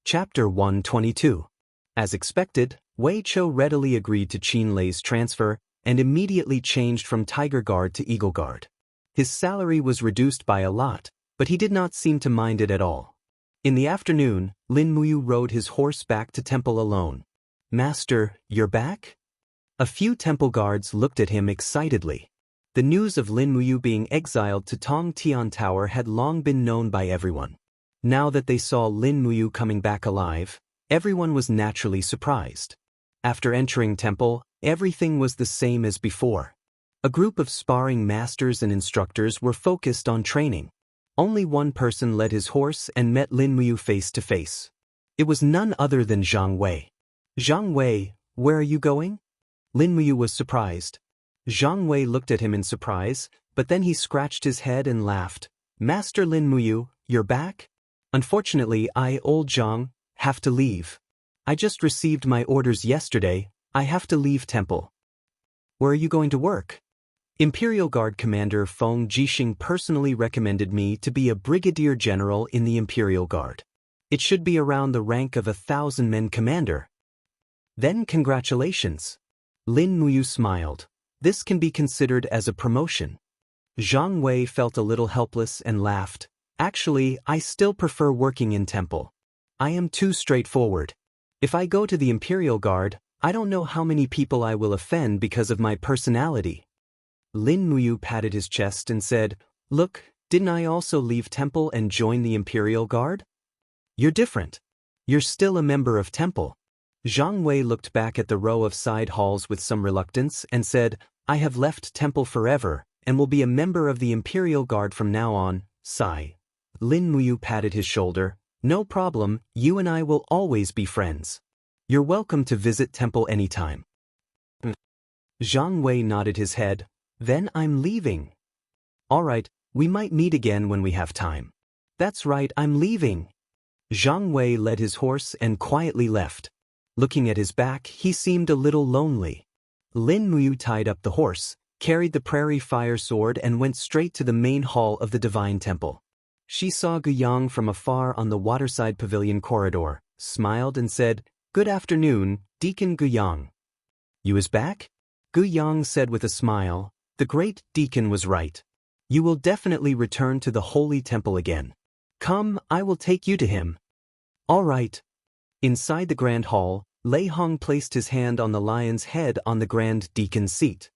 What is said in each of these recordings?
Chapter 122. As expected, Wei Chou readily agreed to Qin Lei's transfer and immediately changed from Tiger Guard to Eagle Guard. His salary was reduced by a lot, but he did not seem to mind it at all. In the afternoon, Lin Muyu rode his horse back to temple alone. "Master, you're back?" A few temple guards looked at him excitedly. The news of Lin Muyu being exiled to Tong Tian Tower had long been known by everyone. Now that they saw Lin Muyu coming back alive, everyone was naturally surprised. After entering temple, everything was the same as before. A group of sparring masters and instructors were focused on training. Only one person led his horse and met Lin Muyu face to face. It was none other than Zhang Wei. "Zhang Wei, where are you going?" Lin Muyu was surprised. Zhang Wei looked at him in surprise, but then he scratched his head and laughed. "Master Lin Muyu, you're back? Unfortunately, old Zhang, have to leave. I just received my orders yesterday. I have to leave temple." "Where are you going to work?" "Imperial Guard Commander Feng Jixing personally recommended me to be a brigadier general in the Imperial Guard. It should be around the rank of 1,000-men commander." "Then congratulations." Lin Muyu smiled. "This can be considered as a promotion." Zhang Wei felt a little helpless and laughed. "Actually, I still prefer working in temple. I am too straightforward. If I go to the Imperial Guard, I don't know how many people I will offend because of my personality." Lin Muyu patted his chest and said, "Look, didn't I also leave temple and join the Imperial Guard? You're different. You're still a member of temple." Zhang Wei looked back at the row of side halls with some reluctance and said, "I have left temple forever and will be a member of the Imperial Guard from now on." Sigh. Lin Muyu patted his shoulder. "No problem, you and I will always be friends. You're welcome to visit temple anytime." Zhang Wei nodded his head. "Then I'm leaving." "All right, we might meet again when we have time." "That's right, I'm leaving." Zhang Wei led his horse and quietly left. Looking at his back, he seemed a little lonely. Lin Muyu tied up the horse, carried the prairie fire sword and went straight to the main hall of the Divine Temple. She saw Guyang from afar on the waterside pavilion corridor, smiled and said, "Good afternoon, Deacon Guyang." "You is back?" Guyang said with a smile. "The great Deacon was right. You will definitely return to the Holy Temple again. Come, I will take you to him." "All right." Inside the Grand Hall, Lei Hong placed his hand on the lion's head on the Grand Deacon's seat.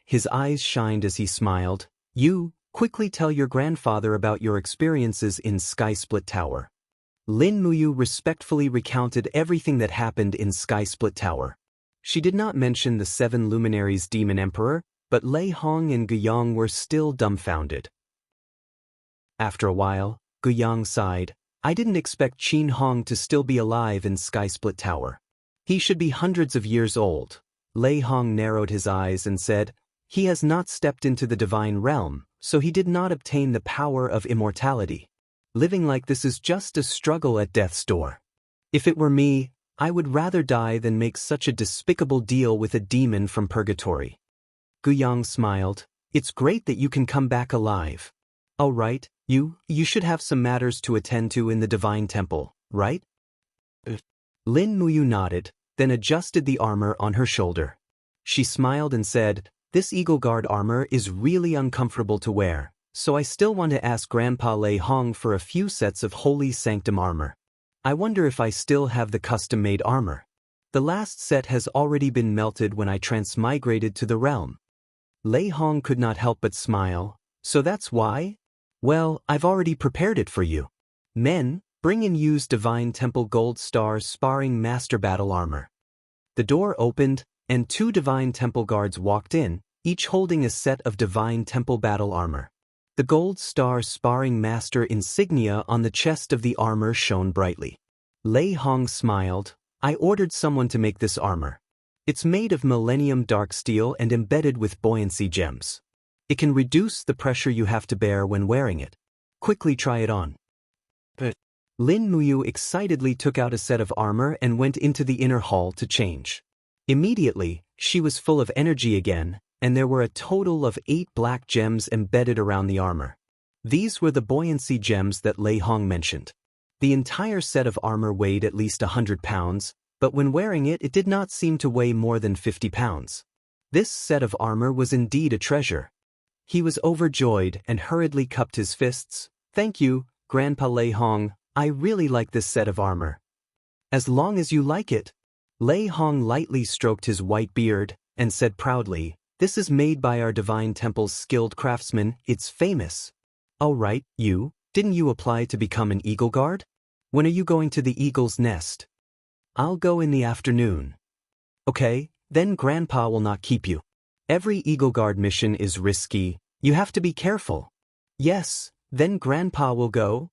His eyes shined as he smiled. "You, quickly tell your grandfather about your experiences in Sky Split Tower." Lin Muyu respectfully recounted everything that happened in Sky Split Tower. She did not mention the 7 luminaries Demon Emperor, but Lei Hong and Guyang were still dumbfounded. After a while, Guyang sighed. "I didn't expect Qin Hong to still be alive in Sky Split Tower. He should be hundreds of years old." Lei Hong narrowed his eyes and said, "He has not stepped into the divine realm, so he did not obtain the power of immortality. Living like this is just a struggle at death's door. If it were me, I would rather die than make such a despicable deal with a demon from purgatory." Guyang smiled. "It's great that you can come back alive. Oh right, you should have some matters to attend to in the Divine Temple, right?" Lin Muyu nodded, then adjusted the armor on her shoulder. She smiled and said, "This Eagle Guard armor is really uncomfortable to wear, so I still want to ask Grandpa Lei Hong for a few sets of Holy Sanctum armor. I wonder if I still have the custom-made armor. The last set has already been melted when I transmigrated to the realm." Lei Hong could not help but smile. "So that's why? Well, I've already prepared it for you. Men, bring and use Divine Temple Gold Star Sparring Master Battle Armor." The door opened, and 2 Divine Temple guards walked in, each holding a set of Divine Temple Battle Armor. The Gold Star Sparring Master insignia on the chest of the armor shone brightly. Lei Hong smiled. "I ordered someone to make this armor. It's made of Millennium Dark Steel and embedded with buoyancy gems. It can reduce the pressure you have to bear when wearing it. Quickly try it on." Lin Muyu excitedly took out a set of armor and went into the inner hall to change. Immediately, she was full of energy again, and there were a total of 8 black gems embedded around the armor. These were the buoyancy gems that Lei Hong mentioned. The entire set of armor weighed at least 100 pounds, but when wearing it, it did not seem to weigh more than 50 pounds. This set of armor was indeed a treasure. He was overjoyed and hurriedly cupped his fists. "Thank you, Grandpa Lei Hong, I really like this set of armor." "As long as you like it." Lei Hong lightly stroked his white beard and said proudly, "This is made by our Divine Temple's skilled craftsmen, it's famous." "Oh right, didn't you apply to become an Eagle Guard? When are you going to the Eagle's Nest?" "I'll go in the afternoon." "Okay, then Grandpa will not keep you. Every Eagle Guard mission is risky, you have to be careful." "Yes, then Grandpa will go."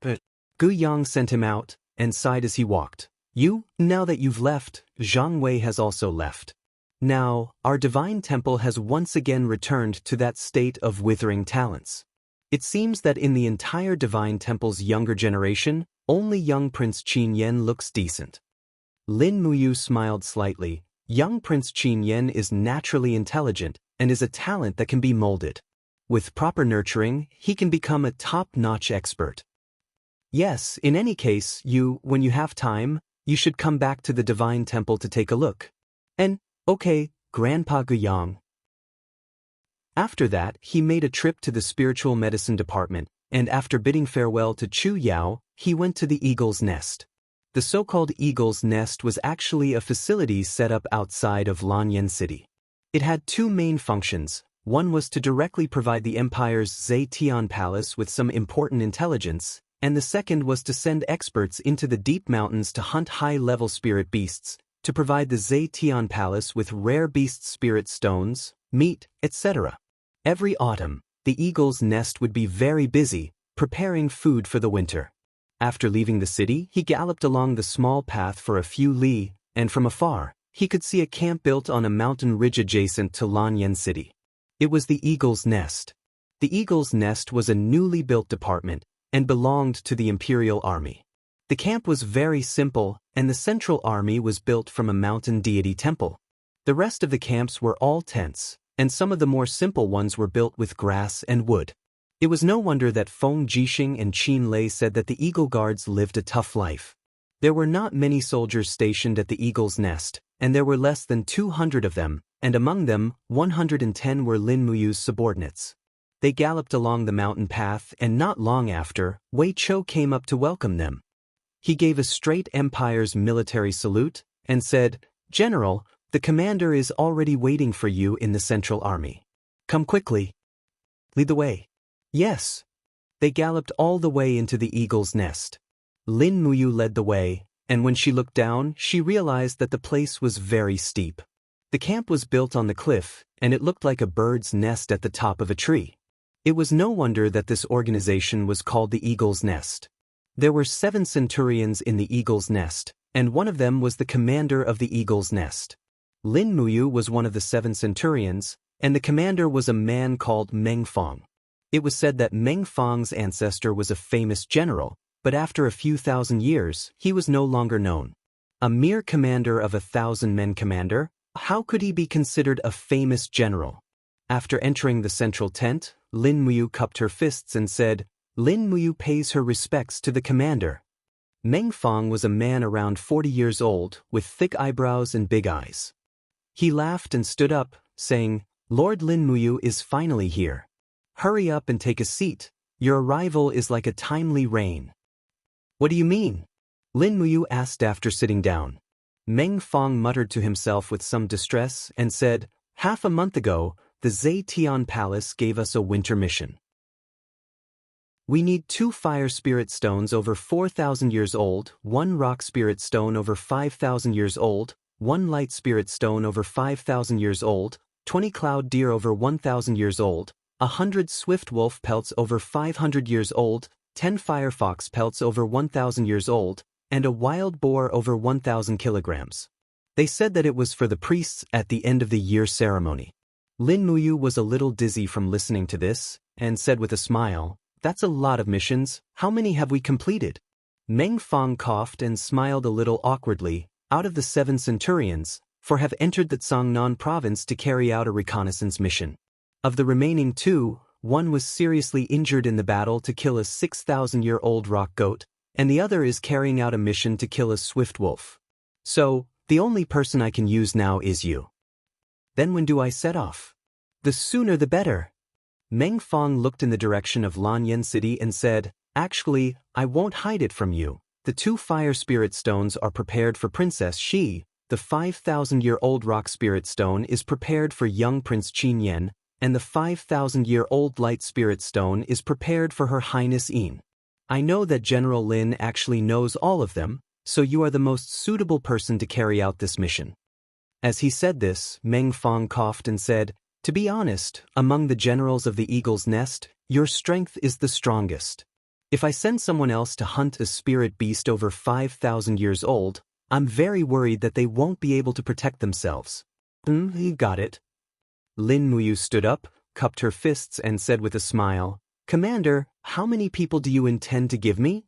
But Gu Yang sent him out and sighed as he walked. Now that you've left, Zhang Wei has also left. Now, our Divine Temple has once again returned to that state of withering talents. It seems that in the entire Divine Temple's younger generation, only young Prince Qin Yan looks decent. Lin Muyu smiled slightly. Young Prince Qin Yan is naturally intelligent and is a talent that can be molded. With proper nurturing, he can become a top-notch expert. Yes, in any case, when you have time, you should come back to the Divine Temple to take a look. And, okay, Grandpa Guyang. After that, he made a trip to the Spiritual Medicine Department, and after bidding farewell to Chu Yao, he went to the Eagle's Nest. The so-called Eagle's Nest was actually a facility set up outside of Lanyan City. It had two main functions. One was to directly provide the Empire's Zetian Palace with some important intelligence, and the second was to send experts into the deep mountains to hunt high-level spirit beasts, to provide the Zetian Palace with rare beast spirit stones, meat, etc. Every autumn, the Eagle's Nest would be very busy, preparing food for the winter. After leaving the city, he galloped along the small path for a few li, and from afar, he could see a camp built on a mountain ridge adjacent to Lanyan City. It was the Eagle's Nest. The Eagle's Nest was a newly built department, and belonged to the Imperial Army. The camp was very simple, and the Central Army was built from a mountain deity temple. The rest of the camps were all tents, and some of the more simple ones were built with grass and wood. It was no wonder that Feng Jixing and Qin Lei said that the Eagle Guards lived a tough life. There were not many soldiers stationed at the Eagle's Nest, and there were less than 200 of them, and among them, 110 were Lin Muyu's subordinates. They galloped along the mountain path, and not long after, Wei Chou came up to welcome them. He gave a straight Empire's military salute, and said, "General, the commander is already waiting for you in the Central Army. Come quickly. Lead the way." "Yes." They galloped all the way into the Eagle's Nest. Lin Muyu led the way, and when she looked down, she realized that the place was very steep. The camp was built on the cliff, and it looked like a bird's nest at the top of a tree. It was no wonder that this organization was called the Eagle's Nest. There were 7 centurions in the Eagle's Nest, and one of them was the commander of the Eagle's Nest. Lin Muyu was one of the 7 centurions, and the commander was a man called Meng Fong. It was said that Meng Fong's ancestor was a famous general, but after a few thousand years, he was no longer known. A mere commander of 1,000-men commander, how could he be considered a famous general? After entering the central tent, Lin Muyu cupped her fists and said, "Lin Muyu pays her respects to the commander." Meng Fong was a man around 40 years old, with thick eyebrows and big eyes. He laughed and stood up, saying, "Lord Lin Muyu is finally here. Hurry up and take a seat. Your arrival is like a timely rain." "What do you mean?" Lin Muyu asked after sitting down. Meng Fong muttered to himself with some distress and said, "Half a month ago, the Zetian Palace gave us a winter mission. We need 2 fire spirit stones over 4,000 years old, 1 rock spirit stone over 5,000 years old, 1 light spirit stone over 5,000 years old, 20 cloud deer over 1,000 years old, 100 swift wolf pelts over 500 years old, 10 firefox pelts over 1,000 years old, and a wild boar over 1,000 kilograms. They said that it was for the priests at the end of the year ceremony. Lin Muyu was a little dizzy from listening to this, and said with a smile, "That's a lot of missions, how many have we completed?" Meng Fong coughed and smiled a little awkwardly. "Out of the 7 centurions, 4 have entered the Zhangnan province to carry out a reconnaissance mission. Of the remaining 2, 1 was seriously injured in the battle to kill a 6,000-year-old rock goat, and the other is carrying out a mission to kill a swift wolf. So, the only person I can use now is you. Then when do I set off? The sooner the better. Meng Fong looked in the direction of Lanyan City and said, actually, I won't hide it from you. The 2 fire spirit stones are prepared for Princess Shi. The 5,000-year-old rock spirit stone is prepared for young Prince Qin Yan, and the 5,000-year-old light spirit stone is prepared for Her Highness Yin. I know that General Lin actually knows all of them, so you are the most suitable person to carry out this mission. As he said this, Meng Fong coughed and said, to be honest, among the generals of the Eagle's Nest, your strength is the strongest. If I send someone else to hunt a spirit beast over 5,000 years old, I'm very worried that they won't be able to protect themselves. You got it. Lin Muyu stood up, cupped her fists and said with a smile, Commander, how many people do you intend to give me?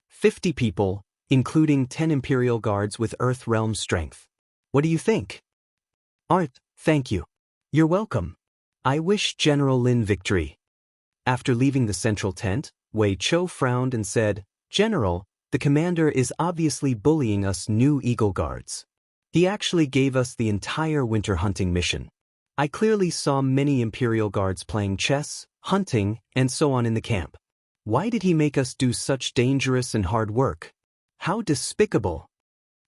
50 people, including 10 Imperial Guards with Earth Realm strength. What do you think? Art, thank you. You're welcome. I wish General Lin victory. After leaving the central tent, Wei Chou frowned and said, General, the commander is obviously bullying us new Eagle Guards. He actually gave us the entire winter hunting mission. I clearly saw many Imperial Guards playing chess, hunting, and so on in the camp. Why did he make us do such dangerous and hard work? How despicable!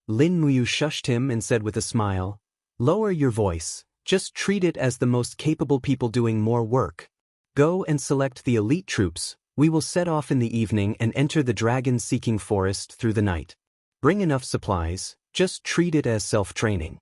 Lin Muyu shushed him and said with a smile, lower your voice, just treat it as the most capable people doing more work. Go and select the elite troops. We will set off in the evening and enter the dragon-seeking forest through the night. Bring enough supplies, just treat it as self-training.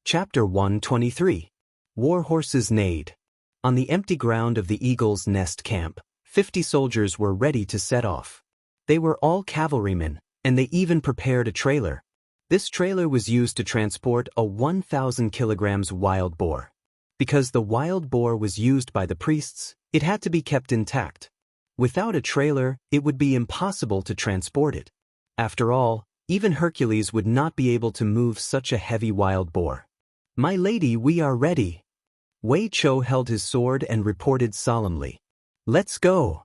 Chapter 123. War Horses Neighed. On the empty ground of the Eagle's Nest camp, 50 soldiers were ready to set off. They were all cavalrymen, and they even prepared a trailer. This trailer was used to transport a 1,000 kilograms wild boar. Because the wild boar was used by the priests, it had to be kept intact. Without a trailer, it would be impossible to transport it. After all, even Hercules would not be able to move such a heavy wild boar. My lady, we are ready. Wei Chou held his sword and reported solemnly. Let's go.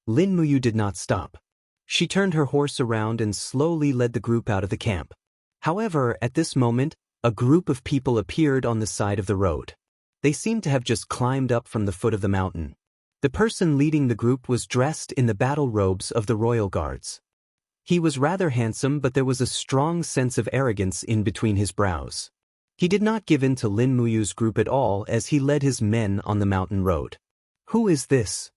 Lin Muyu did not stop. She turned her horse around and slowly led the group out of the camp. However, at this moment, a group of people appeared on the side of the road. They seemed to have just climbed up from the foot of the mountain. The person leading the group was dressed in the battle robes of the royal guards. He was rather handsome, but there was a strong sense of arrogance in between his brows. He did not give in to Lin Muyu's group at all as he led his men on the mountain road. Who is this?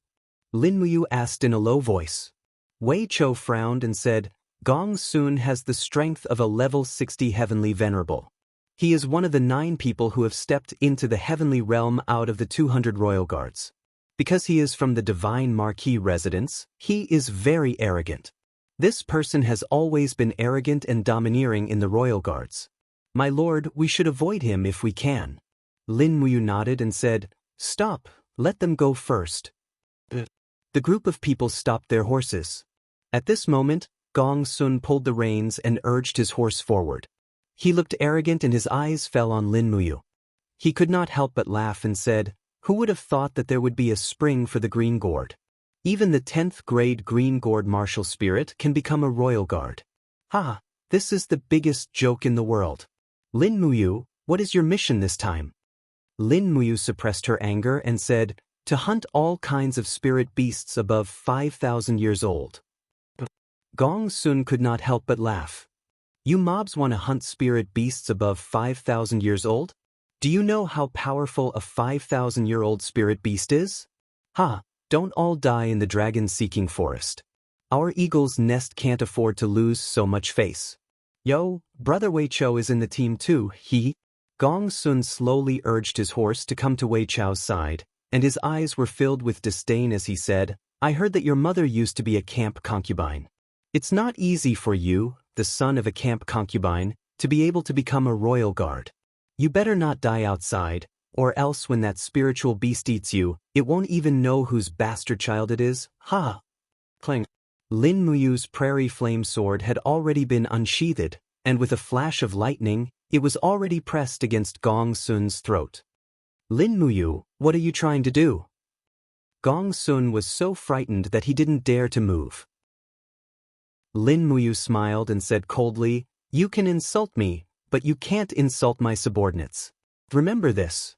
Lin Muyu asked in a low voice. Wei Chou frowned and said, Gong Sun has the strength of a level 60 heavenly venerable. He is one of the 9 people who have stepped into the heavenly realm out of the 200 royal guards. Because he is from the divine marquis residence, he is very arrogant. This person has always been arrogant and domineering in the royal guards. My lord, we should avoid him if we can. Lin Muyu nodded and said, Stop, let them go first. The group of people stopped their horses. At this moment, Gong Sun pulled the reins and urged his horse forward. He looked arrogant and his eyes fell on Lin Muyu. He could not help but laugh and said, Who would have thought that there would be a spring for the Green Gourd? Even the 10th grade Green Gourd martial spirit can become a royal guard. Ha! This is the biggest joke in the world. Lin Muyu, what is your mission this time? Lin Muyu suppressed her anger and said, To hunt all kinds of spirit beasts above 5,000 years old. Gong Sun could not help but laugh. You mobs want to hunt spirit beasts above 5,000 years old? Do you know how powerful a 5,000-year-old spirit beast is? Ha! Don't all die in the dragon-seeking forest. Our Eagle's Nest can't afford to lose so much face. Yo, Brother Wei Chou is in the team too, Gong Sun slowly urged his horse to come to Wei Chou's side, and his eyes were filled with disdain as he said, I heard that your mother used to be a camp concubine. It's not easy for you, the son of a camp concubine, to be able to become a royal guard. You better not die outside, or else when that spiritual beast eats you, it won't even know whose bastard child it is, ha! Clang. Lin Muyu's prairie flame sword had already been unsheathed, and with a flash of lightning, it was already pressed against Gong Sun's throat. Lin Muyu, what are you trying to do? Gong Sun was so frightened that he didn't dare to move. Lin Muyu smiled and said coldly, "You can insult me, but you can't insult my subordinates. Remember this."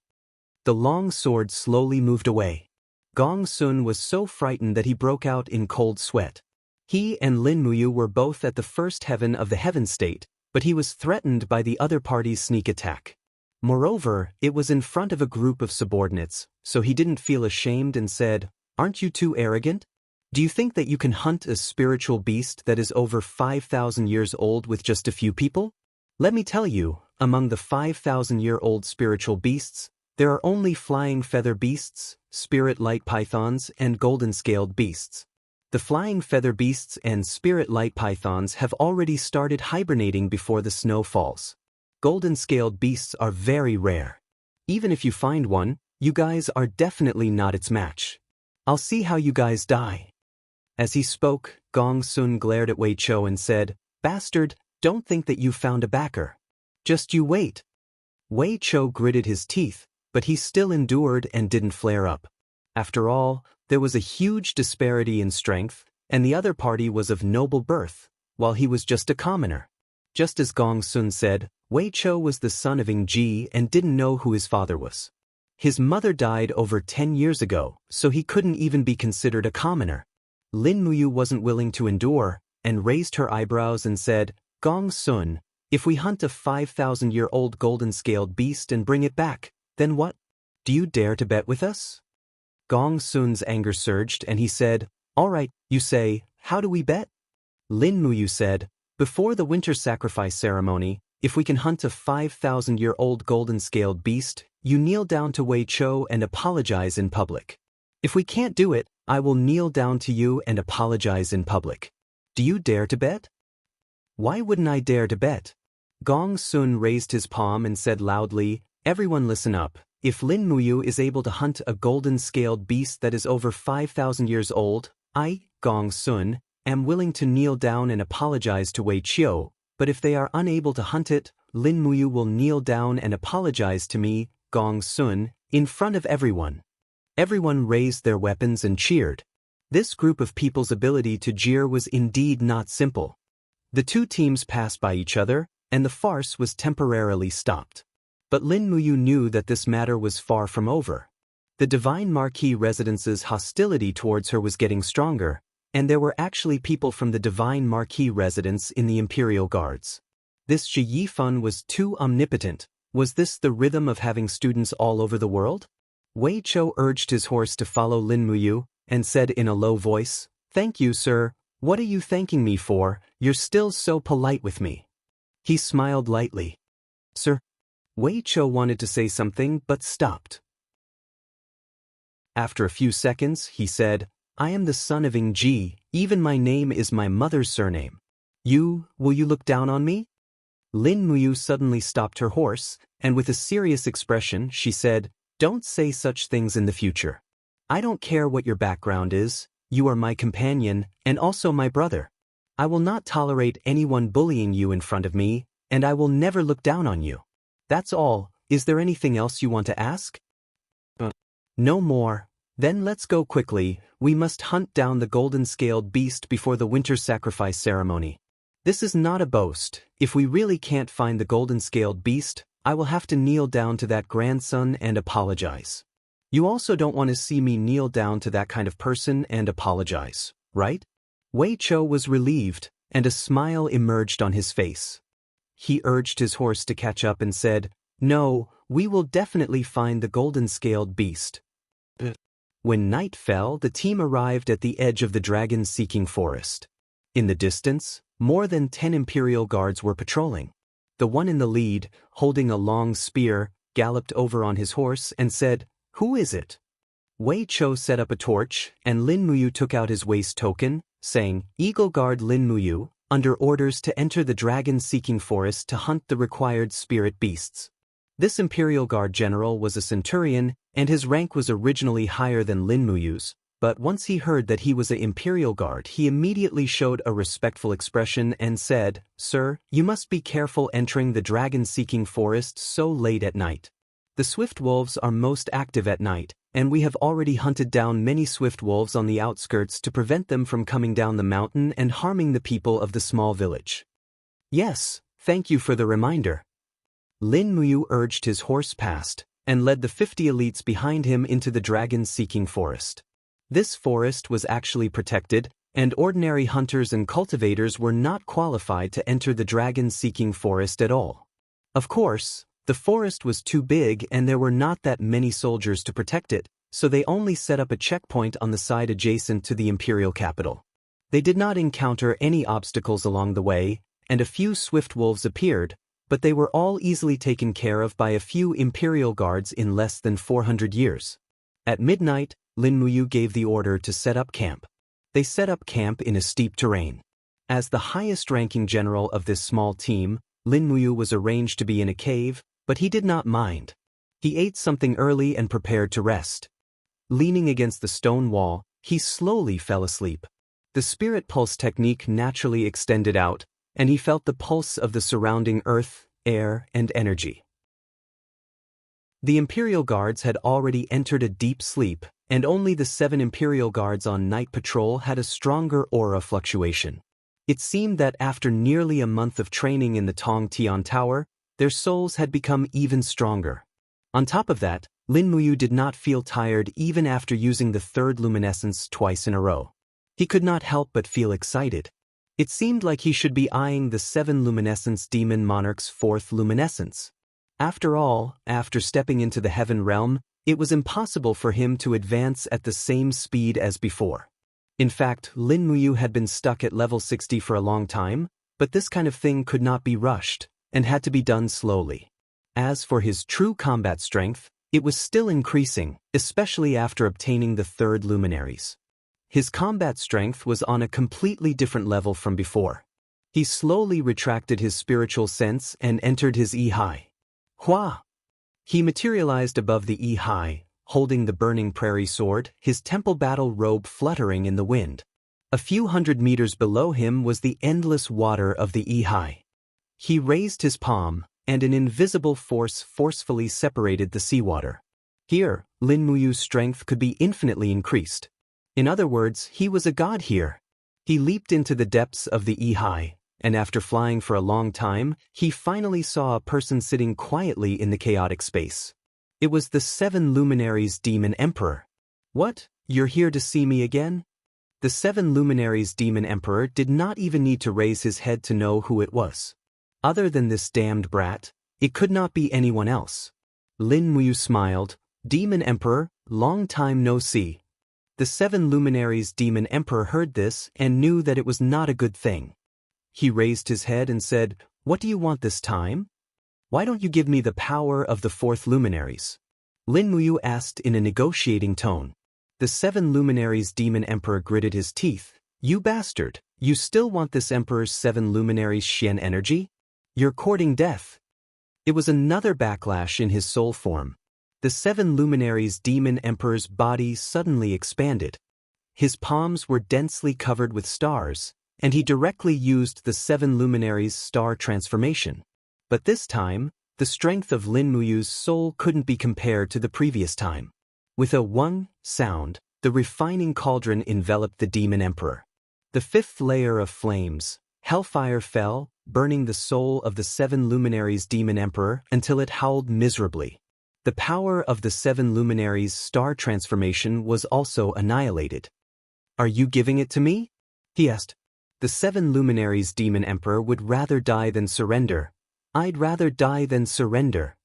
The long sword slowly moved away. Gong Sun was so frightened that he broke out in cold sweat. He and Lin Muyu were both at the first heaven of the heaven state, but he was threatened by the other party's sneak attack. Moreover, it was in front of a group of subordinates, so he didn't feel ashamed and said, "Aren't you too arrogant? Do you think that you can hunt a spiritual beast that is over 5,000 years old with just a few people? Let me tell you, among the 5,000-year-old spiritual beasts, there are only flying feather beasts, spirit light pythons, and golden-scaled beasts. The flying feather beasts and spirit light pythons have already started hibernating before the snow falls. Golden-scaled beasts are very rare. Even if you find one, you guys are definitely not its match. I'll see how you guys die." As he spoke, Gong Sun glared at Wei Chou and said, "Bastard, don't think that you found a backer. Just you wait." Wei Chou gritted his teeth, but he still endured and didn't flare up. After all, there was a huge disparity in strength, and the other party was of noble birth, while he was just a commoner. Just as Gong Sun said, Wei Chou was the son of Ing Ji and didn't know who his father was. His mother died over 10 years ago, so he couldn't even be considered a commoner. Lin Muyu wasn't willing to endure, and raised her eyebrows and said, "Gong Sun, if we hunt a 5,000-year-old golden-scaled beast and bring it back, then what? Do you dare to bet with us?" Gong Sun's anger surged and he said, "All right, you say, how do we bet?" Lin Muyu said, "Before the winter sacrifice ceremony, if we can hunt a 5,000-year-old golden-scaled beast, you kneel down to Wei Chou and apologize in public. If we can't do it, I will kneel down to you and apologize in public. Do you dare to bet?" "Why wouldn't I dare to bet?" Gong Sun raised his palm and said loudly, "Everyone listen up. If Lin Muyu is able to hunt a golden-scaled beast that is over 5,000 years old, I, Gong Sun, am willing to kneel down and apologize to Wei Chou, but if they are unable to hunt it, Lin Muyu will kneel down and apologize to me, Gong Sun, in front of everyone." Everyone raised their weapons and cheered. This group of people's ability to jeer was indeed not simple. The two teams passed by each other, and the farce was temporarily stopped. But Lin Muyu knew that this matter was far from over. The Divine Marquis Residence's hostility towards her was getting stronger, and there were actually people from the Divine Marquis Residence in the Imperial Guards. This Zhi Yifan was too omnipotent. Was this the rhythm of having students all over the world? Wei Chou urged his horse to follow Lin Muyu, and said in a low voice, "Thank you, sir. What are you thanking me for? You're still so polite with me." He smiled lightly. "Sir?" Wei Chou wanted to say something but stopped. After a few seconds, he said, "I am the son of Ing Ji, even my name is my mother's surname. Will you look down on me?" Lin Muyu suddenly stopped her horse, and with a serious expression she said, "Don't say such things in the future. I don't care what your background is, you are my companion, and also my brother. I will not tolerate anyone bullying you in front of me, and I will never look down on you. That's all. Is there anything else you want to ask?" "No more. Then let's go quickly. We must hunt down the golden-scaled beast before the winter sacrifice ceremony. This is not a boast. If we really can't find the golden-scaled beast, I will have to kneel down to that grandson and apologize. You also don't want to see me kneel down to that kind of person and apologize, right?" Wei Chou was relieved, and a smile emerged on his face. He urged his horse to catch up and said, "No, we will definitely find the golden-scaled beast." When night fell, the team arrived at the edge of the dragon-seeking forest. In the distance, more than 10 Imperial Guards were patrolling. The one in the lead, holding a long spear, galloped over on his horse and said, "Who is it?" Wei Chou set up a torch, and Lin Muyu took out his waist token, saying, "Eagle Guard Lin Muyu, under orders to enter the dragon-seeking forest to hunt the required spirit beasts." This Imperial Guard general was a centurion, and his rank was originally higher than Lin Muyu's, but once he heard that he was an Imperial Guard, he immediately showed a respectful expression and said, "Sir, you must be careful entering the dragon-seeking forest so late at night. The swift wolves are most active at night, and we have already hunted down many swift wolves on the outskirts to prevent them from coming down the mountain and harming the people of the small village. Yes, thank you for the reminder. Lin Muyu urged his horse past, and led the 50 elites behind him into the dragon-seeking forest. This forest was actually protected, and ordinary hunters and cultivators were not qualified to enter the dragon-seeking forest at all. Of course, the forest was too big and there were not that many soldiers to protect it, so they only set up a checkpoint on the side adjacent to the imperial capital. They did not encounter any obstacles along the way, and a few swift wolves appeared, but they were all easily taken care of by a few imperial guards in less than 400 years. At midnight, Lin Muyu gave the order to set up camp. They set up camp in a steep terrain. As the highest-ranking general of this small team, Lin Muyu was arranged to be in a cave, but he did not mind. He ate something early and prepared to rest. Leaning against the stone wall, he slowly fell asleep. The spirit pulse technique naturally extended out, and he felt the pulse of the surrounding earth, air, and energy. The Imperial Guards had already entered a deep sleep, and only the 7 Imperial Guards on night patrol had a stronger aura fluctuation. It seemed that after nearly a month of training in the Tong Tian Tower, their souls had become even stronger. On top of that, Lin Muyu did not feel tired even after using the 3rd luminescence twice in a row. He could not help but feel excited. It seemed like he should be eyeing the 7 luminescence demon monarch's 4th luminescence. After all, after stepping into the heaven realm, it was impossible for him to advance at the same speed as before. In fact, Lin Muyu had been stuck at level 60 for a long time, but this kind of thing could not be rushed, and had to be done slowly. As for his true combat strength, it was still increasing, especially after obtaining the 3rd luminaries. His combat strength was on a completely different level from before. He slowly retracted his spiritual sense and entered his E-High. Hua! He materialized above the E-High, holding the burning prairie sword, his temple battle robe fluttering in the wind. A few hundred meters below him was the endless water of the E-High. He raised his palm, and an invisible force forcefully separated the seawater. Here, Lin Muyu's strength could be infinitely increased. In other words, he was a god here. He leaped into the depths of the E-High, and after flying for a long time, he finally saw a person sitting quietly in the chaotic space. It was the 7 luminaries demon emperor. What? You're here to see me again? The 7 luminaries demon emperor did not even need to raise his head to know who it was. Other than this damned brat, it could not be anyone else. Lin Muyu smiled. Demon Emperor, long time no see. The 7 luminaries demon emperor heard this and knew that it was not a good thing. He raised his head and said, "What do you want this time? Why don't you give me the power of the 4th luminaries?" Lin Muyu asked in a negotiating tone. The 7 luminaries demon emperor gritted his teeth. "You bastard, you still want this emperor's 7 luminaries Xian energy? You're courting death." It was another backlash in his soul form. The 7 luminaries demon emperor's body suddenly expanded. His palms were densely covered with stars, and he directly used the 7 luminaries star transformation. But this time, the strength of Lin Muyu's soul couldn't be compared to the previous time. With a "wung" sound, the refining cauldron enveloped the demon emperor. The 5th layer of flames, hellfire, fell, burning the soul of the 7 luminaries demon emperor until it howled miserably. The power of the 7 luminaries star transformation was also annihilated. "Are you giving it to me?" he asked. The 7 luminaries demon emperor would rather die than surrender. "I'd rather die than surrender."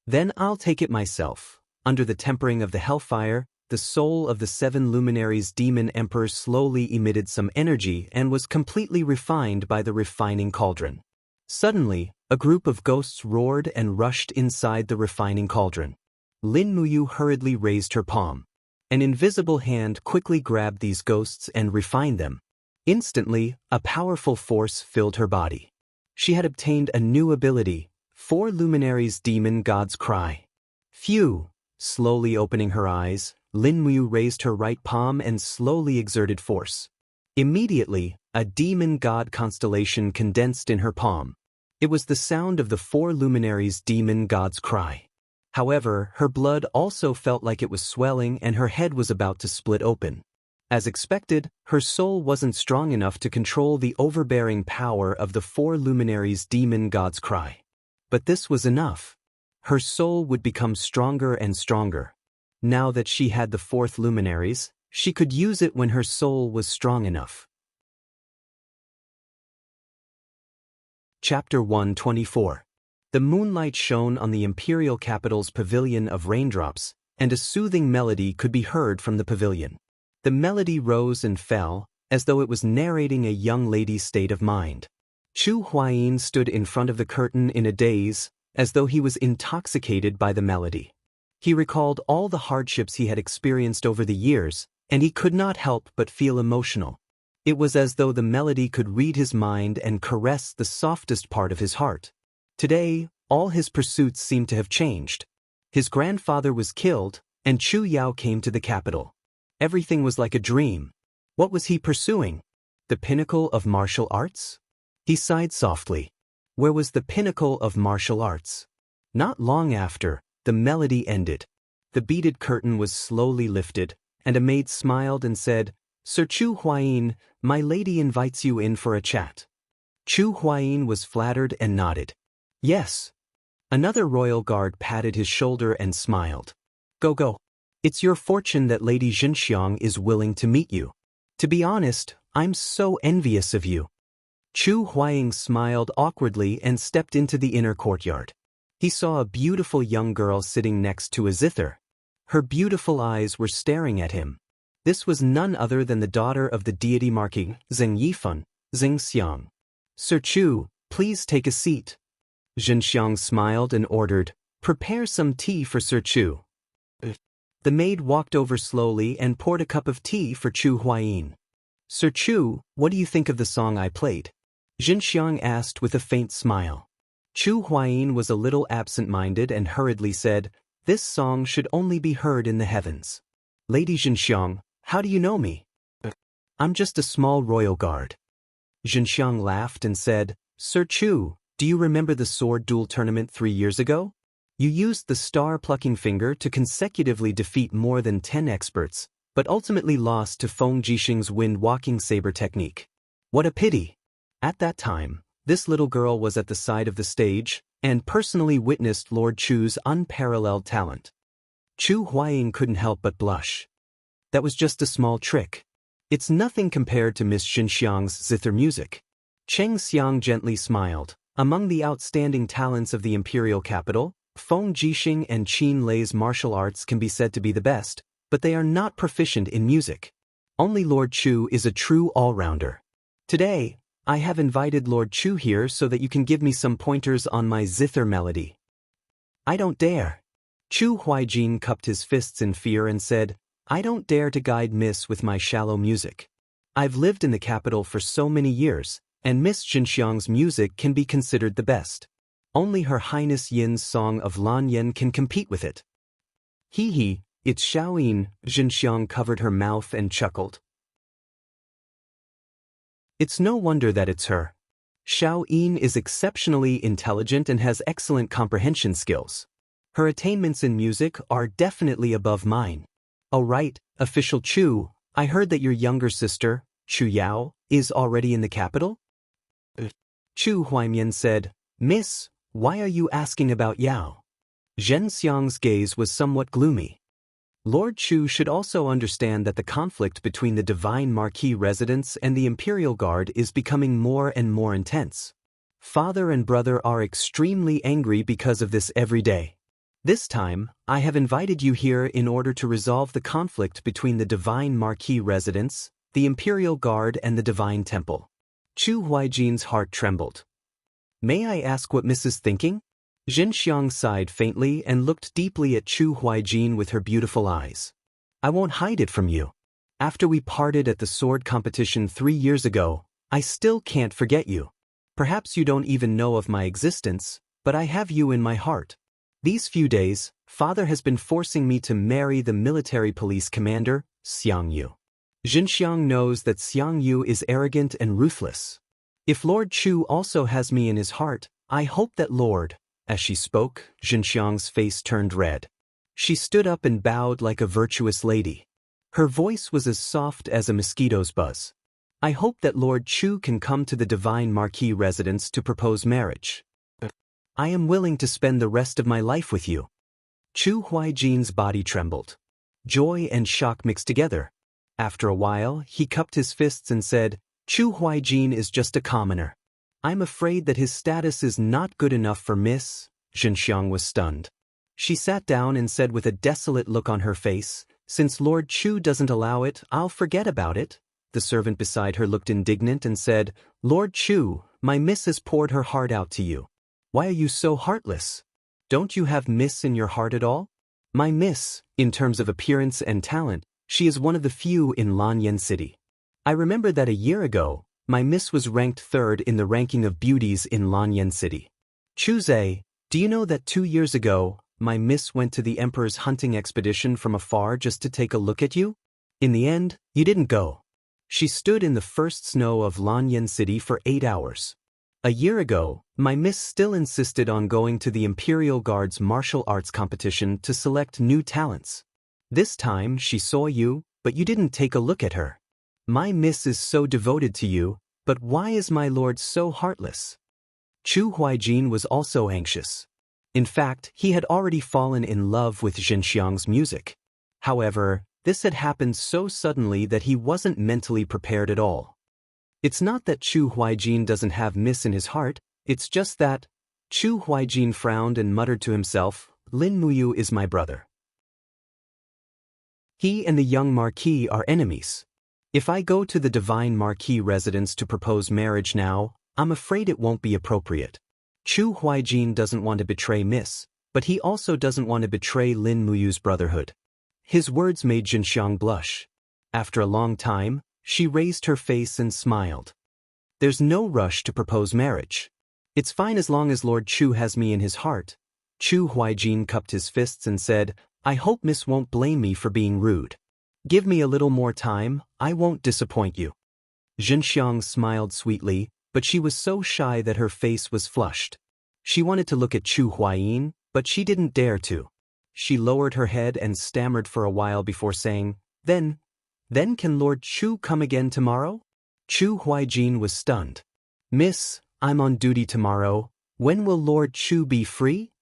"Then I'll take it myself." Under the tempering of the hellfire, the soul of the 7 luminaries demon emperor slowly emitted some energy and was completely refined by the refining cauldron. Suddenly, a group of ghosts roared and rushed inside the refining cauldron. Lin Muyu hurriedly raised her palm. An invisible hand quickly grabbed these ghosts and refined them. Instantly, a powerful force filled her body. She had obtained a new ability, 4 luminaries demon god's cry. Phew! Slowly opening her eyes, Lin Muyu raised her right palm and slowly exerted force. Immediately, a demon god constellation condensed in her palm. It was the sound of the 4 luminaries demon god's cry. However, her blood also felt like it was swelling and her head was about to split open. As expected, her soul wasn't strong enough to control the overbearing power of the four luminaries' demon god's cry. But this was enough. Her soul would become stronger and stronger. Now that she had the fourth luminaries, she could use it when her soul was strong enough. Chapter 124. The moonlight shone on the imperial capital's pavilion of raindrops, and a soothing melody could be heard from the pavilion. The melody rose and fell, as though it was narrating a young lady's state of mind. Chu Huayin stood in front of the curtain in a daze, as though he was intoxicated by the melody. He recalled all the hardships he had experienced over the years, and he could not help but feel emotional. It was as though the melody could read his mind and caress the softest part of his heart. Today, all his pursuits seemed to have changed. His grandfather was killed, and Chu Yao came to the capital. Everything was like a dream. What was he pursuing? The pinnacle of martial arts? He sighed softly. Where was the pinnacle of martial arts? Not long after, the melody ended. The beaded curtain was slowly lifted, and a maid smiled and said, "Sir Chu Huayin, my lady invites you in for a chat." Chu Huayin was flattered and nodded. "Yes." Another royal guard patted his shoulder and smiled. Go. It's your fortune that Lady Jinxiang is willing to meet you. To be honest, I'm so envious of you." Chu Huayin smiled awkwardly and stepped into the inner courtyard. He saw a beautiful young girl sitting next to a zither. Her beautiful eyes were staring at him. This was none other than the daughter of the deity marking Zheng Yifan, Zheng Xiang. "Sir Chu, please take a seat." Jinxiang smiled and ordered, "Prepare some tea for Sir Chu." The maid walked over slowly and poured a cup of tea for Chu Huayin. "Sir Chu, what do you think of the song I played?" Jinxiang asked with a faint smile. Chu Huayin was a little absent-minded and hurriedly said, "This song should only be heard in the heavens." "Lady Jinxiang, how do you know me?" "I'm just a small royal guard." Jinxiang laughed and said, "Sir Chu, do you remember the sword duel tournament 3 years ago? You used the star-plucking finger to consecutively defeat more than 10 experts, but ultimately lost to Feng Jixing's wind-walking saber technique. What a pity! At that time, this little girl was at the side of the stage, and personally witnessed Lord Chu's unparalleled talent." Chu Huayin couldn't help but blush. "That was just a small trick. It's nothing compared to Miss Jinxiang's zither music." Cheng Xiang gently smiled. Among the outstanding talents of the imperial capital, Feng Jixing and Qin Lei's martial arts can be said to be the best, but they are not proficient in music. Only Lord Chu is a true all-rounder. Today, I have invited Lord Chu here so that you can give me some pointers on my zither melody. "I don't dare." Chu Huaijin cupped his fists in fear and said, "I don't dare to guide Miss with my shallow music. I've lived in the capital for so many years, and Miss Jinxiang's music can be considered the best. Only Her Highness Yin's song of Lan Yen can compete with it." Hee, it's Xiaoyin." Jinxiang covered her mouth and chuckled. "It's no wonder that it's her. Xiaoyin is exceptionally intelligent and has excellent comprehension skills. Her attainments in music are definitely above mine. Oh right, Official Chu, I heard that your younger sister, Chu Yao, is already in the capital?" Chu Huaimian said, "Miss, why are you asking about Yao?" Zhen Xiang's gaze was somewhat gloomy. Lord Chu should also understand that the conflict between the Divine Marquis residents and the Imperial Guard is becoming more and more intense. Father and brother are extremely angry because of this every day. This time, I have invited you here in order to resolve the conflict between the Divine Marquis residents, the Imperial Guard and the Divine Temple. Chu Huaijin's heart trembled. "May I ask what Miss is thinking?" Jinxiang sighed faintly and looked deeply at Chu Huaijin with her beautiful eyes. "I won't hide it from you. After we parted at the sword competition 3 years ago, I still can't forget you. Perhaps you don't even know of my existence, but I have you in my heart. These few days, Father has been forcing me to marry the military police commander, Xiang Yu. Jinxiang knows that Xiang Yu is arrogant and ruthless. If Lord Chu also has me in his heart, I hope that Lord As she spoke, Xinxiang's face turned red. She stood up and bowed like a virtuous lady. Her voice was as soft as a mosquito's buzz. I hope that Lord Chu can come to the Divine Marquis residence to propose marriage. I am willing to spend the rest of my life with you. Chu Huaijin's body trembled. Joy and shock mixed together. After a while, he cupped his fists and said, Chu Huaijin is just a commoner. I'm afraid that his status is not good enough for Miss. Xinxiang was stunned. She sat down and said with a desolate look on her face, Since Lord Chu doesn't allow it, I'll forget about it. The servant beside her looked indignant and said, Lord Chu, my miss has poured her heart out to you. Why are you so heartless? Don't you have miss in your heart at all? My miss, in terms of appearance and talent, she is one of the few in Lanyan City. I remember that a year ago, my miss was ranked third in the ranking of beauties in Lanyan City. Chu Zhe, do you know that 2 years ago, my miss went to the emperor's hunting expedition from afar just to take a look at you? In the end, you didn't go. She stood in the first snow of Lanyan City for 8 hours. A year ago, my miss still insisted on going to the Imperial Guard's martial arts competition to select new talents. This time she saw you, but you didn't take a look at her. My miss is so devoted to you, but why is my lord so heartless? Chu Huaijin was also anxious. In fact, he had already fallen in love with Xinxiang's music. However, this had happened so suddenly that he wasn't mentally prepared at all. It's not that Chu Huaijin doesn't have miss in his heart, it's just that… Chu Huaijin frowned and muttered to himself, Lin Muyu is my brother. He and the young Marquis are enemies. If I go to the Divine Marquis residence to propose marriage now, I'm afraid it won't be appropriate. Chu Huaijin doesn't want to betray Miss, but he also doesn't want to betray Lin Muyu's brotherhood. His words made Xinxiang blush. After a long time, she raised her face and smiled. There's no rush to propose marriage. It's fine as long as Lord Chu has me in his heart. Chu Huaijin cupped his fists and said, I hope Miss won't blame me for being rude. Give me a little more time, I won't disappoint you. Xinxiang smiled sweetly, but she was so shy that her face was flushed. She wanted to look at Chu Huaijin, but she didn't dare to. She lowered her head and stammered for a while before saying, Then can Lord Chu come again tomorrow? Chu Huaijin was stunned. Miss, I'm on duty tomorrow. When will Lord Chu be free?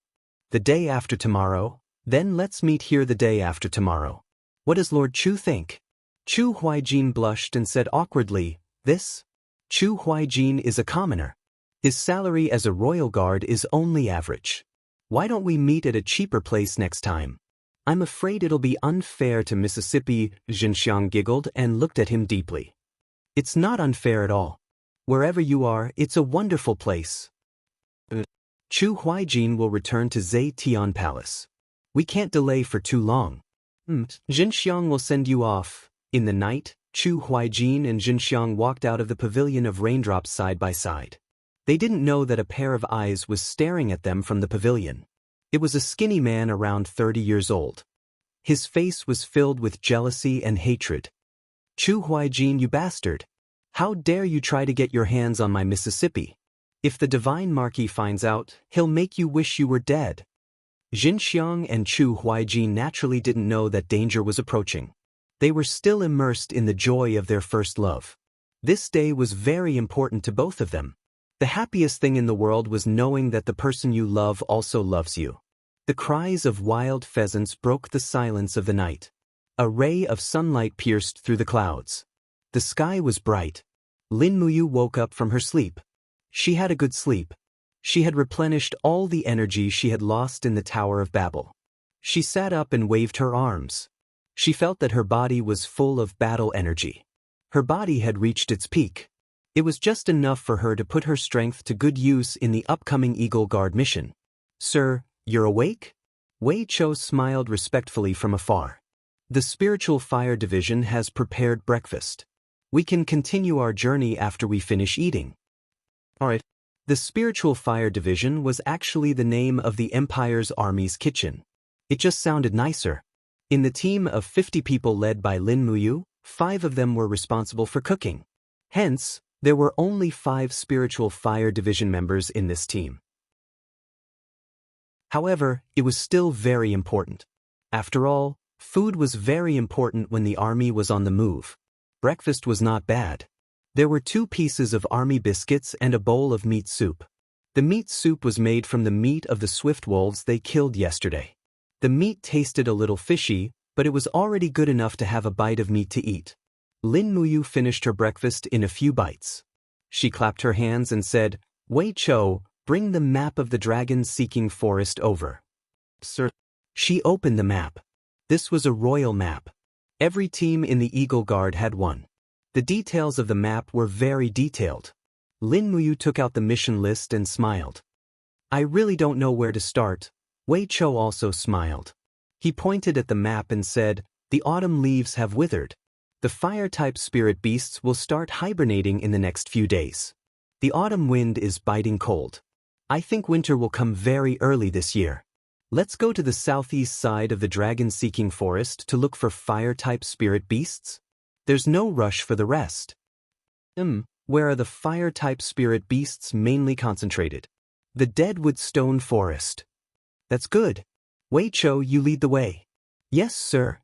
The day after tomorrow. Then let's meet here the day after tomorrow. What does Lord Chu think? Chu Huaijin blushed and said awkwardly, This? Chu Huaijin is a commoner. His salary as a royal guard is only average. Why don't we meet at a cheaper place next time? I'm afraid it'll be unfair to Mississippi. Xinxiang giggled and looked at him deeply. It's not unfair at all. Wherever you are, it's a wonderful place. Chu Huaijin will return to Zetian Palace. We can't delay for too long. Xinxiang will send you off. In the night, Chu Huaijin and Xinxiang walked out of the pavilion of raindrops side by side. They didn't know that a pair of eyes was staring at them from the pavilion. It was a skinny man around 30 years old. His face was filled with jealousy and hatred. Chu Huaijin, you bastard! How dare you try to get your hands on my Mississippi? If the Divine Marquis finds out, he'll make you wish you were dead. Xinxiang and Chu Huaijin naturally didn't know that danger was approaching. They were still immersed in the joy of their first love. This day was very important to both of them. The happiest thing in the world was knowing that the person you love also loves you. The cries of wild pheasants broke the silence of the night. A ray of sunlight pierced through the clouds. The sky was bright. Lin Muyu woke up from her sleep. She had a good sleep. She had replenished all the energy she had lost in the Tower of Babel. She sat up and waved her arms. She felt that her body was full of battle energy. Her body had reached its peak. It was just enough for her to put her strength to good use in the upcoming Eagle Guard mission. Sir, you're awake? Wei Chou smiled respectfully from afar. The Spiritual Fire Division has prepared breakfast. We can continue our journey after we finish eating. Alright. The Spiritual Fire Division was actually the name of the Empire's army's kitchen. It just sounded nicer. In the team of 50 people led by Lin Muyu, 5 of them were responsible for cooking. Hence, there were only 5 Spiritual Fire Division members in this team. However, it was still very important. After all, food was very important when the army was on the move. Breakfast was not bad. There were 2 pieces of army biscuits and a bowl of meat soup. The meat soup was made from the meat of the swift wolves they killed yesterday. The meat tasted a little fishy, but it was already good enough to have a bite of meat to eat. Lin Muyu finished her breakfast in a few bites. She clapped her hands and said, "Wei Chou, bring the map of the dragon-seeking forest over." "Sir." She opened the map. This was a royal map. Every team in the Eagle Guard had one. The details of the map were very detailed. Lin Muyu took out the mission list and smiled. "I really don't know where to start." Wei Chou also smiled. He pointed at the map and said, "The autumn leaves have withered. The fire-type spirit beasts will start hibernating in the next few days. The autumn wind is biting cold. I think winter will come very early this year. Let's go to the southeast side of the dragon-seeking forest to look for fire-type spirit beasts. There's no rush for the rest." Where are the fire-type spirit beasts mainly concentrated? "The Deadwood Stone Forest." "That's good. Wei Chou, you lead the way." "Yes, sir."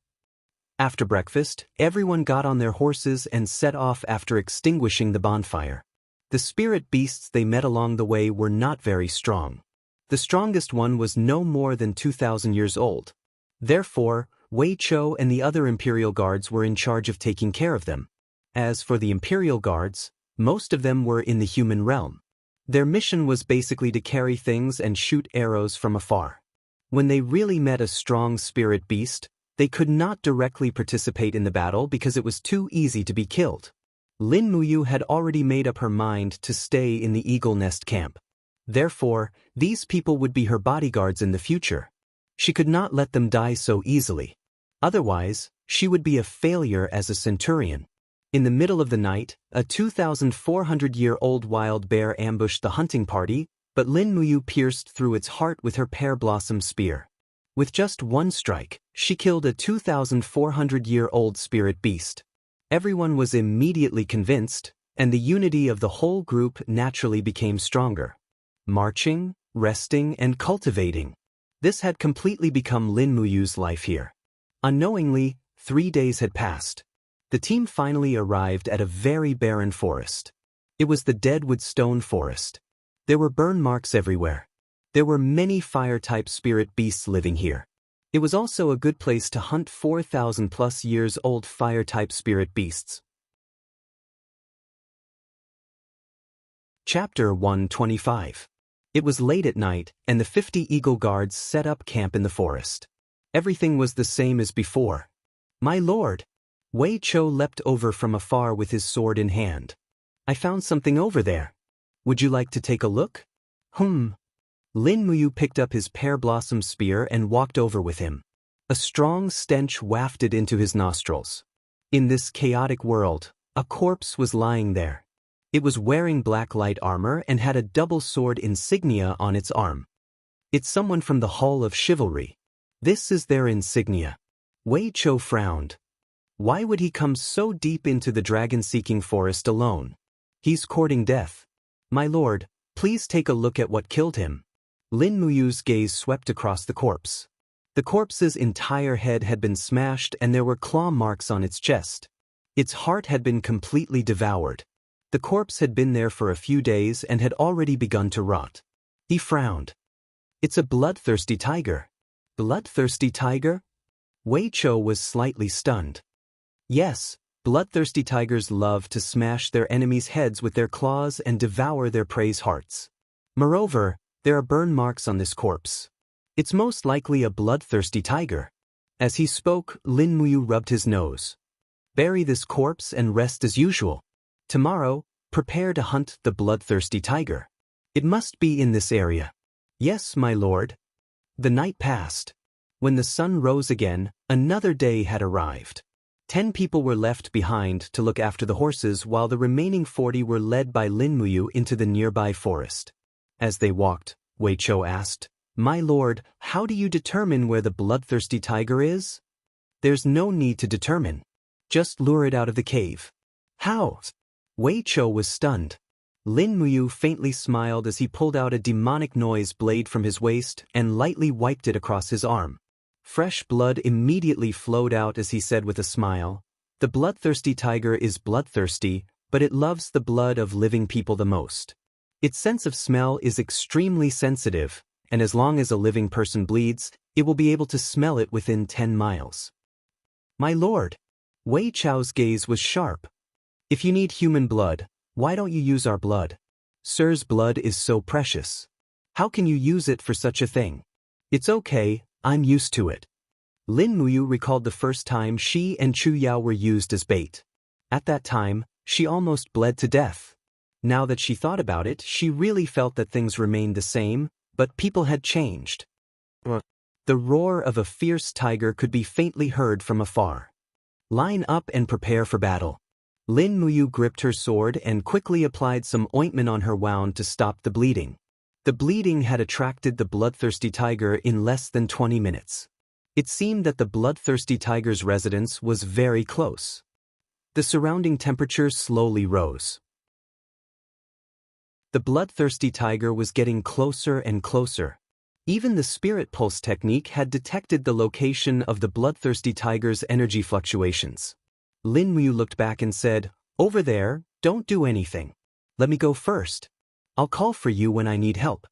After breakfast, everyone got on their horses and set off after extinguishing the bonfire. The spirit beasts they met along the way were not very strong. The strongest one was no more than 2,000 years old. Therefore, Wei Chou and the other Imperial Guards were in charge of taking care of them. As for the Imperial Guards, most of them were in the human realm. Their mission was basically to carry things and shoot arrows from afar. When they really met a strong spirit beast, they could not directly participate in the battle because it was too easy to be killed. Lin Muyu had already made up her mind to stay in the Eagle Nest camp. Therefore, these people would be her bodyguards in the future. She could not let them die so easily. Otherwise, she would be a failure as a centurion. In the middle of the night, a 2,400-year-old wild bear ambushed the hunting party, but Lin Muyu pierced through its heart with her pear blossom spear. With just one strike, she killed a 2,400-year-old spirit beast. Everyone was immediately convinced, and the unity of the whole group naturally became stronger. Marching, resting, and cultivating. This had completely become Lin Muyu's life here. Unknowingly, 3 days had passed. The team finally arrived at a very barren forest. It was the Deadwood Stone Forest. There were burn marks everywhere. There were many fire-type spirit beasts living here. It was also a good place to hunt 4,000+ years old fire-type spirit beasts. Chapter 125. It was late at night, and the 50 Eagle Guards set up camp in the forest. Everything was the same as before. "My lord!" Wei Chou leapt over from afar with his sword in hand. "I found something over there. Would you like to take a look?" Lin Muyu picked up his pear blossom spear and walked over with him. A strong stench wafted into his nostrils. In this chaotic world, a corpse was lying there. It was wearing black light armor and had a double sword insignia on its arm. "It's someone from the Hall of Chivalry. This is their insignia." Wei Chou frowned. Why would he come so deep into the dragon-seeking forest alone? "He's courting death. My lord, please take a look at what killed him." Lin Muyu's gaze swept across the corpse. The corpse's entire head had been smashed and there were claw marks on its chest. Its heart had been completely devoured. The corpse had been there for a few days and had already begun to rot. He frowned. "It's a bloodthirsty tiger." "Bloodthirsty tiger?" Wei Chou was slightly stunned. "Yes, bloodthirsty tigers love to smash their enemies' heads with their claws and devour their prey's hearts. Moreover, there are burn marks on this corpse. It's most likely a bloodthirsty tiger." As he spoke, Lin Muyu rubbed his nose. "Bury this corpse and rest as usual. Tomorrow, prepare to hunt the bloodthirsty tiger. It must be in this area." "Yes, my lord." The night passed. When the sun rose again, another day had arrived. 10 people were left behind to look after the horses while the remaining 40 were led by Lin Muyu into the nearby forest. As they walked, Wei Chou asked, "My lord, how do you determine where the bloodthirsty tiger is?" "There's no need to determine. Just lure it out of the cave." "How?" Wei Chou was stunned. Lin Muyu faintly smiled as he pulled out a demonic noise blade from his waist and lightly wiped it across his arm. Fresh blood immediately flowed out as he said with a smile, "The bloodthirsty tiger is bloodthirsty, but it loves the blood of living people the most. Its sense of smell is extremely sensitive, and as long as a living person bleeds, it will be able to smell it within 10 miles. My lord." Wei Chao's gaze was sharp. "If you need human blood, why don't you use our blood? Sir's blood is so precious. How can you use it for such a thing?" "It's okay, I'm used to it." Lin Muyu recalled the first time she and Chu Yao were used as bait. At that time, she almost bled to death. Now that she thought about it, she really felt that things remained the same, but people had changed. The roar of a fierce tiger could be faintly heard from afar. "Line up and prepare for battle." Lin Muyu gripped her sword and quickly applied some ointment on her wound to stop the bleeding. The bleeding had attracted the bloodthirsty tiger in less than 20 minutes. It seemed that the bloodthirsty tiger's residence was very close. The surrounding temperature slowly rose. The bloodthirsty tiger was getting closer and closer. Even the spirit pulse technique had detected the location of the bloodthirsty tiger's energy fluctuations. Lin Muyu looked back and said, "Over there, don't do anything. Let me go first. I'll call for you when I need help."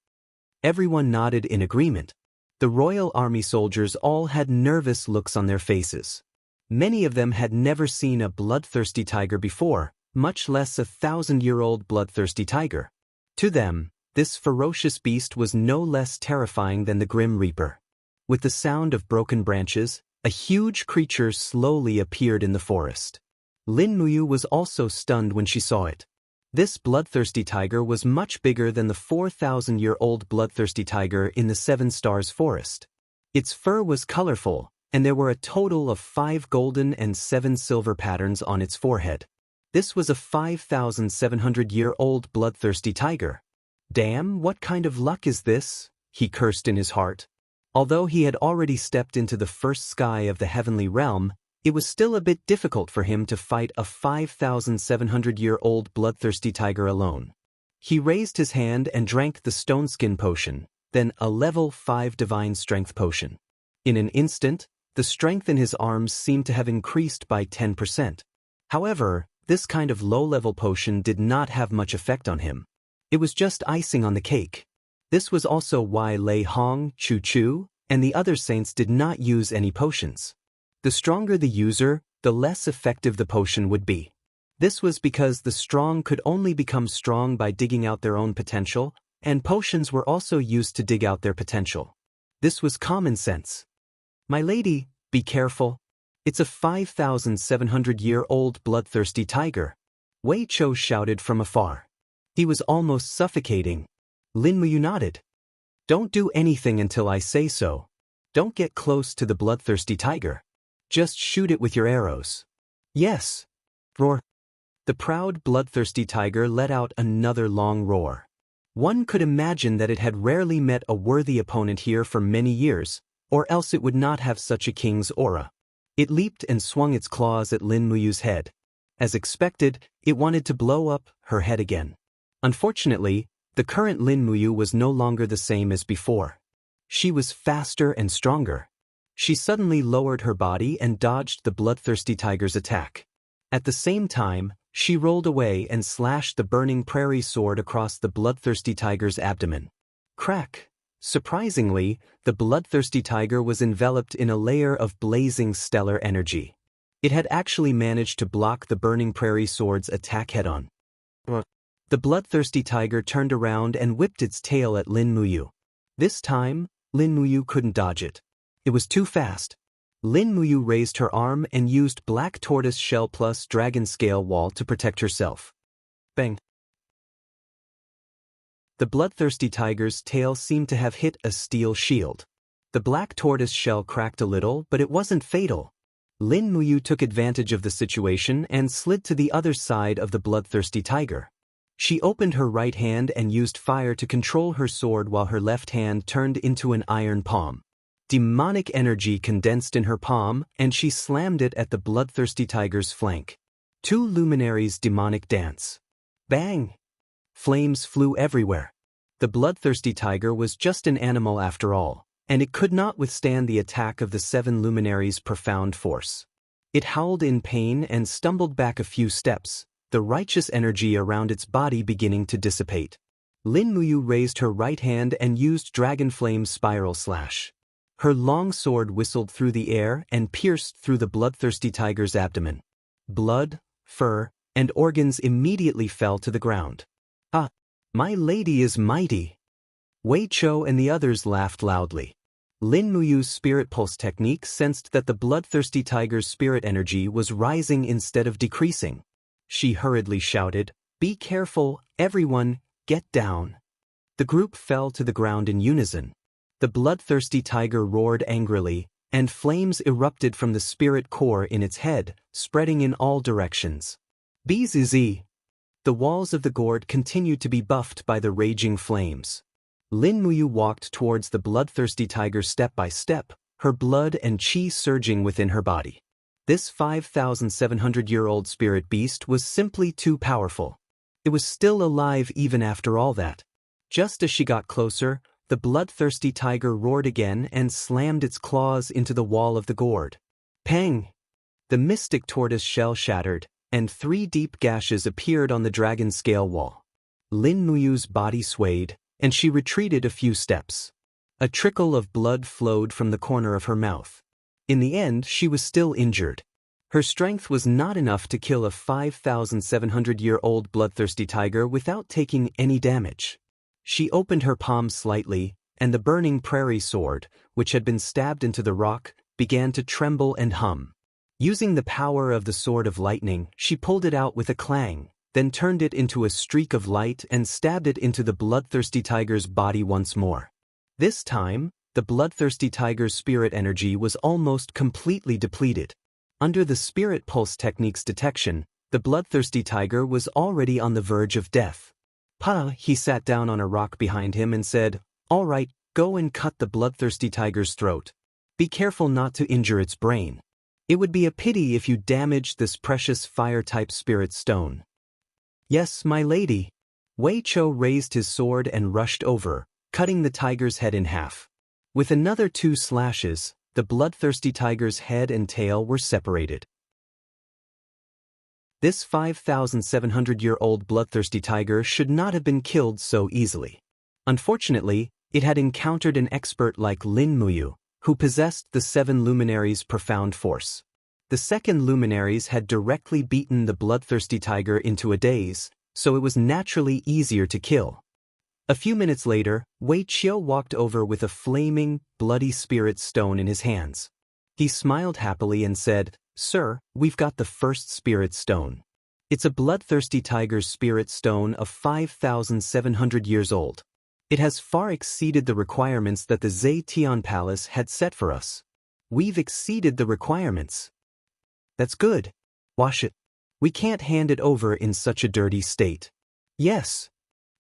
Everyone nodded in agreement. The royal army soldiers all had nervous looks on their faces. Many of them had never seen a bloodthirsty tiger before, much less a 1,000-year-old bloodthirsty tiger. To them, this ferocious beast was no less terrifying than the Grim Reaper. With the sound of broken branches, a huge creature slowly appeared in the forest. Lin Muyu was also stunned when she saw it. This bloodthirsty tiger was much bigger than the 4,000-year-old bloodthirsty tiger in the Seven Stars Forest. Its fur was colorful, and there were a total of 5 golden and 7 silver patterns on its forehead. This was a 5,700-year-old bloodthirsty tiger. "Damn, what kind of luck is this?" he cursed in his heart. Although he had already stepped into the first sky of the heavenly realm, it was still a bit difficult for him to fight a 5,700-year-old bloodthirsty tiger alone. He raised his hand and drank the stone skin potion, then a level 5 divine strength potion. In an instant, the strength in his arms seemed to have increased by 10%. However, this kind of low-level potion did not have much effect on him. It was just icing on the cake. This was also why Lei Hong, Chu Chu, and the other saints did not use any potions. The stronger the user, the less effective the potion would be. This was because the strong could only become strong by digging out their own potential, and potions were also used to dig out their potential. This was common sense. "My lady, be careful. It's a 5,700-year-old bloodthirsty tiger," Wei Chou shouted from afar. He was almost suffocating. Lin Muyu nodded. "Don't do anything until I say so. Don't get close to the bloodthirsty tiger. Just shoot it with your arrows." "Yes." Roar. The proud bloodthirsty tiger let out another long roar. One could imagine that it had rarely met a worthy opponent here for many years, or else it would not have such a king's aura. It leaped and swung its claws at Lin Muyu's head. As expected, it wanted to blow up her head again. Unfortunately, the current Lin Muyu was no longer the same as before. She was faster and stronger. She suddenly lowered her body and dodged the bloodthirsty tiger's attack. At the same time, she rolled away and slashed the burning prairie sword across the bloodthirsty tiger's abdomen. Crack! Surprisingly, the bloodthirsty tiger was enveloped in a layer of blazing stellar energy. It had actually managed to block the burning prairie sword's attack head-on. The bloodthirsty tiger turned around and whipped its tail at Lin Muyu. This time, Lin Muyu couldn't dodge it. It was too fast. Lin Muyu raised her arm and used black tortoise shell plus dragon scale wall to protect herself. Bang! The bloodthirsty tiger's tail seemed to have hit a steel shield. The black tortoise shell cracked a little, but it wasn't fatal. Lin Muyu took advantage of the situation and slid to the other side of the bloodthirsty tiger. She opened her right hand and used fire to control her sword while her left hand turned into an iron palm. Demonic energy condensed in her palm, and she slammed it at the bloodthirsty tiger's flank. Two luminaries' demonic dance. Bang! Flames flew everywhere. The bloodthirsty tiger was just an animal after all, and it could not withstand the attack of the 7 luminaries' profound force. It howled in pain and stumbled back a few steps, the righteous energy around its body beginning to dissipate. Lin Muyu raised her right hand and used Dragon Flame's spiral slash. Her long sword whistled through the air and pierced through the bloodthirsty tiger's abdomen. Blood, fur, and organs immediately fell to the ground. "Ah, my lady is mighty." Wei Chou and the others laughed loudly. Lin Muyu's spirit pulse technique sensed that the bloodthirsty tiger's spirit energy was rising instead of decreasing. She hurriedly shouted, "Be careful, everyone, get down." The group fell to the ground in unison. The bloodthirsty tiger roared angrily, and flames erupted from the spirit core in its head, spreading in all directions. Bzz. The walls of the gourd continued to be buffed by the raging flames. Lin Muyu walked towards the bloodthirsty tiger step by step, her blood and qi surging within her body. This 5,700-year-old spirit beast was simply too powerful. It was still alive even after all that. Just as she got closer, the bloodthirsty tiger roared again and slammed its claws into the wall of the gourd. Pang! The mystic tortoise shell shattered, and 3 deep gashes appeared on the dragon scale wall. Lin Muyu's body swayed, and she retreated a few steps. A trickle of blood flowed from the corner of her mouth. In the end, she was still injured. Her strength was not enough to kill a 5,700-year-old bloodthirsty tiger without taking any damage. She opened her palm slightly, and the burning prairie sword, which had been stabbed into the rock, began to tremble and hum. Using the power of the sword of lightning, she pulled it out with a clang, then turned it into a streak of light and stabbed it into the bloodthirsty tiger's body once more. This time, the bloodthirsty tiger's spirit energy was almost completely depleted. Under the spirit pulse technique's detection, the bloodthirsty tiger was already on the verge of death. He sat down on a rock behind him and said, "All right, go and cut the bloodthirsty tiger's throat. Be careful not to injure its brain. It would be a pity if you damaged this precious fire-type spirit stone." "Yes, my lady." Wei Chou raised his sword and rushed over, cutting the tiger's head in half. With another 2 slashes, the bloodthirsty tiger's head and tail were separated. This 5,700-year-old bloodthirsty tiger should not have been killed so easily. Unfortunately, it had encountered an expert like Lin Muyu, who possessed the 7 luminaries' profound force. The 2nd luminaries had directly beaten the bloodthirsty tiger into a daze, so it was naturally easier to kill. A few minutes later, Wei Chou walked over with a flaming, bloody spirit stone in his hands. He smiled happily and said, "Sir, we've got the first spirit stone. It's a bloodthirsty tiger's spirit stone of 5,700 years old. It has far exceeded the requirements that the Zetian Palace had set for us. We've exceeded the requirements." "That's good. Wash it. We can't hand it over in such a dirty state." "Yes."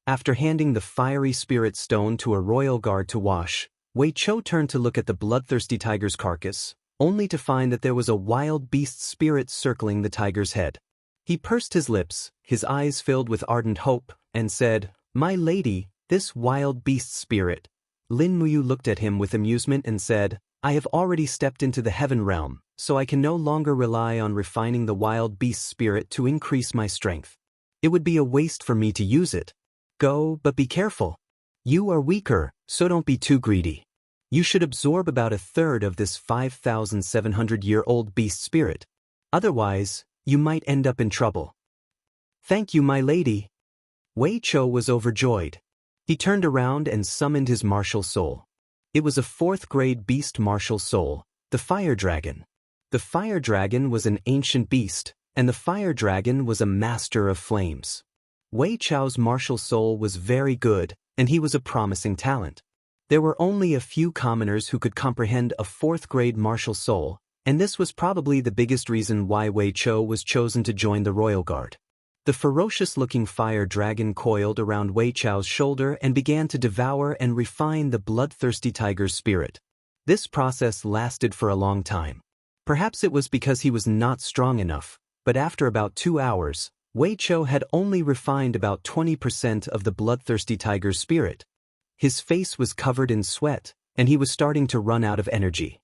After handing the fiery spirit stone to a royal guard to wash, Wei Chou turned to look at the bloodthirsty tiger's carcass, only to find that there was a wild beast spirit circling the tiger's head. He pursed his lips, his eyes filled with ardent hope, and said, "My lady, this wild beast spirit." Lin Muyu looked at him with amusement and said, "I have already stepped into the heaven realm, so I can no longer rely on refining the wild beast spirit to increase my strength. It would be a waste for me to use it. Go, but be careful. You are weaker, so don't be too greedy. You should absorb about a third of this 5,700-year-old beast spirit. Otherwise, you might end up in trouble." "Thank you, my lady." Wei Chou was overjoyed. He turned around and summoned his martial soul. It was a 4th-grade beast martial soul, the fire dragon. The fire dragon was an ancient beast, and the fire dragon was a master of flames. Wei Chou's martial soul was very good, and he was a promising talent. There were only a few commoners who could comprehend a 4th-grade martial soul, and this was probably the biggest reason why Wei Chou was chosen to join the royal guard. The ferocious-looking fire dragon coiled around Wei Chou's shoulder and began to devour and refine the bloodthirsty tiger's spirit. This process lasted for a long time. Perhaps it was because he was not strong enough, but after about 2 hours, Wei Chou had only refined about 20% of the bloodthirsty tiger's spirit. His face was covered in sweat, and he was starting to run out of energy.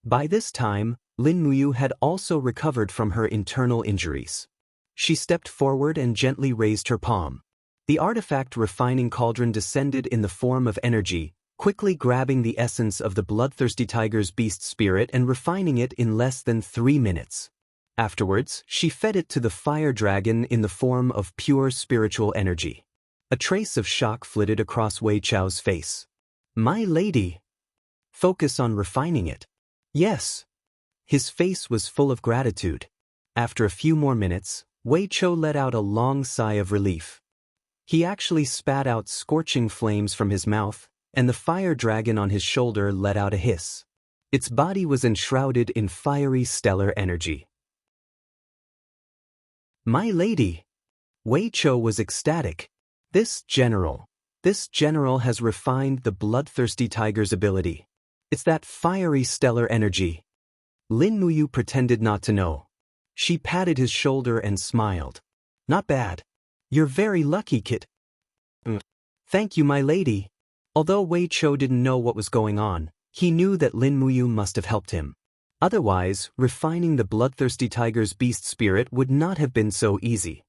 By this time, Lin Muyu had also recovered from her internal injuries. She stepped forward and gently raised her palm. The artifact refining cauldron descended in the form of energy, quickly grabbing the essence of the bloodthirsty tiger's beast spirit and refining it in less than 3 minutes. Afterwards, she fed it to the fire dragon in the form of pure spiritual energy. A trace of shock flitted across Wei Chou's face. "My lady! Focus on refining it." "Yes." His face was full of gratitude. After a few more minutes, Wei Chou let out a long sigh of relief. He actually spat out scorching flames from his mouth, and the fire dragon on his shoulder let out a hiss. Its body was enshrouded in fiery stellar energy. "My lady!" Wei Chou was ecstatic. This general has refined the bloodthirsty tiger's ability. It's that fiery stellar energy." Lin Muyu pretended not to know. She patted his shoulder and smiled. "Not bad. You're very lucky, kid." "Thank you, my lady." Although Wei Chou didn't know what was going on, he knew that Lin Muyu must have helped him. Otherwise, refining the bloodthirsty tiger's beast spirit would not have been so easy.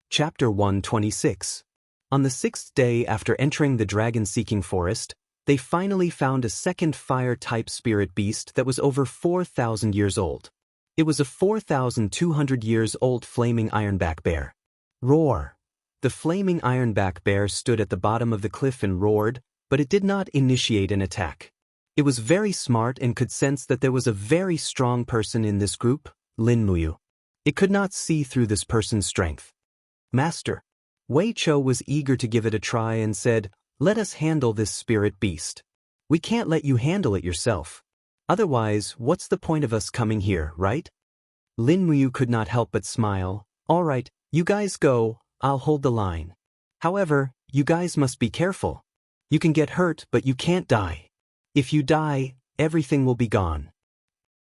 Chapter 126. On the 6th day after entering the dragon-seeking forest, they finally found a second fire-type spirit beast that was over 4,000 years old. It was a 4,200 years old flaming ironback bear. Roar! The flaming ironback bear stood at the bottom of the cliff and roared, but it did not initiate an attack. It was very smart and could sense that there was a very strong person in this group, Lin Muyu. It could not see through this person's strength. "Master." Wei Chou was eager to give it a try and said, "Let us handle this spirit beast. We can't let you handle it yourself. Otherwise, what's the point of us coming here, right?" Lin Muyu could not help but smile. "All right, you guys go, I'll hold the line. However, you guys must be careful. You can get hurt, but you can't die. If you die, everything will be gone."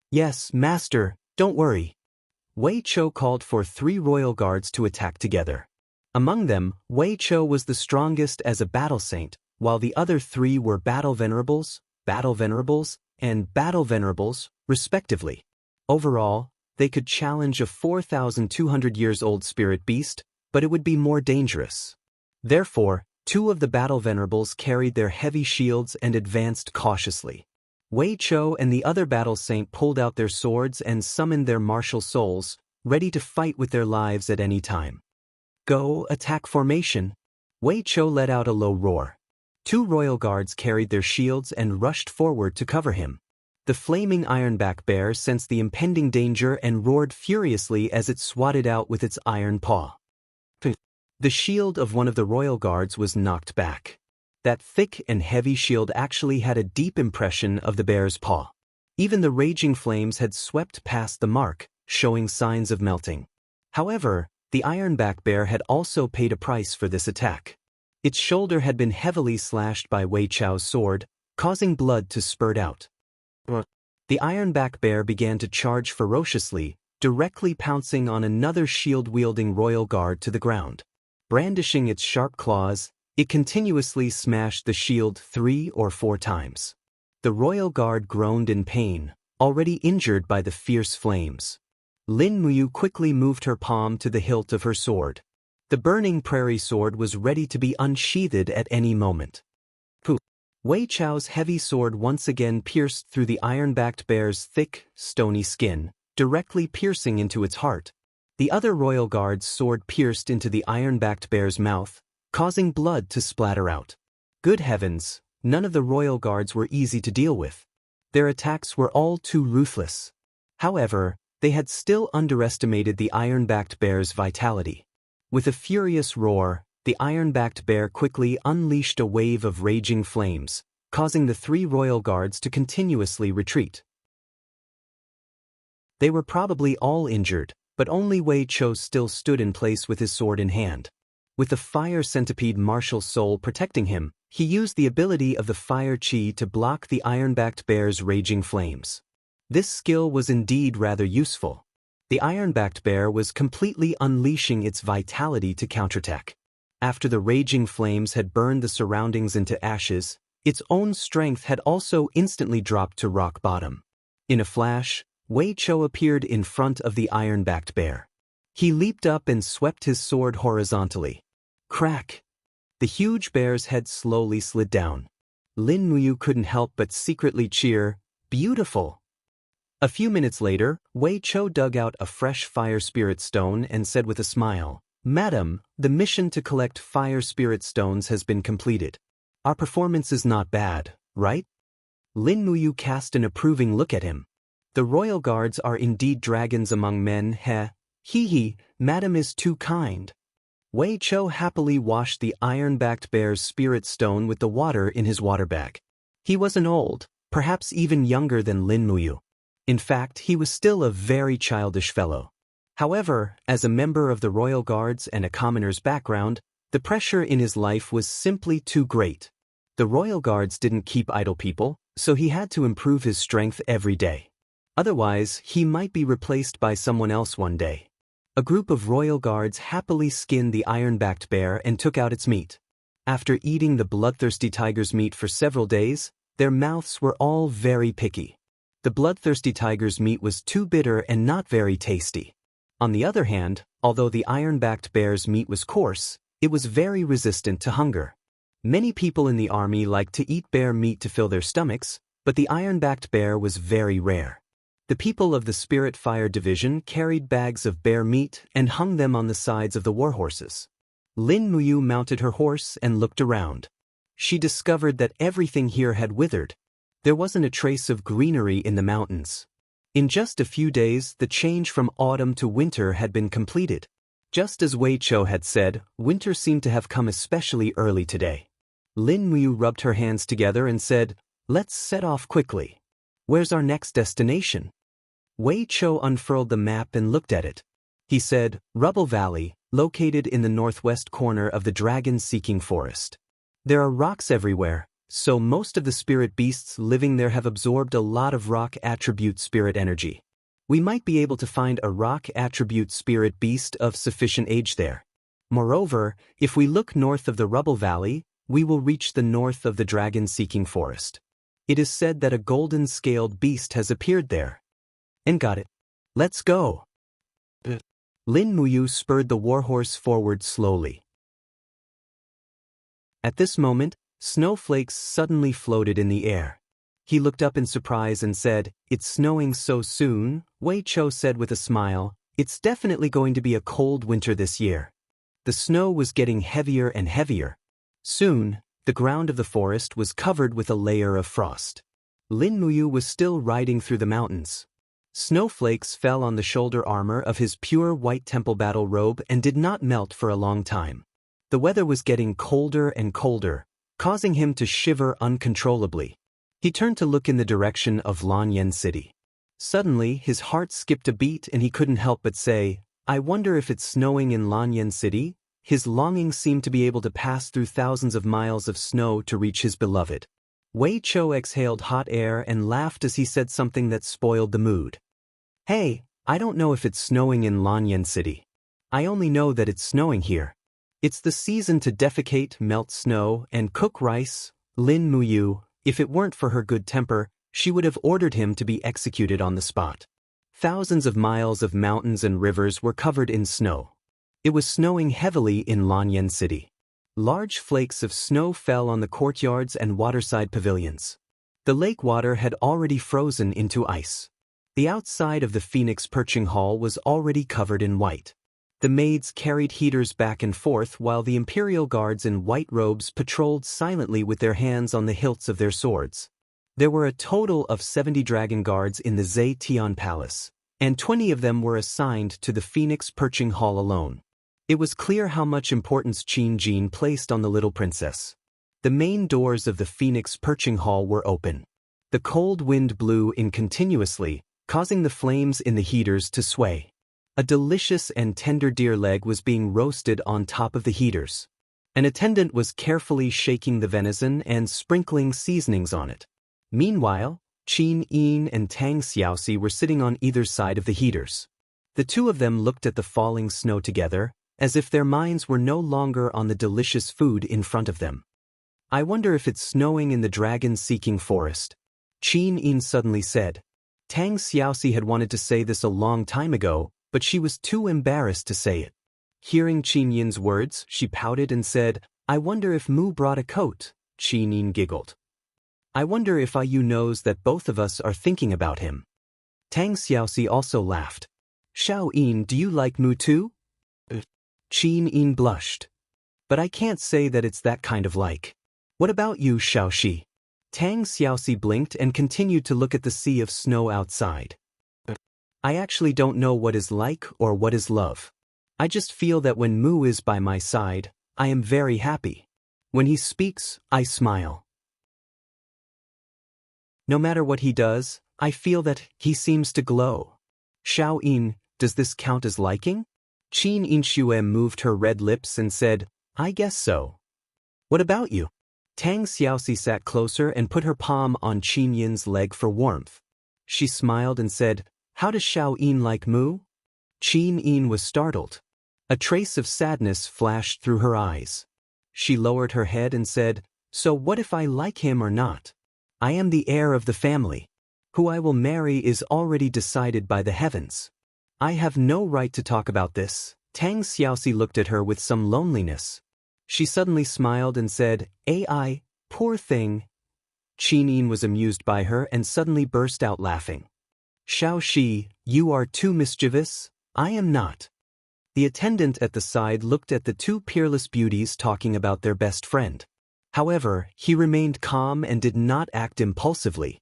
"Yes, master, don't worry." Wei Chou called for 3 royal guards to attack together. Among them, Wei Chou was the strongest as a battle saint, while the other 3 were battle venerables, and battle venerables, respectively. Overall, they could challenge a 4,200 years old spirit beast, but it would be more dangerous. Therefore, 2 of the battle venerables carried their heavy shields and advanced cautiously. Wei Chou and the other battle saint pulled out their swords and summoned their martial souls, ready to fight with their lives at any time. "Go, attack formation." Wei Chou let out a low roar. 2 royal guards carried their shields and rushed forward to cover him. The flaming ironback bear sensed the impending danger and roared furiously as it swatted out with its iron paw. The shield of one of the royal guards was knocked back. That thick and heavy shield actually had a deep impression of the bear's paw. Even the raging flames had swept past the mark, showing signs of melting. However, the ironback bear had also paid a price for this attack. Its shoulder had been heavily slashed by Wei Chou's sword, causing blood to spurt out. The ironback bear began to charge ferociously, directly pouncing on another shield-wielding royal guard to the ground. Brandishing its sharp claws, it continuously smashed the shield 3 or 4 times. The royal guard groaned in pain, already injured by the fierce flames. Lin Muyu quickly moved her palm to the hilt of her sword. The burning prairie sword was ready to be unsheathed at any moment. Poof! Wei Chou's heavy sword once again pierced through the iron-backed bear's thick, stony skin, directly piercing into its heart. The other royal guard's sword pierced into the iron-backed bear's mouth, causing blood to splatter out. Good heavens, none of the royal guards were easy to deal with. Their attacks were all too ruthless. However, they had still underestimated the iron-backed bear's vitality. With a furious roar, the iron-backed bear quickly unleashed a wave of raging flames, causing the 3 royal guards to continuously retreat. They were probably all injured, but only Wei Chou still stood in place with his sword in hand. With the fire centipede martial soul protecting him, he used the ability of the fire chi to block the iron-backed bear's raging flames. This skill was indeed rather useful. The iron-backed bear was completely unleashing its vitality to counterattack. After the raging flames had burned the surroundings into ashes, its own strength had also instantly dropped to rock bottom. In a flash, Wei Chou appeared in front of the iron-backed bear. He leaped up and swept his sword horizontally. Crack! The huge bear's head slowly slid down. Lin Muyu couldn't help but secretly cheer, "Beautiful!" A few minutes later, Wei Chou dug out a fresh fire spirit stone and said with a smile, "Madam, the mission to collect fire spirit stones has been completed. Our performance is not bad, right?" Lin Muyu cast an approving look at him. "The royal guards are indeed dragons among men, heh? Hee, madam is too kind." Wei Chou happily washed the iron-backed bear's spirit stone with the water in his water bag. He wasn't old, perhaps even younger than Lin Muyu. In fact, he was still a very childish fellow. However, as a member of the royal guards and a commoner's background, the pressure in his life was simply too great. The royal guards didn't keep idle people, so he had to improve his strength every day. Otherwise, he might be replaced by someone else one day. A group of royal guards happily skinned the iron-backed bear and took out its meat. After eating the bloodthirsty tiger's meat for several days, their mouths were all very picky. The bloodthirsty tiger's meat was too bitter and not very tasty. On the other hand, although the iron-backed bear's meat was coarse, it was very resistant to hunger. Many people in the army liked to eat bear meat to fill their stomachs, but the iron-backed bear was very rare. The people of the Spirit Fire Division carried bags of bear meat and hung them on the sides of the war horses. Lin Muyu mounted her horse and looked around. She discovered that everything here had withered. There wasn't a trace of greenery in the mountains. In just a few days, the change from autumn to winter had been completed. Just as Wei Chou had said, winter seemed to have come especially early today. Lin Muyu rubbed her hands together and said, "Let's set off quickly. Where's our next destination?" Wei Chou unfurled the map and looked at it. He said, "Rubble Valley, located in the northwest corner of the dragon-seeking forest. There are rocks everywhere, so most of the spirit beasts living there have absorbed a lot of rock attribute spirit energy. We might be able to find a rock attribute spirit beast of sufficient age there. Moreover, if we look north of the Rubble Valley, we will reach the north of the dragon-seeking forest. It is said that a golden-scaled beast has appeared there." "And got it. Let's go." Lin Muyu spurred the warhorse forward slowly. At this moment, snowflakes suddenly floated in the air. He looked up in surprise and said, "It's snowing so soon." Wei Chou said with a smile, "It's definitely going to be a cold winter this year." The snow was getting heavier and heavier. Soon, the ground of the forest was covered with a layer of frost. Lin Muyu was still riding through the mountains. Snowflakes fell on the shoulder armor of his pure white temple battle robe and did not melt for a long time. The weather was getting colder and colder, causing him to shiver uncontrollably. He turned to look in the direction of Lanyan City. Suddenly, his heart skipped a beat and he couldn't help but say, "I wonder if it's snowing in Lanyan City?" His longing seemed to be able to pass through thousands of miles of snow to reach his beloved. Wei Chou exhaled hot air and laughed as he said something that spoiled the mood. "Hey, I don't know if it's snowing in Lanyan City. I only know that it's snowing here. It's the season to defecate, melt snow, and cook rice." Lin Muyu, if it weren't for her good temper, she would have ordered him to be executed on the spot. Thousands of miles of mountains and rivers were covered in snow. It was snowing heavily in Lanyan City. Large flakes of snow fell on the courtyards and waterside pavilions. The lake water had already frozen into ice. The outside of the Phoenix Perching Hall was already covered in white. The maids carried heaters back and forth while the imperial guards in white robes patrolled silently with their hands on the hilts of their swords. There were a total of 70 dragon guards in the Zetian Palace, and 20 of them were assigned to the Phoenix Perching Hall alone. It was clear how much importance Qin Jin placed on the little princess. The main doors of the Phoenix Perching Hall were open. The cold wind blew in continuously, causing the flames in the heaters to sway. A delicious and tender deer leg was being roasted on top of the heaters. An attendant was carefully shaking the venison and sprinkling seasonings on it. Meanwhile, Qin Yin and Tang Xiaoxi were sitting on either side of the heaters. The two of them looked at the falling snow together, as if their minds were no longer on the delicious food in front of them. I wonder if it's snowing in the dragon-seeking forest, Qin Yin suddenly said. Tang Xiaoxi had wanted to say this a long time ago, but she was too embarrassed to say it. Hearing Qin Yin's words, she pouted and said, I wonder if Mu brought a coat. Qin Yin giggled. I wonder if Yu knows that both of us are thinking about him. Tang Xiaoxi also laughed. Xiao Yin, do you like Mu too? Qin Yin blushed. But I can't say that it's that kind of like. What about you, Xiaoxi? Tang Xiaoxi blinked and continued to look at the sea of snow outside. I actually don't know what is like or what is love. I just feel that when Mu is by my side, I am very happy. When he speaks, I smile. No matter what he does, I feel that he seems to glow. Xiao Yin, does this count as liking? Qin Yinxue moved her red lips and said, I guess so. What about you? Tang Xiaoxi sat closer and put her palm on Qin Yin's leg for warmth. She smiled and said, How does Xiao Yin like Mu? Qin Yin was startled. A trace of sadness flashed through her eyes. She lowered her head and said, So what if I like him or not? I am the heir of the family. Who I will marry is already decided by the heavens. I have no right to talk about this. Tang Xiaoxi looked at her with some loneliness. She suddenly smiled and said, AI, poor thing. Qin Yin was amused by her and suddenly burst out laughing. Xiaoxi, you are too mischievous. I am not. The attendant at the side looked at the two peerless beauties talking about their best friend. However, he remained calm and did not act impulsively.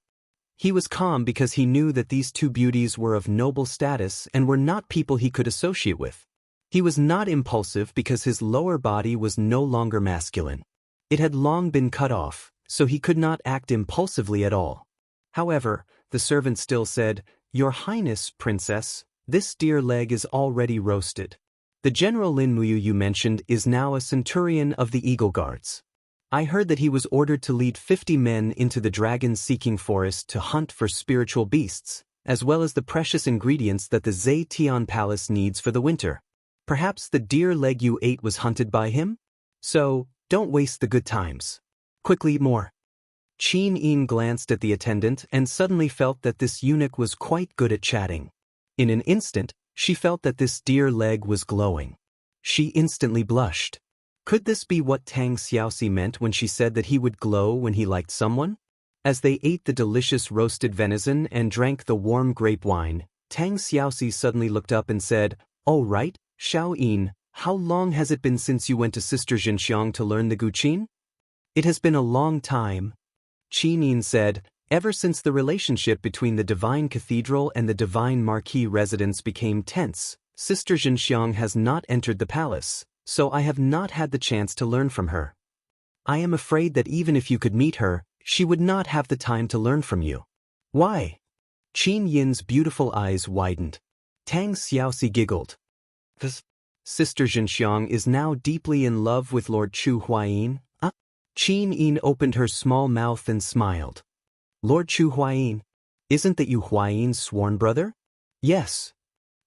He was calm because he knew that these two beauties were of noble status and were not people he could associate with. He was not impulsive because his lower body was no longer masculine. It had long been cut off, so he could not act impulsively at all. However, the servant still said, Your Highness, Princess, this deer leg is already roasted. The General Lin Muyu you mentioned is now a centurion of the Eagle Guards. I heard that he was ordered to lead 50 men into the dragon-seeking forest to hunt for spiritual beasts, as well as the precious ingredients that the Zetian Palace needs for the winter. Perhaps the deer leg you ate was hunted by him? So, don't waste the good times. Quickly eat more. Qin Yin glanced at the attendant and suddenly felt that this eunuch was quite good at chatting. In an instant, she felt that this deer leg was glowing. She instantly blushed. Could this be what Tang Xiaoxi meant when she said that he would glow when he liked someone? As they ate the delicious roasted venison and drank the warm grape wine, Tang Xiaoxi suddenly looked up and said, All right, Xiao Yin, how long has it been since you went to Sister Jinxiang to learn the Guqin? It has been a long time. Qin Yin said, Ever since the relationship between the Divine Cathedral and the Divine Marquis residence became tense, Sister Jinxiang has not entered the palace, so I have not had the chance to learn from her. I am afraid that even if you could meet her, she would not have the time to learn from you. Why? Qin Yin's beautiful eyes widened. Tang Xiaoxi giggled. Sister Jinxiang is now deeply in love with Lord Chu Huayin. Qin Yin opened her small mouth and smiled. Lord Chu Huayin, isn't that you Huayin's sworn brother? Yes.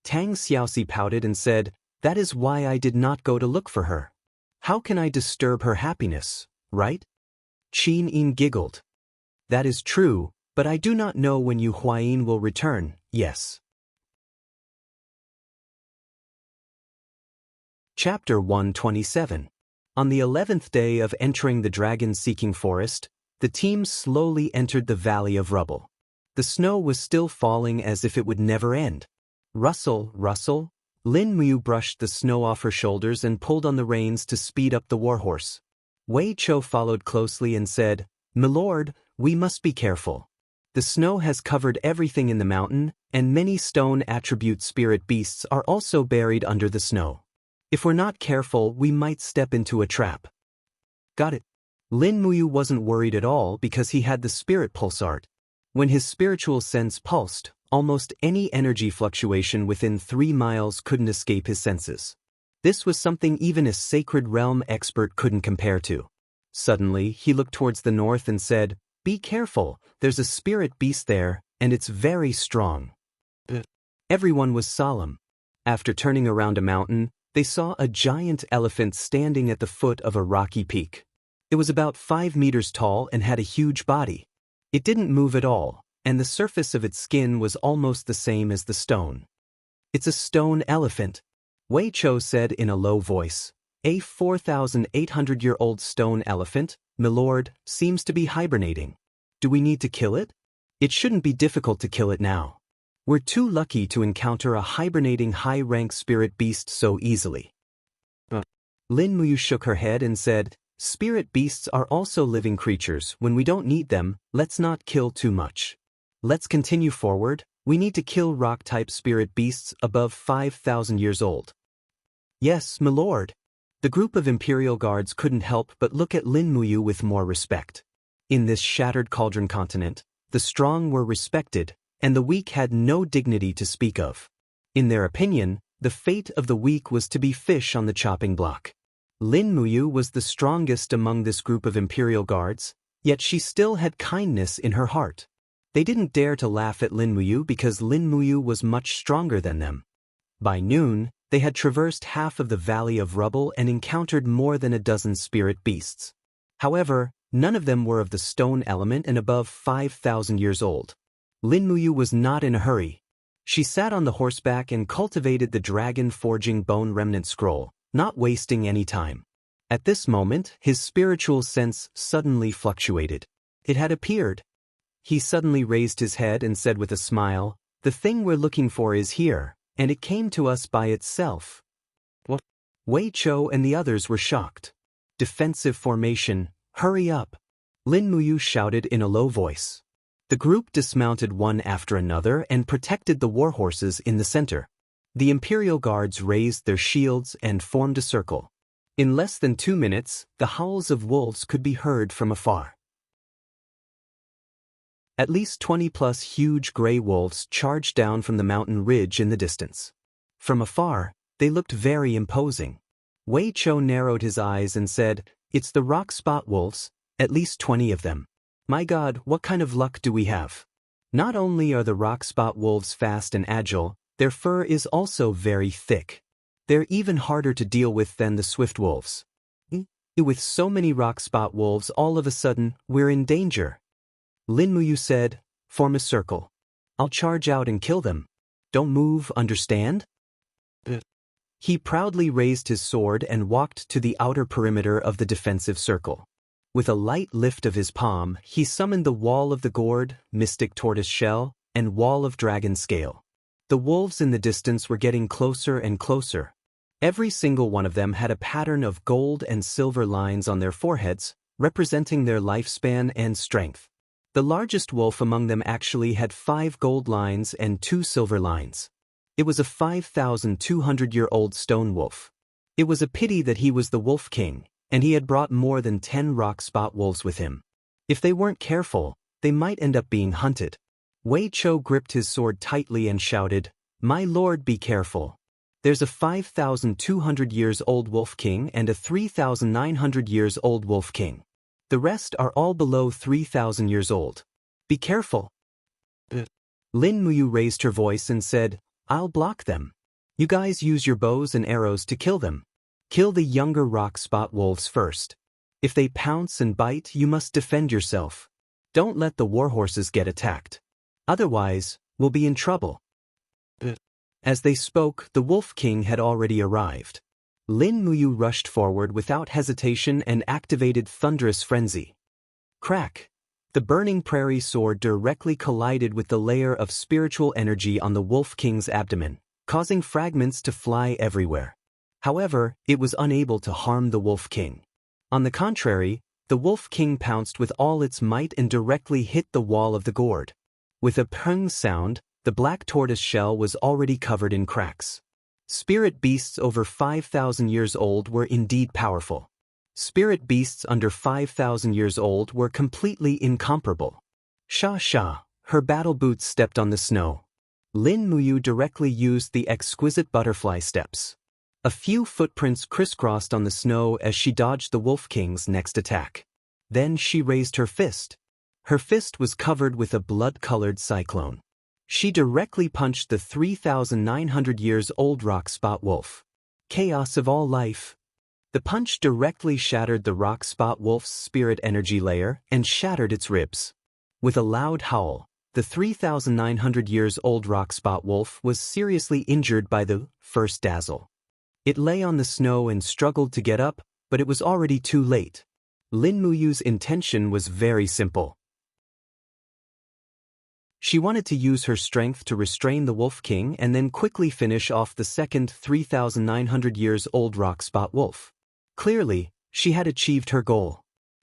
Tang Xiaoxi pouted and said, That is why I did not go to look for her. How can I disturb her happiness, right? Qin Yin giggled. That is true, but I do not know when you Huayin will return, yes. Chapter 127. On the 11th day of entering the dragon-seeking forest, the team slowly entered the Valley of Rubble. The snow was still falling as if it would never end. Rustle, rustle. Lin Muyu brushed the snow off her shoulders and pulled on the reins to speed up the warhorse. Wei Chou followed closely and said, Milord, we must be careful. The snow has covered everything in the mountain, and many stone attribute spirit beasts are also buried under the snow. If we're not careful, we might step into a trap. Got it. Lin Muyu wasn't worried at all because he had the spirit pulse art. When his spiritual sense pulsed, almost any energy fluctuation within 3 miles couldn't escape his senses. This was something even a sacred realm expert couldn't compare to. Suddenly, he looked towards the north and said, Be careful, there's a spirit beast there, and it's very strong. Everyone was solemn. After turning around a mountain, they saw a giant elephant standing at the foot of a rocky peak. It was about 5 meters tall and had a huge body. It didn't move at all, and the surface of its skin was almost the same as the stone. It's a stone elephant, Wei Chou said in a low voice. A 4,800-year-old stone elephant, milord, seems to be hibernating. Do we need to kill it? It shouldn't be difficult to kill it now. We're too lucky to encounter a hibernating high-rank spirit beast so easily. Lin Muyu shook her head and said, spirit beasts are also living creatures. When we don't need them, let's not kill too much. Let's continue forward. We need to kill rock-type spirit beasts above 5,000 years old. Yes, milord. The group of Imperial Guards couldn't help but look at Lin Muyu with more respect. In this shattered cauldron continent, the strong were respected, and the weak had no dignity to speak of. In their opinion, the fate of the weak was to be fish on the chopping block. Lin Muyu was the strongest among this group of Imperial Guards, yet she still had kindness in her heart. They didn't dare to laugh at Lin Muyu because Lin Muyu was much stronger than them. By noon, they had traversed half of the Valley of Rubble and encountered more than a dozen spirit beasts. However, none of them were of the stone element and above 5,000 years old. Lin Muyu was not in a hurry. She sat on the horseback and cultivated the dragon-forging bone remnant scroll, not wasting any time. At this moment, his spiritual sense suddenly fluctuated. It had appeared. He suddenly raised his head and said with a smile, "The thing we're looking for is here, and it came to us by itself." What? Wei Chou and the others were shocked. Defensive formation, hurry up! Lin Muyu shouted in a low voice. The group dismounted one after another and protected the warhorses in the center. The Imperial Guards raised their shields and formed a circle. In less than 2 minutes, the howls of wolves could be heard from afar. At least 20+ huge gray wolves charged down from the mountain ridge in the distance. From afar, they looked very imposing. Wei Chou narrowed his eyes and said, "It's the rock spot wolves, at least 20 of them. My God, what kind of luck do we have? Not only are the rock spot wolves fast and agile, their fur is also very thick. They're even harder to deal with than the swift wolves. With so many rock spot wolves, all of a sudden, we're in danger." Lin Muyu said, "Form a circle. I'll charge out and kill them. Don't move, understand?" He proudly raised his sword and walked to the outer perimeter of the defensive circle. With a light lift of his palm, he summoned the Wall of the Gourd, Mystic Tortoise Shell, and Wall of Dragon Scale. The wolves in the distance were getting closer and closer. Every single one of them had a pattern of gold and silver lines on their foreheads, representing their lifespan and strength. The largest wolf among them actually had 5 gold lines and 2 silver lines. It was a 5,200-year-old stone wolf. It was a pity that he was the Wolf King, and he had brought more than 10 rock spot wolves with him. If they weren't careful, they might end up being hunted. Wei Chou gripped his sword tightly and shouted, "My lord, be careful. There's a 5,200-years-old Wolf King and a 3,900-years-old Wolf King. The rest are all below 3,000 years old. Be careful." Lin Muyu raised her voice and said, "I'll block them. You guys use your bows and arrows to kill them. Kill the younger rock spot wolves first. If they pounce and bite, you must defend yourself. Don't let the warhorses get attacked. Otherwise, we'll be in trouble." As they spoke, the Wolf King had already arrived. Lin Muyu rushed forward without hesitation and activated Thunderous Frenzy. Crack! The burning prairie sword directly collided with the layer of spiritual energy on the Wolf King's abdomen, causing fragments to fly everywhere. However, it was unable to harm the Wolf King. On the contrary, the Wolf King pounced with all its might and directly hit the wall of the gourd. With a pung sound, the black tortoise shell was already covered in cracks. Spirit beasts over 5,000 years old were indeed powerful. Spirit beasts under 5,000 years old were completely incomparable. Sha sha, her battle boots stepped on the snow. Lin Muyu directly used the exquisite butterfly steps. A few footprints crisscrossed on the snow as she dodged the Wolf King's next attack. Then she raised her fist. Her fist was covered with a blood-colored cyclone. She directly punched the 3,900-years-old rock spot wolf. Chaos of all life. The punch directly shattered the rock spot wolf's spirit energy layer and shattered its ribs. With a loud howl, the 3,900-years-old rock spot wolf was seriously injured by the first dazzle. It lay on the snow and struggled to get up, but it was already too late. Lin Muyu's intention was very simple. She wanted to use her strength to restrain the Wolf King and then quickly finish off the second 3,900-years-old rock spot wolf. Clearly, she had achieved her goal.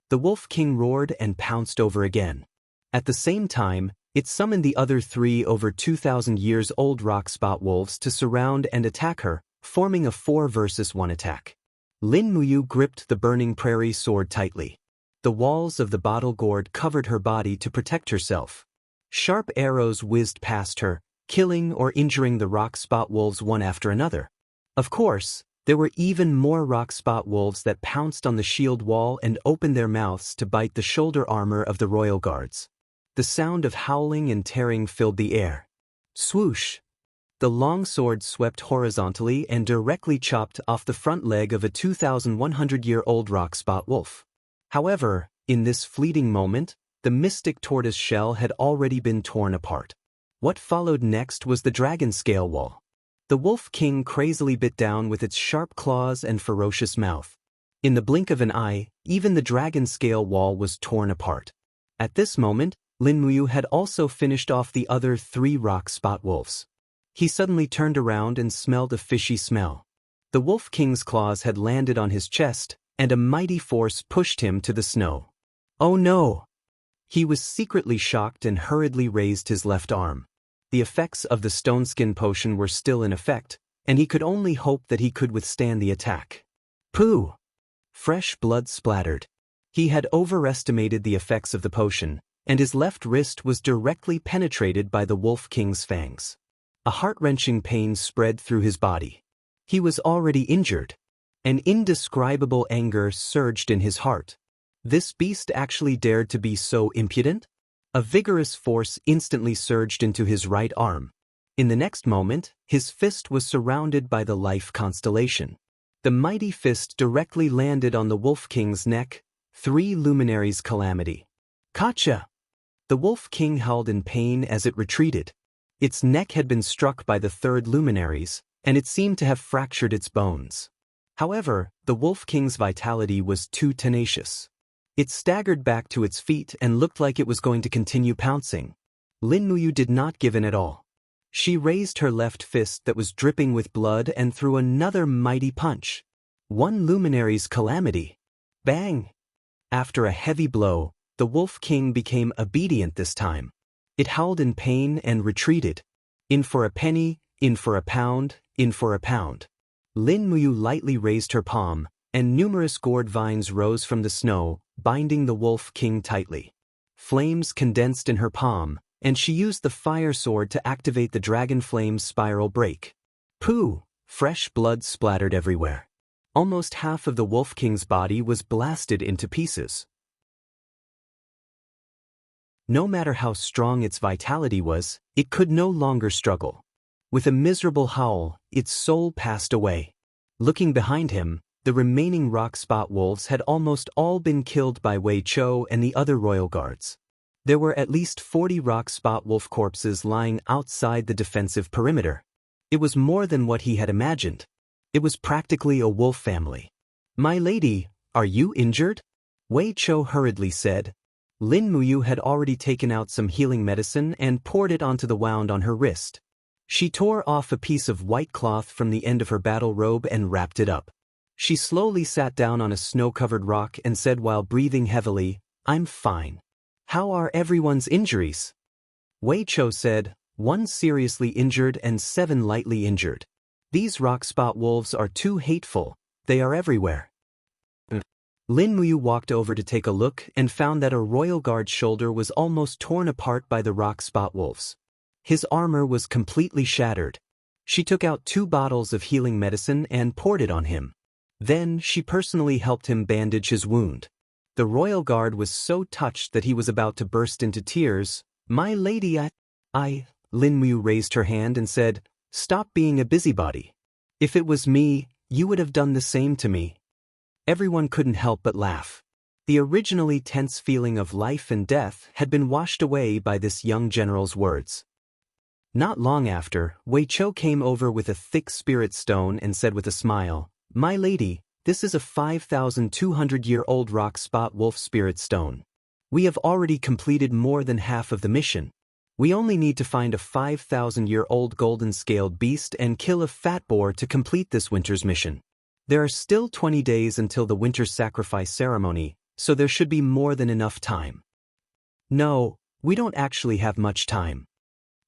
The Wolf King roared and pounced over again. At the same time, it summoned the other 3 over 2,000-years-old rock spot wolves to surround and attack her, forming a 4 versus 1 attack. Lin Muyu gripped the burning prairie sword tightly. The walls of the bottle gourd covered her body to protect herself. Sharp arrows whizzed past her, killing or injuring the rock spot wolves one after another. Of course, there were even more rock spot wolves that pounced on the shield wall and opened their mouths to bite the shoulder armor of the royal guards. The sound of howling and tearing filled the air. Swoosh! The long sword swept horizontally and directly chopped off the front leg of a 2,100-year-old rock spot wolf. However, in this fleeting moment, the mystic tortoise shell had already been torn apart. What followed next was the dragon scale wall. The Wolf King crazily bit down with its sharp claws and ferocious mouth. In the blink of an eye, even the dragon scale wall was torn apart. At this moment, Lin Muyu had also finished off the other 3 rock spot wolves. He suddenly turned around and smelled a fishy smell. The Wolf King's claws had landed on his chest, and a mighty force pushed him to the snow. Oh no! He was secretly shocked and hurriedly raised his left arm. The effects of the stone skin potion were still in effect, and he could only hope that he could withstand the attack. Pooh! Fresh blood splattered. He had overestimated the effects of the potion, and his left wrist was directly penetrated by the Wolf King's fangs. A heart-wrenching pain spread through his body. He was already injured. An indescribable anger surged in his heart. This beast actually dared to be so impudent? A vigorous force instantly surged into his right arm. In the next moment, his fist was surrounded by the life constellation. The mighty fist directly landed on the Wolf King's neck, 3 luminaries calamity. Gotcha! The Wolf King howled in pain as it retreated. Its neck had been struck by the 3rd luminaries, and it seemed to have fractured its bones. However, the Wolf King's vitality was too tenacious. It staggered back to its feet and looked like it was going to continue pouncing. Lin Muyu did not give in at all. She raised her left fist that was dripping with blood and threw another mighty punch. 1 luminary's calamity. Bang! After a heavy blow, the Wolf King became obedient this time. It howled in pain and retreated. In for a penny, in for a pound, in for a pound. Lin Muyu lightly raised her palm, and numerous gourd vines rose from the snow, binding the Wolf King tightly. Flames condensed in her palm, and she used the fire sword to activate the dragon flame's spiral break. Pooh! Fresh blood splattered everywhere. Almost half of the Wolf King's body was blasted into pieces. No matter how strong its vitality was, it could no longer struggle. With a miserable howl, its soul passed away. Looking behind him, the remaining rock spot wolves had almost all been killed by Wei Chou and the other royal guards. There were at least 40 rock spot wolf corpses lying outside the defensive perimeter. It was more than what he had imagined. It was practically a wolf family. "My lady, are you injured?" Wei Chou hurriedly said. Lin Muyu had already taken out some healing medicine and poured it onto the wound on her wrist. She tore off a piece of white cloth from the end of her battle robe and wrapped it up. She slowly sat down on a snow-covered rock and said while breathing heavily, "I'm fine. How are everyone's injuries?" Wei Chou said, 1 seriously injured and 7 lightly injured. These rock spot wolves are too hateful, they are everywhere. Lin Muyu walked over to take a look and found that a royal guard's shoulder was almost torn apart by the rock spot wolves. His armor was completely shattered. She took out 2 bottles of healing medicine and poured it on him. Then she personally helped him bandage his wound. The royal guard was so touched that he was about to burst into tears. "My lady, Lin Mu raised her hand and said, "Stop being a busybody. If it was me, you would have done the same to me." Everyone couldn't help but laugh. The originally tense feeling of life and death had been washed away by this young general's words. Not long after, Wei Chou came over with a thick spirit stone and said with a smile, "My lady, this is a 5,200-year-old rock spot wolf spirit stone. We have already completed more than half of the mission. We only need to find a 5,000-year-old golden-scaled beast and kill a fat boar to complete this winter's mission. There are still 20 days until the winter sacrifice ceremony, so there should be more than enough time." "No, we don't actually have much time."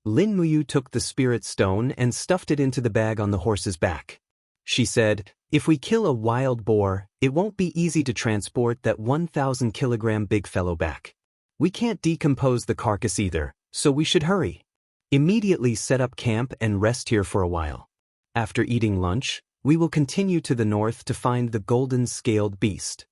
Lin Muyu took the spirit stone and stuffed it into the bag on the horse's back. She said, "If we kill a wild boar, it won't be easy to transport that 1,000-kilogram big fellow back. We can't decompose the carcass either, so we should hurry. Immediately set up camp and rest here for a while. After eating lunch, we will continue to the north to find the golden-scaled beast."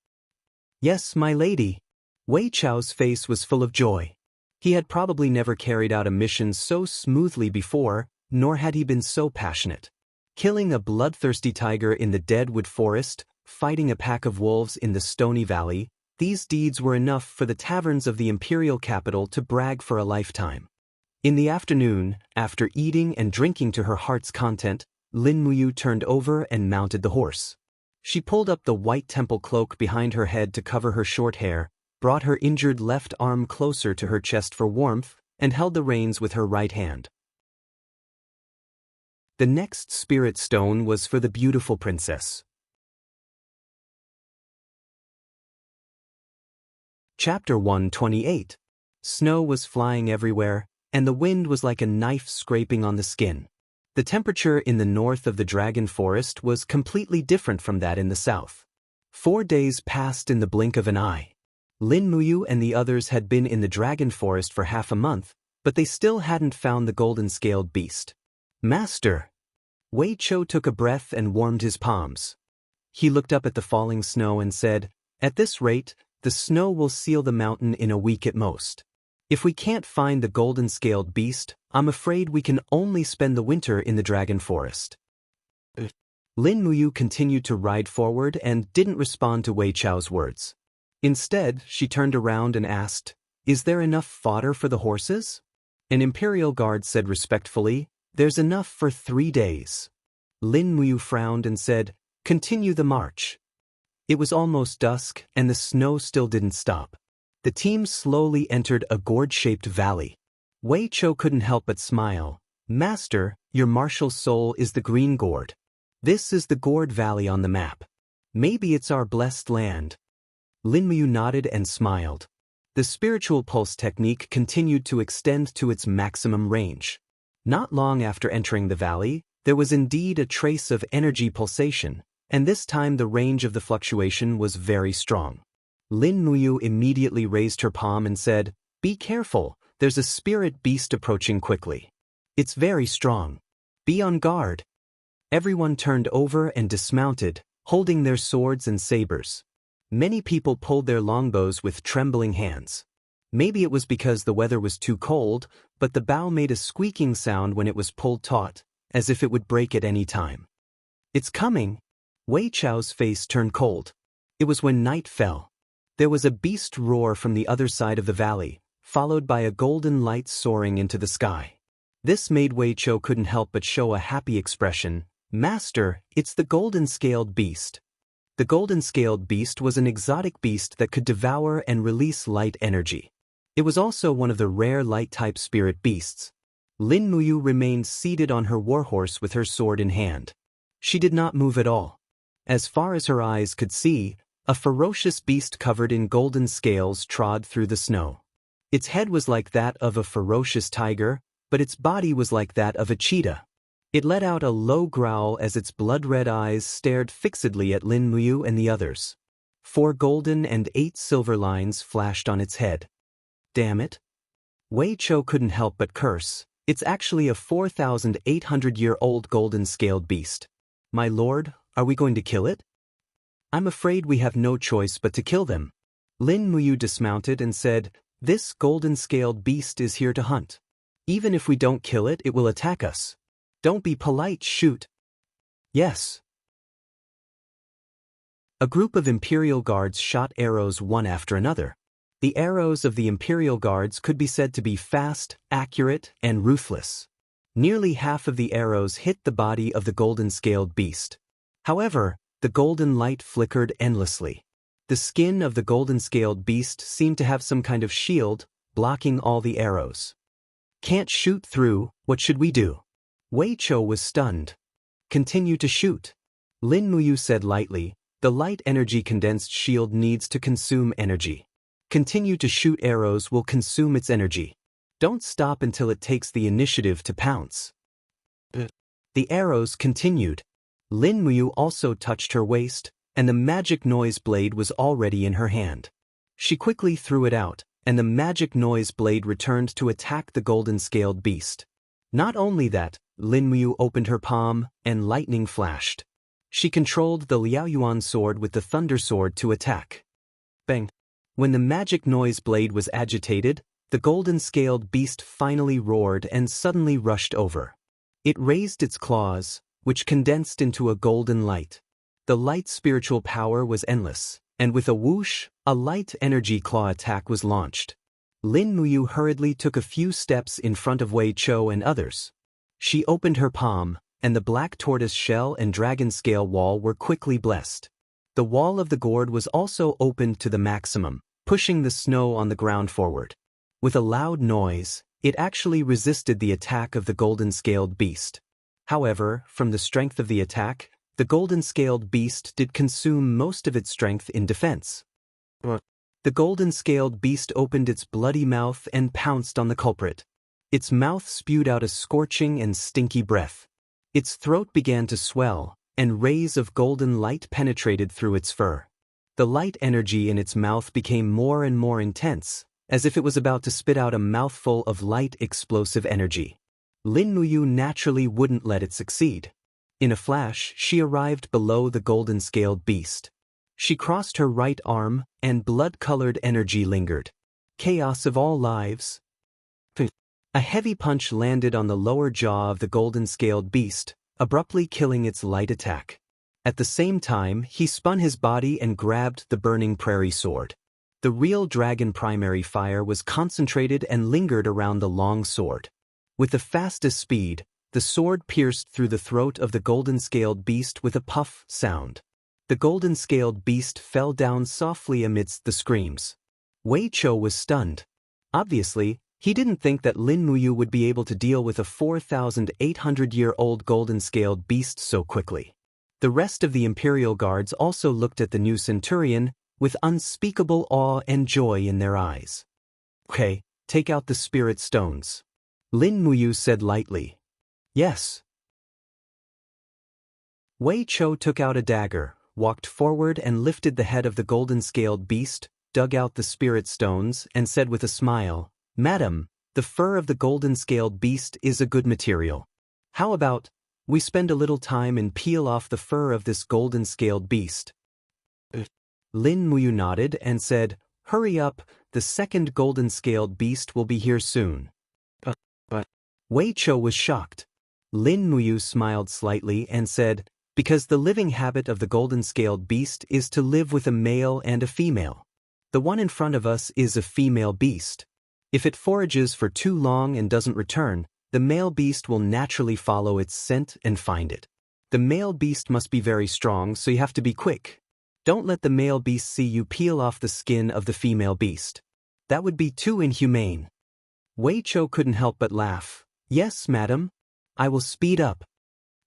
"Yes, my lady." Wei Chou's face was full of joy. He had probably never carried out a mission so smoothly before, nor had he been so passionate. Killing a bloodthirsty tiger in the deadwood forest, fighting a pack of wolves in the stony valley, these deeds were enough for the taverns of the imperial capital to brag for a lifetime. In the afternoon, after eating and drinking to her heart's content, Lin Muyu turned over and mounted the horse. She pulled up the white temple cloak behind her head to cover her short hair, brought her injured left arm closer to her chest for warmth, and held the reins with her right hand. The next spirit stone was for the beautiful princess. Chapter 128. Snow was flying everywhere, and the wind was like a knife scraping on the skin. The temperature in the north of the dragon forest was completely different from that in the south. 4 days passed in the blink of an eye. Lin Muyu and the others had been in the dragon forest for half a month, but they still hadn't found the golden-scaled beast. "Master!" Wei Chou took a breath and warmed his palms. He looked up at the falling snow and said, "At this rate, the snow will seal the mountain in a week at most. If we can't find the golden-scaled beast, I'm afraid we can only spend the winter in the dragon forest." Lin Muyu continued to ride forward and didn't respond to Wei Chou's words. Instead, she turned around and asked, "Is there enough fodder for the horses?" An imperial guard said respectfully, "There's enough for 3 days." Lin Muyu frowned and said, "Continue the march." It was almost dusk, and the snow still didn't stop. The team slowly entered a gourd-shaped valley. Wei Chou couldn't help but smile. "Master, your martial soul is the green gourd. This is the gourd valley on the map. Maybe it's our blessed land." Lin Muyu nodded and smiled. The spiritual pulse technique continued to extend to its maximum range. Not long after entering the valley, there was indeed a trace of energy pulsation, and this time the range of the fluctuation was very strong. Lin Muyu immediately raised her palm and said, "Be careful, there's a spirit beast approaching quickly. It's very strong. Be on guard." Everyone turned over and dismounted, holding their swords and sabers. Many people pulled their longbows with trembling hands. Maybe it was because the weather was too cold, but the bow made a squeaking sound when it was pulled taut, as if it would break at any time. "It's coming." Wei Chou's face turned cold. It was when night fell. There was a beast roar from the other side of the valley, followed by a golden light soaring into the sky. This made Wei Chou couldn't help but show a happy expression. "Master, it's the golden-scaled beast." The golden-scaled beast was an exotic beast that could devour and release light energy. It was also one of the rare light-type spirit beasts. Lin Muyu remained seated on her warhorse with her sword in hand. She did not move at all. As far as her eyes could see, a ferocious beast covered in golden scales trod through the snow. Its head was like that of a ferocious tiger, but its body was like that of a cheetah. It let out a low growl as its blood-red eyes stared fixedly at Lin Muyu and the others. 4 golden and 8 silver lines flashed on its head. "Damn it." Wei Chou couldn't help but curse. "It's actually a 4,800-year-old golden-scaled beast. My lord, are we going to kill it?" "I'm afraid we have no choice but to kill them." Lin Muyu dismounted and said, "This golden-scaled beast is here to hunt. Even if we don't kill it, it will attack us. Don't be polite, shoot." "Yes." A group of Imperial Guards shot arrows one after another. The arrows of the Imperial Guards could be said to be fast, accurate, and ruthless. Nearly half of the arrows hit the body of the golden-scaled beast. However, the golden light flickered endlessly. The skin of the golden-scaled beast seemed to have some kind of shield, blocking all the arrows. "Can't shoot through, what should we do?" Wei Chou was stunned. "Continue to shoot." Lin Muyu said lightly, "The light energy condensed shield needs to consume energy. Continue to shoot arrows will consume its energy. Don't stop until it takes the initiative to pounce." The arrows continued. Lin Muyu also touched her waist, and the magic noise blade was already in her hand. She quickly threw it out, and the magic noise blade returned to attack the golden-scaled beast. Not only that, Lin Muyu opened her palm, and lightning flashed. She controlled the Liaoyuan sword with the thunder sword to attack. Bang! When the magic noise blade was agitated, the golden-scaled beast finally roared and suddenly rushed over. It raised its claws, which condensed into a golden light. The light's spiritual power was endless, and with a whoosh, a light energy claw attack was launched. Lin Muyu hurriedly took a few steps in front of Wei Chou and others. She opened her palm, and the black tortoise shell and dragon scale wall were quickly blessed. The wall of the gourd was also opened to the maximum, pushing the snow on the ground forward. With a loud noise, it actually resisted the attack of the golden-scaled beast. However, from the strength of the attack, the golden-scaled beast did consume most of its strength in defense. The golden-scaled beast opened its bloody mouth and pounced on the culprit. Its mouth spewed out a scorching and stinky breath. Its throat began to swell, and rays of golden light penetrated through its fur. The light energy in its mouth became more and more intense, as if it was about to spit out a mouthful of light explosive energy. Lin Muyu naturally wouldn't let it succeed. In a flash, she arrived below the golden-scaled beast. She crossed her right arm, and blood-colored energy lingered. Chaos of all lives. A heavy punch landed on the lower jaw of the golden-scaled beast, abruptly killing its light attack. At the same time, he spun his body and grabbed the burning prairie sword. The real dragon primary fire was concentrated and lingered around the long sword. With the fastest speed, the sword pierced through the throat of the golden-scaled beast with a puff sound. The golden-scaled beast fell down softly amidst the screams. Wei Chou was stunned. Obviously, he didn't think that Lin Muyu would be able to deal with a 4,800-year-old golden-scaled beast so quickly. The rest of the Imperial Guards also looked at the new centurion with unspeakable awe and joy in their eyes. "Okay, take out the spirit stones," Lin Muyu said lightly. "Yes." Wei Chou took out a dagger, walked forward and lifted the head of the golden-scaled beast, dug out the spirit stones, and said with a smile, "Madam, the fur of the golden-scaled beast is a good material. How about we spend a little time and peel off the fur of this golden-scaled beast?" Lin Muyu nodded and said, "Hurry up, the second golden-scaled beast will be here soon." But Wei Chou was shocked. Lin Muyu smiled slightly and said, "Because the living habit of the golden-scaled beast is to live with a male and a female. The one in front of us is a female beast. If it forages for too long and doesn't return, the male beast will naturally follow its scent and find it. The male beast must be very strong, so you have to be quick. Don't let the male beast see you peel off the skin of the female beast. That would be too inhumane." Wei Chou couldn't help but laugh. "Yes, madam. I will speed up."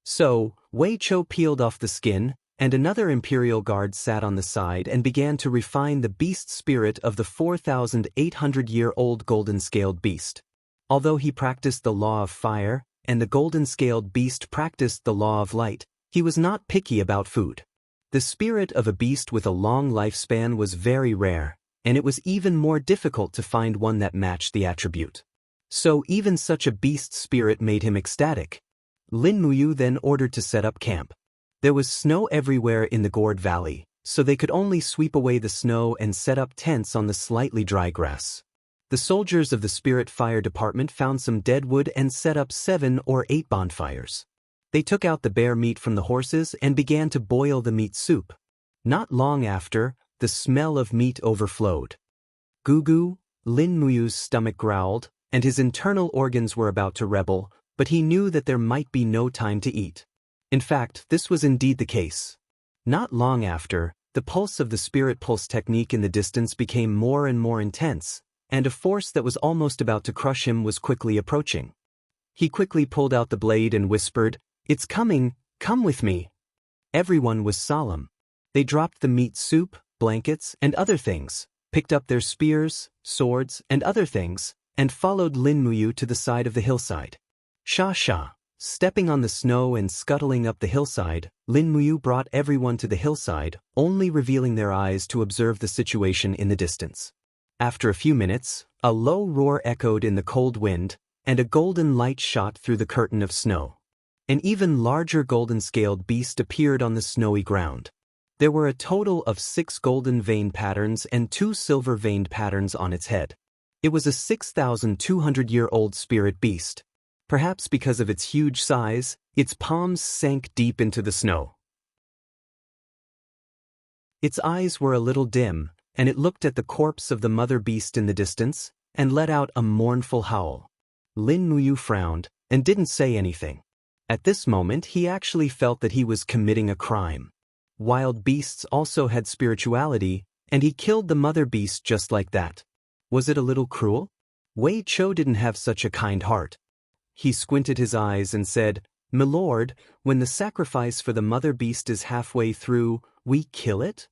So, Wei Chou peeled off the skin, and another Imperial Guard sat on the side and began to refine the beast spirit of the 4,800-year-old golden-scaled beast. Although he practiced the law of fire, and the golden-scaled beast practiced the law of light, he was not picky about food. The spirit of a beast with a long lifespan was very rare, and it was even more difficult to find one that matched the attribute. So even such a beast spirit made him ecstatic. Lin Muyu then ordered to set up camp. There was snow everywhere in the Gourd Valley, so they could only sweep away the snow and set up tents on the slightly dry grass. The soldiers of the Spirit Fire Department found some dead wood and set up 7 or 8 bonfires. They took out the bear meat from the horses and began to boil the meat soup. Not long after, the smell of meat overflowed. Gugu, Lin Muyu's stomach growled, and his internal organs were about to rebel, but he knew that there might be no time to eat. In fact, this was indeed the case. Not long after, the pulse of the spirit pulse technique in the distance became more and more intense, and a force that was almost about to crush him was quickly approaching. He quickly pulled out the blade and whispered, "It's coming, come with me." Everyone was solemn. They dropped the meat soup, blankets, and other things, picked up their spears, swords, and other things, and followed Lin Muyu to the side of the hillside. Sha. Stepping on the snow and scuttling up the hillside, Lin Muyu brought everyone to the hillside, only revealing their eyes to observe the situation in the distance. After a few minutes, a low roar echoed in the cold wind, and a golden light shot through the curtain of snow. An even larger golden-scaled beast appeared on the snowy ground. There were a total of 6 golden veined patterns and 2 silver veined patterns on its head. It was a 6,200-year-old spirit beast. Perhaps because of its huge size, its palms sank deep into the snow. Its eyes were a little dim, and it looked at the corpse of the mother beast in the distance, and let out a mournful howl. Lin Muyu frowned, and didn't say anything. At this moment he actually felt that he was committing a crime. Wild beasts also had spirituality, and he killed the mother beast just like that. Was it a little cruel? Wei Chou didn't have such a kind heart. He squinted his eyes and said, "Milord, when the sacrifice for the mother beast is halfway through, we kill it?"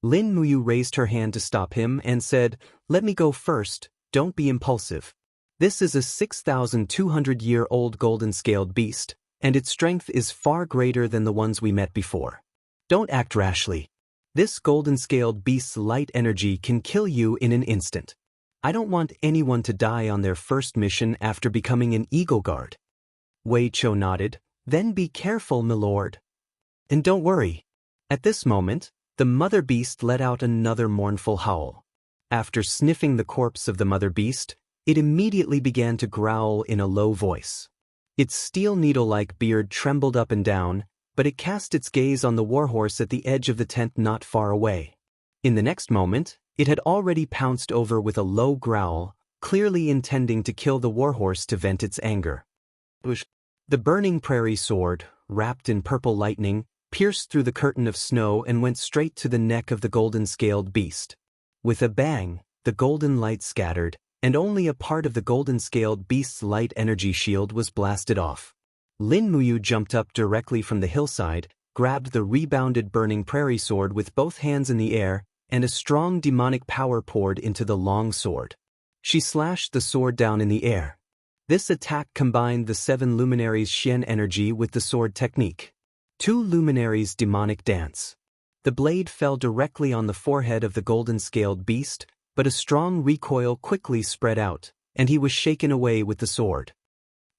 Lin Muyu raised her hand to stop him and said, "Let me go first, don't be impulsive. This is a 6,200-year-old golden-scaled beast, and its strength is far greater than the ones we met before. Don't act rashly. This golden-scaled beast's light energy can kill you in an instant. I don't want anyone to die on their first mission after becoming an Eagle Guard." Wei Chou nodded, "Then be careful, milord. And don't worry." At this moment, the mother beast let out another mournful howl. After sniffing the corpse of the mother beast, it immediately began to growl in a low voice. Its steel needle-like beard trembled up and down, but it cast its gaze on the warhorse at the edge of the tent not far away. In the next moment, it had already pounced over with a low growl, clearly intending to kill the warhorse to vent its anger. The burning prairie sword, wrapped in purple lightning, pierced through the curtain of snow and went straight to the neck of the golden-scaled beast. With a bang, the golden light scattered, and only a part of the golden-scaled beast's light energy shield was blasted off. Lin Muyu jumped up directly from the hillside, grabbed the rebounded burning prairie sword with both hands in the air, and a strong demonic power poured into the long sword. She slashed the sword down in the air. This attack combined the 7 luminaries' Xian energy with the sword technique. 2 luminaries' demonic dance. The blade fell directly on the forehead of the golden-scaled beast, but a strong recoil quickly spread out, and he was shaken away with the sword.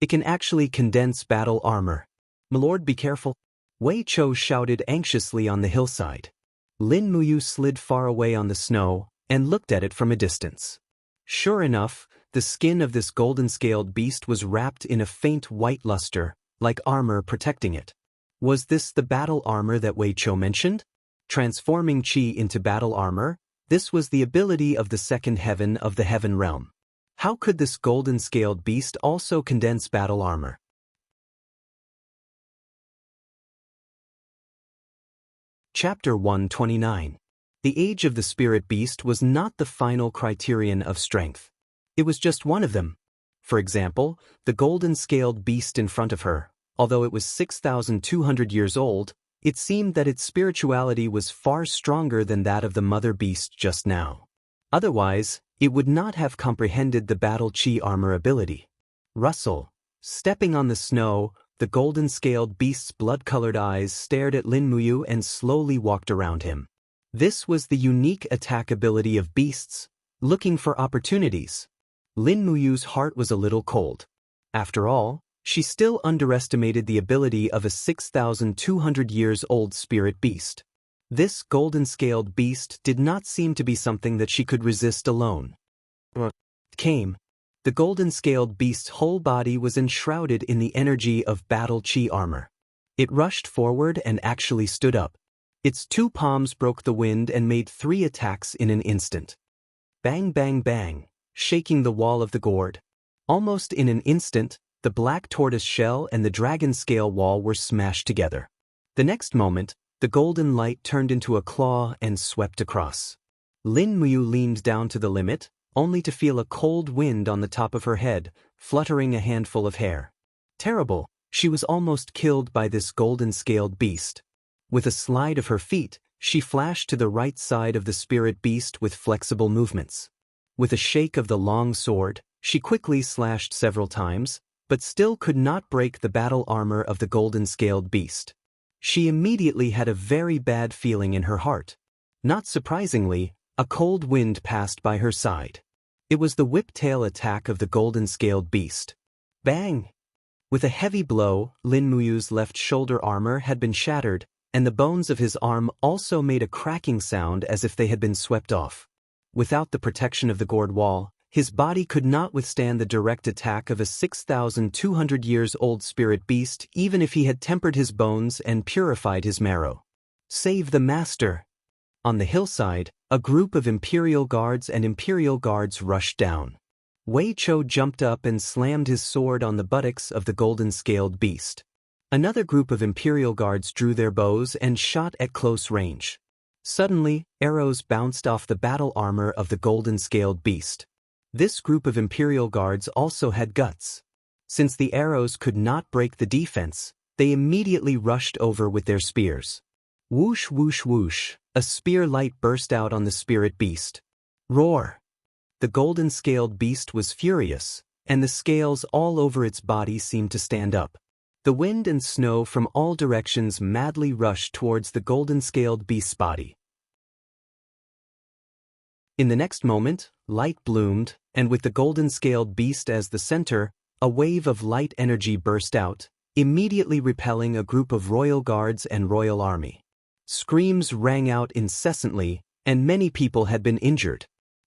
It can actually condense battle armor. "Milord, be careful." Wei Chou shouted anxiously on the hillside. Lin Muyu slid far away on the snow and looked at it from a distance. Sure enough, the skin of this golden-scaled beast was wrapped in a faint white luster, like armor protecting it. Was this the battle armor that Wei Chou mentioned? Transforming qi into battle armor, this was the ability of the second heaven of the heaven realm. How could this golden-scaled beast also condense battle armor? Chapter 129. The age of the spirit beast was not the final criterion of strength. It was just one of them. For example, the golden-scaled beast in front of her, although it was 6,200 years old, it seemed that its spirituality was far stronger than that of the mother beast just now. Otherwise, it would not have comprehended the battle chi armor ability. Rustle. Stepping on the snow, the golden-scaled beast's blood-colored eyes stared at Lin Muyu and slowly walked around him. This was the unique attack ability of beasts, looking for opportunities. Lin Muyu's heart was a little cold. After all, she still underestimated the ability of a 6,200 years old spirit beast. This golden-scaled beast did not seem to be something that she could resist alone. Came. The golden-scaled beast's whole body was enshrouded in the energy of battle chi armor. It rushed forward and actually stood up. Its two palms broke the wind and made 3 attacks in an instant. Bang bang bang, shaking the wall of the gourd. Almost in an instant, the black tortoise shell and the dragon scale wall were smashed together. The next moment, the golden light turned into a claw and swept across. Lin Muyu leaned down to the limit, only to feel a cold wind on the top of her head, fluttering a handful of hair. Terrible, she was almost killed by this golden-scaled beast. With a slide of her feet, she flashed to the right side of the spirit beast with flexible movements. With a shake of the long sword, she quickly slashed several times, but still could not break the battle armor of the golden-scaled beast. She immediately had a very bad feeling in her heart. Not surprisingly, a cold wind passed by her side. It was the whip-tail attack of the golden-scaled beast. Bang! With a heavy blow, Lin Muyu's left shoulder armor had been shattered, and the bones of his arm also made a cracking sound as if they had been swept off. Without the protection of the gourd wall, his body could not withstand the direct attack of a 6,200 years old spirit beast even if he had tempered his bones and purified his marrow. Save the master! On the hillside, a group of Imperial Guards and Imperial Guards rushed down. Wei Chou jumped up and slammed his sword on the buttocks of the golden-scaled beast. Another group of Imperial Guards drew their bows and shot at close range. Suddenly, arrows bounced off the battle armor of the golden-scaled beast. This group of Imperial Guards also had guts. Since the arrows could not break the defense, they immediately rushed over with their spears. Whoosh whoosh whoosh, a spear light burst out on the spirit beast. Roar! The golden-scaled beast was furious, and the scales all over its body seemed to stand up. The wind and snow from all directions madly rushed towards the golden-scaled beast's body. In the next moment, light bloomed, and with the golden-scaled beast as the center, a wave of light energy burst out, immediately repelling a group of royal guards and royal army. Screams rang out incessantly, and many people had been injured.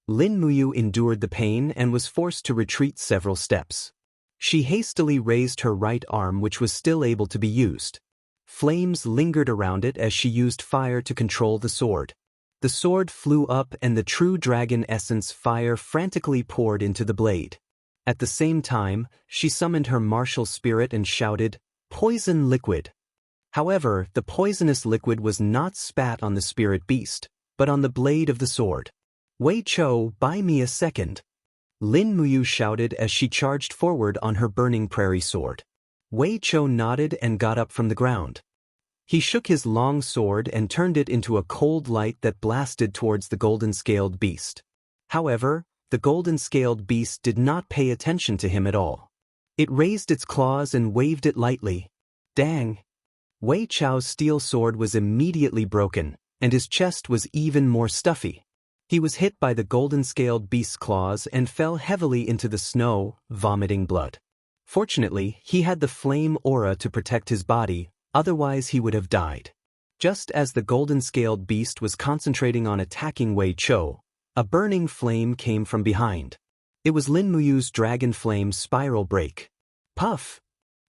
Lin Muyu endured the pain and was forced to retreat several steps. She hastily raised her right arm, which was still able to be used. Flames lingered around it as she used fire to control the sword. The sword flew up and the true dragon essence fire frantically poured into the blade. At the same time, she summoned her martial spirit and shouted, "Poison liquid!" However, the poisonous liquid was not spat on the spirit beast, but on the blade of the sword. "Wei Chou, buy me a second!" Lin Muyu shouted as she charged forward on her burning prairie sword. Wei Chou nodded and got up from the ground. He shook his long sword and turned it into a cold light that blasted towards the golden-scaled beast. However, the golden-scaled beast did not pay attention to him at all. It raised its claws and waved it lightly. Dang! Wei Chou's steel sword was immediately broken, and his chest was even more stuffy. He was hit by the golden-scaled beast's claws and fell heavily into the snow, vomiting blood. Fortunately, he had the flame aura to protect his body, otherwise he would have died. Just as the golden-scaled beast was concentrating on attacking Wei Chou, a burning flame came from behind. It was Lin Muyu's dragon flame spiral break. Puff!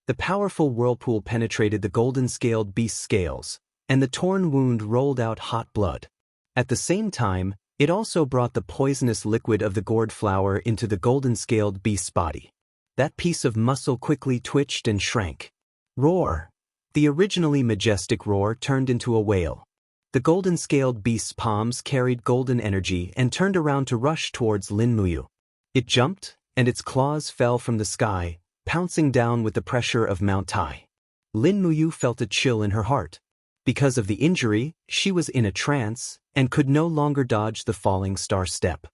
The powerful whirlpool penetrated the golden-scaled beast's scales, and the torn wound rolled out hot blood. At the same time, it also brought the poisonous liquid of the gourd flower into the golden-scaled beast's body. That piece of muscle quickly twitched and shrank. Roar! The originally majestic roar turned into a wail. The golden-scaled beast's palms carried golden energy and turned around to rush towards Lin Muyu. It jumped, and its claws fell from the sky, pouncing down with the pressure of Mount Tai. Lin Muyu felt a chill in her heart. Because of the injury, she was in a trance and could no longer dodge the falling star step.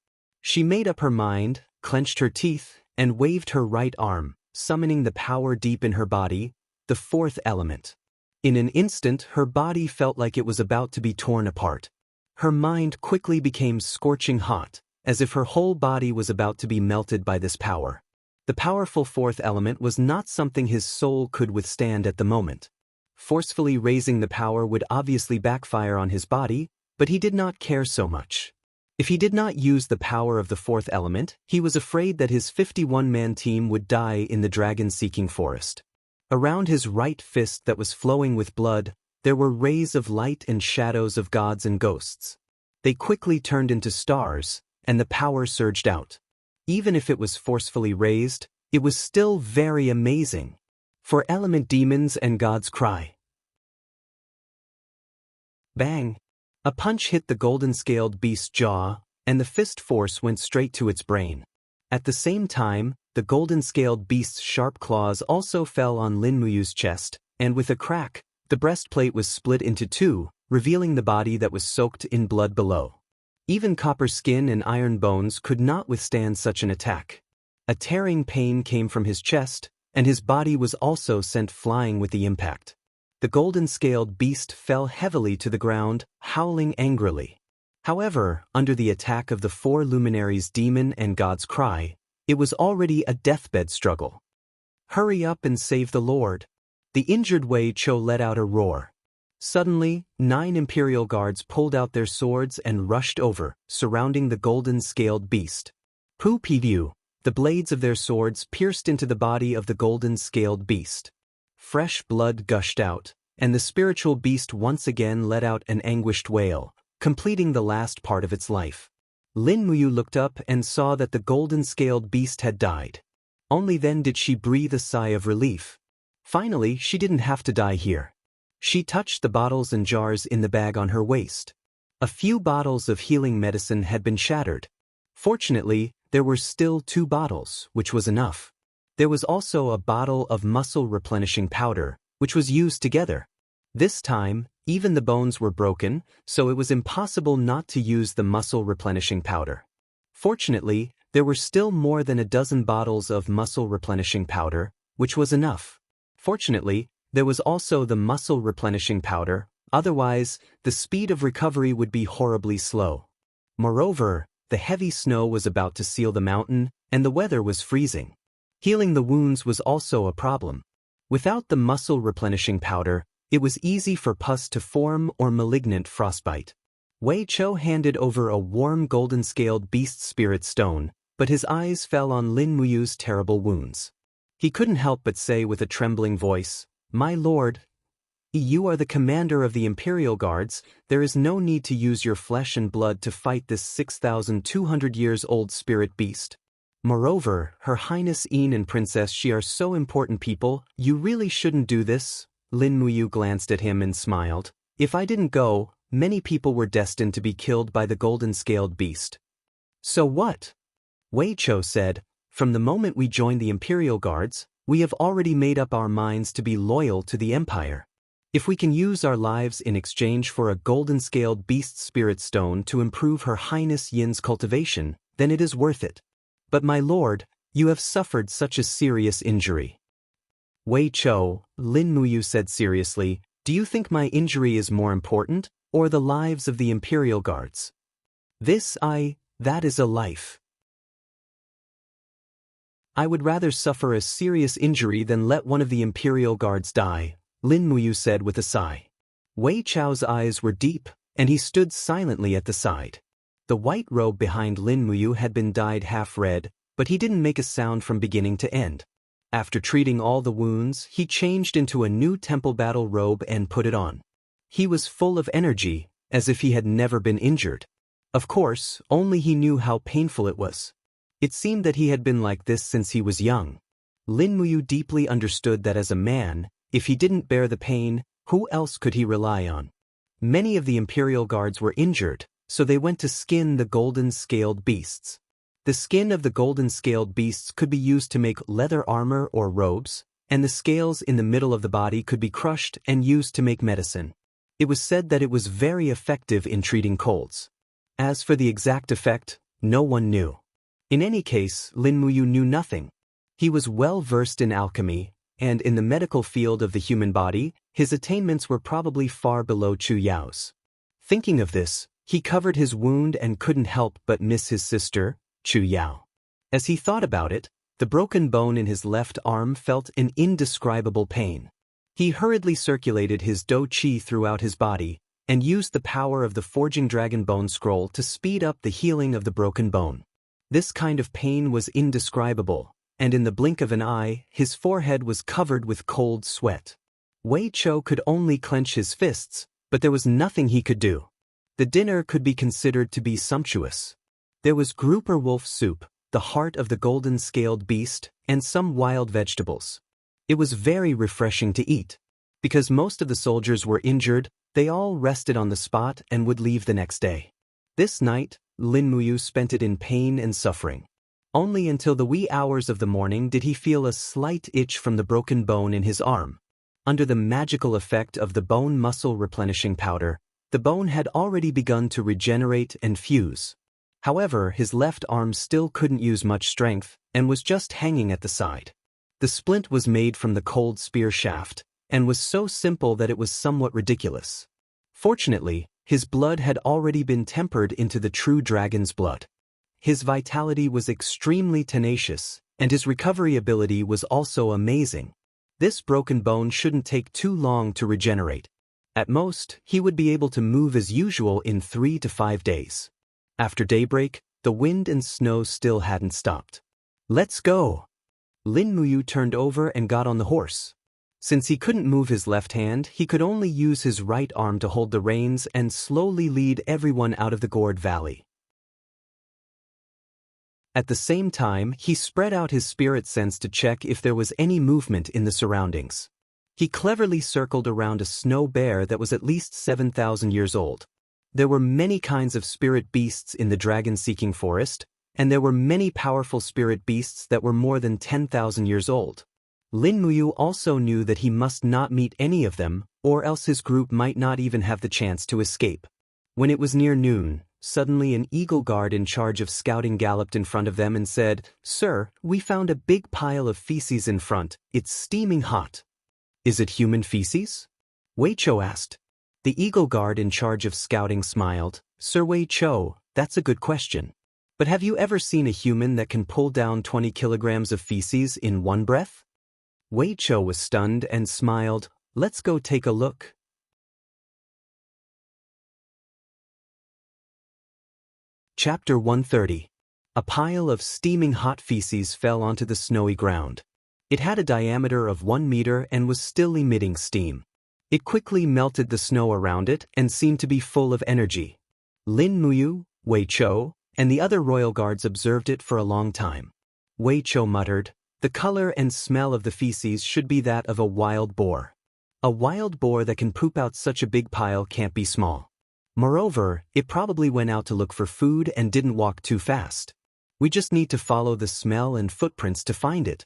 She made up her mind, clenched her teeth, and waved her right arm, summoning the power deep in her body, the fourth element. In an instant, her body felt like it was about to be torn apart. Her mind quickly became scorching hot, as if her whole body was about to be melted by this power. The powerful fourth element was not something his soul could withstand at the moment. Forcefully raising the power would obviously backfire on his body, but he did not care so much. If he did not use the power of the fourth element, he was afraid that his 51-man team would die in the dragon-seeking forest. Around his right fist that was flowing with blood, there were rays of light and shadows of gods and ghosts. They quickly turned into stars, and the power surged out. Even if it was forcefully raised, it was still very amazing. For element demons and gods cry. Bang! A punch hit the golden-scaled beast's jaw, and the fist force went straight to its brain. At the same time, the golden-scaled beast's sharp claws also fell on Lin Muyu's chest, and with a crack, the breastplate was split into two, revealing the body that was soaked in blood below. Even copper skin and iron bones could not withstand such an attack. A tearing pain came from his chest, and his body was also sent flying with the impact. The golden-scaled beast fell heavily to the ground, howling angrily. However, under the attack of the four luminaries' demon and god's cry, it was already a deathbed struggle. Hurry up and save the Lord! The injured Wei Chou let out a roar. Suddenly, 9 Imperial guards pulled out their swords and rushed over, surrounding the golden-scaled beast. Poo-pee-view! The blades of their swords pierced into the body of the golden-scaled beast. Fresh blood gushed out, and the spiritual beast once again let out an anguished wail, completing the last part of its life. Lin Muyu looked up and saw that the golden-scaled beast had died. Only then did she breathe a sigh of relief. Finally, she didn't have to die here. She touched the bottles and jars in the bag on her waist. A few bottles of healing medicine had been shattered. Fortunately, there were still 2 bottles, which was enough. There was also a bottle of muscle-replenishing powder, which was used together. This time, even the bones were broken, so it was impossible not to use the muscle-replenishing powder. Fortunately, there were still more than a dozen bottles of muscle-replenishing powder, which was enough. Fortunately, there was also the muscle-replenishing powder, otherwise, the speed of recovery would be horribly slow. Moreover, the heavy snow was about to seal the mountain, and the weather was freezing. Healing the wounds was also a problem. Without the muscle-replenishing powder, it was easy for pus to form or malignant frostbite. Wei Chou handed over a warm golden-scaled beast spirit stone, but his eyes fell on Lin Muyu's terrible wounds. He couldn't help but say with a trembling voice, "My lord, you are the commander of the Imperial Guards. There is no need to use your flesh and blood to fight this 6,200 years old spirit beast. Moreover, Her Highness Yin and Princess Xi are so important people, you really shouldn't do this." Lin Muyu glanced at him and smiled. "If I didn't go, many people were destined to be killed by the golden-scaled beast." "So what?" Wei Chou said, "From the moment we joined the Imperial Guards, we have already made up our minds to be loyal to the Empire. If we can use our lives in exchange for a golden-scaled beast spirit stone to improve Her Highness Yin's cultivation, then it is worth it. But my lord, you have suffered such a serious injury." "Wei Chou," Lin Muyu said seriously, "do you think my injury is more important, or the lives of the Imperial Guards?" That is a life. I would rather suffer a serious injury than let one of the Imperial Guards die," Lin Muyu said with a sigh. Wei Chou's eyes were deep, and he stood silently at the side. The white robe behind Lin Muyu had been dyed half red, but he didn't make a sound from beginning to end. After treating all the wounds, he changed into a new temple battle robe and put it on. He was full of energy, as if he had never been injured. Of course, only he knew how painful it was. It seemed that he had been like this since he was young. Lin Muyu deeply understood that as a man, if he didn't bear the pain, who else could he rely on? Many of the Imperial Guards were injured, so they went to skin the golden-scaled beasts. The skin of the golden-scaled beasts could be used to make leather armor or robes, and the scales in the middle of the body could be crushed and used to make medicine. It was said that it was very effective in treating colds. As for the exact effect, no one knew. In any case, Lin Muyu knew nothing. He was well versed in alchemy, and in the medical field of the human body, his attainments were probably far below Chu Yao's. Thinking of this, he covered his wound and couldn't help but miss his sister, Chu Yao. As he thought about it, the broken bone in his left arm felt an indescribable pain. He hurriedly circulated his do qi throughout his body, and used the power of the forging dragon bone scroll to speed up the healing of the broken bone. This kind of pain was indescribable, and in the blink of an eye, his forehead was covered with cold sweat. Wei Chou could only clench his fists, but there was nothing he could do. The dinner could be considered to be sumptuous. There was grouper wolf soup, the heart of the golden-scaled beast, and some wild vegetables. It was very refreshing to eat. Because most of the soldiers were injured, they all rested on the spot and would leave the next day. This night, Lin Muyu spent it in pain and suffering. Only until the wee hours of the morning did he feel a slight itch from the broken bone in his arm. Under the magical effect of the bone muscle replenishing powder, the bone had already begun to regenerate and fuse. However, his left arm still couldn't use much strength and was just hanging at the side. The splint was made from the cold spear shaft, and was so simple that it was somewhat ridiculous. Fortunately, his blood had already been tempered into the true dragon's blood. His vitality was extremely tenacious, and his recovery ability was also amazing. This broken bone shouldn't take too long to regenerate. At most, he would be able to move as usual in 3 to 5 days. After daybreak, the wind and snow still hadn't stopped. "Let's go!" Lin Muyu turned over and got on the horse. Since he couldn't move his left hand, he could only use his right arm to hold the reins and slowly lead everyone out of the gourd valley. At the same time, he spread out his spirit sense to check if there was any movement in the surroundings. He cleverly circled around a snow bear that was at least 7,000 years old. There were many kinds of spirit beasts in the dragon-seeking forest, and there were many powerful spirit beasts that were more than 10,000 years old. Lin Muyu also knew that he must not meet any of them, or else his group might not even have the chance to escape. When it was near noon, suddenly an eagle guard in charge of scouting galloped in front of them and said, "Sir, we found a big pile of feces in front. It's steaming hot." "Is it human feces?" Wei Chou asked. The eagle guard in charge of scouting smiled. "Sir Wei Chou, that's a good question. But have you ever seen a human that can pull down 20 kilograms of feces in one breath?" Wei Chou was stunned and smiled. "Let's go take a look." Chapter 130. A pile of steaming hot feces fell onto the snowy ground. It had a diameter of 1 meter and was still emitting steam. It quickly melted the snow around it and seemed to be full of energy. Lin Muyu, Wei Chou, and the other royal guards observed it for a long time. Wei Chou muttered, "The color and smell of the feces should be that of a wild boar. A wild boar that can poop out such a big pile can't be small. Moreover, it probably went out to look for food and didn't walk too fast. We just need to follow the smell and footprints to find it."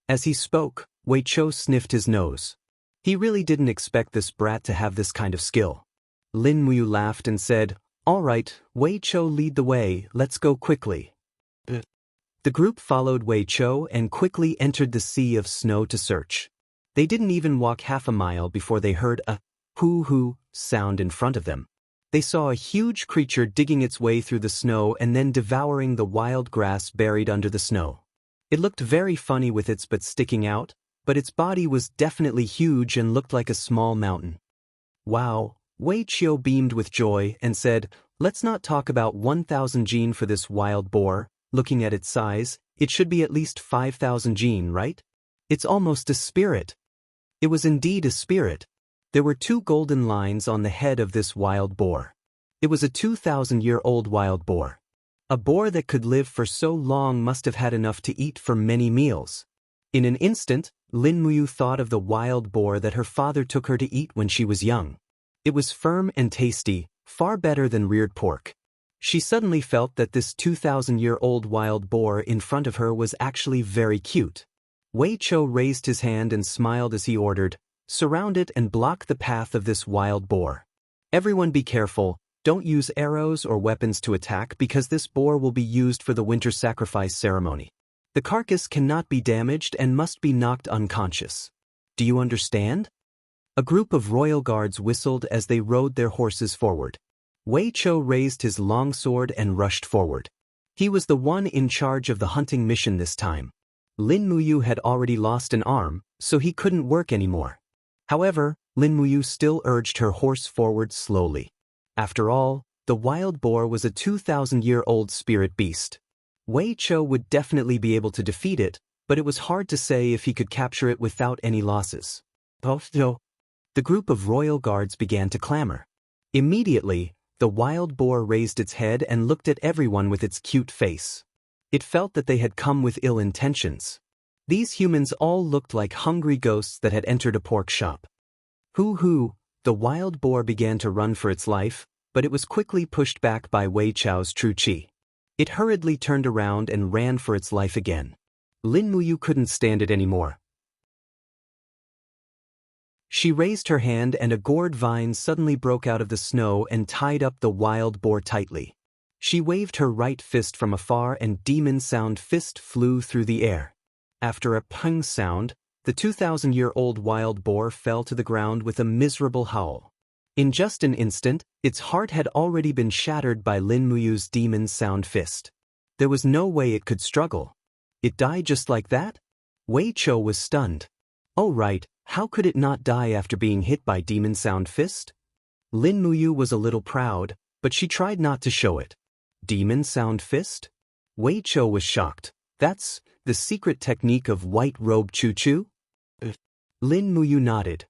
As he spoke, Wei Chou sniffed his nose. He really didn't expect this brat to have this kind of skill. Lin Muyu laughed and said, "All right, Wei Chou, lead the way, let's go quickly." The group followed Wei Chou and quickly entered the sea of snow to search. They didn't even walk half a mile before they heard a hoo-hoo sound in front of them. They saw a huge creature digging its way through the snow and then devouring the wild grass buried under the snow. It looked very funny with its butt sticking out, but its body was definitely huge and looked like a small mountain. "Wow," Wei Chou beamed with joy and said, "Let's not talk about 1,000 jin for this wild boar. Looking at its size, it should be at least 5,000 jin, right? It's almost a spirit." It was indeed a spirit. There were 2 golden lines on the head of this wild boar. It was a 2,000-year-old wild boar. A boar that could live for so long must have had enough to eat for many meals. In an instant, Lin Muyu thought of the wild boar that her father took her to eat when she was young. It was firm and tasty, far better than reared pork. She suddenly felt that this 2,000-year-old wild boar in front of her was actually very cute. Wei Chou raised his hand and smiled as he ordered, "Surround it and block the path of this wild boar. Everyone be careful, don't use arrows or weapons to attack because this boar will be used for the winter sacrifice ceremony. The carcass cannot be damaged and must be knocked unconscious. Do you understand?" A group of royal guards whistled as they rode their horses forward. Wei Chou raised his long sword and rushed forward. He was the one in charge of the hunting mission this time. Lin Muyu had already lost an arm, so he couldn't work anymore. However, Lin Muyu still urged her horse forward slowly. After all, the wild boar was a 2,000-year-old spirit beast. Wei Chou would definitely be able to defeat it, but it was hard to say if he could capture it without any losses. The group of royal guards began to clamor. Immediately, the wild boar raised its head and looked at everyone with its cute face. It felt that they had come with ill intentions. These humans all looked like hungry ghosts that had entered a pork shop. Hoo! The wild boar began to run for its life, but it was quickly pushed back by Wei Chou's true qi. It hurriedly turned around and ran for its life again. Lin Muyu couldn't stand it anymore. She raised her hand and a gourd vine suddenly broke out of the snow and tied up the wild boar tightly. She waved her right fist from afar and demon sound fist flew through the air. After a pung sound, the 2,000-year-old wild boar fell to the ground with a miserable howl. In just an instant, its heart had already been shattered by Lin Muyu's demon sound fist. There was no way it could struggle. It died just like that? Wei Chou was stunned. Oh right, how could it not die after being hit by demon sound fist? Lin Muyu was a little proud, but she tried not to show it. Demon sound fist? Wei Chou was shocked. That's the secret technique of white robe Chu. Lin Muyu nodded.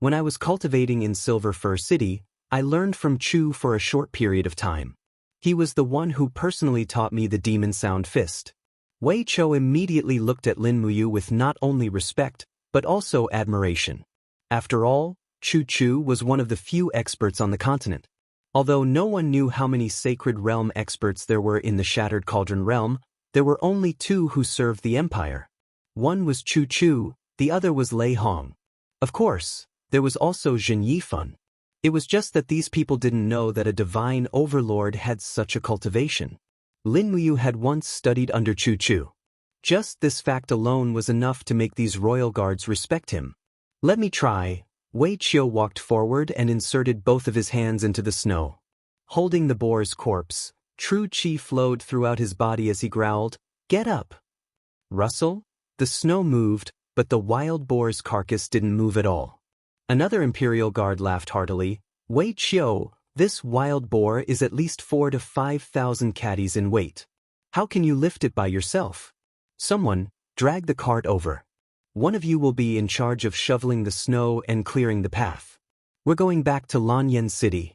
When I was cultivating in Silver Fir City, I learned from Chu for a short period of time. He was the one who personally taught me the demon sound fist. Wei Chou immediately looked at Lin Muyu with not only respect, but also admiration. After all, Chu was one of the few experts on the continent. Although no one knew how many Sacred Realm experts there were in the Shattered Cauldron Realm, there were only two who served the Empire. One was Chu, the other was Lei Hong. Of course, there was also Zhen Yifan. It was just that these people didn't know that a divine overlord had such a cultivation. Lin Muyu had once studied under Chu. Just this fact alone was enough to make these royal guards respect him. Let me try. Wei Chou walked forward and inserted both of his hands into the snow. Holding the boar's corpse, true qi flowed throughout his body as he growled, "Get up!" Rustle? The snow moved, but the wild boar's carcass didn't move at all. Another imperial guard laughed heartily. "Wei Chou, this wild boar is at least 4,000 to 5,000 caddies in weight. How can you lift it by yourself? Someone, drag the cart over. One of you will be in charge of shoveling the snow and clearing the path. We're going back to Lanyan City."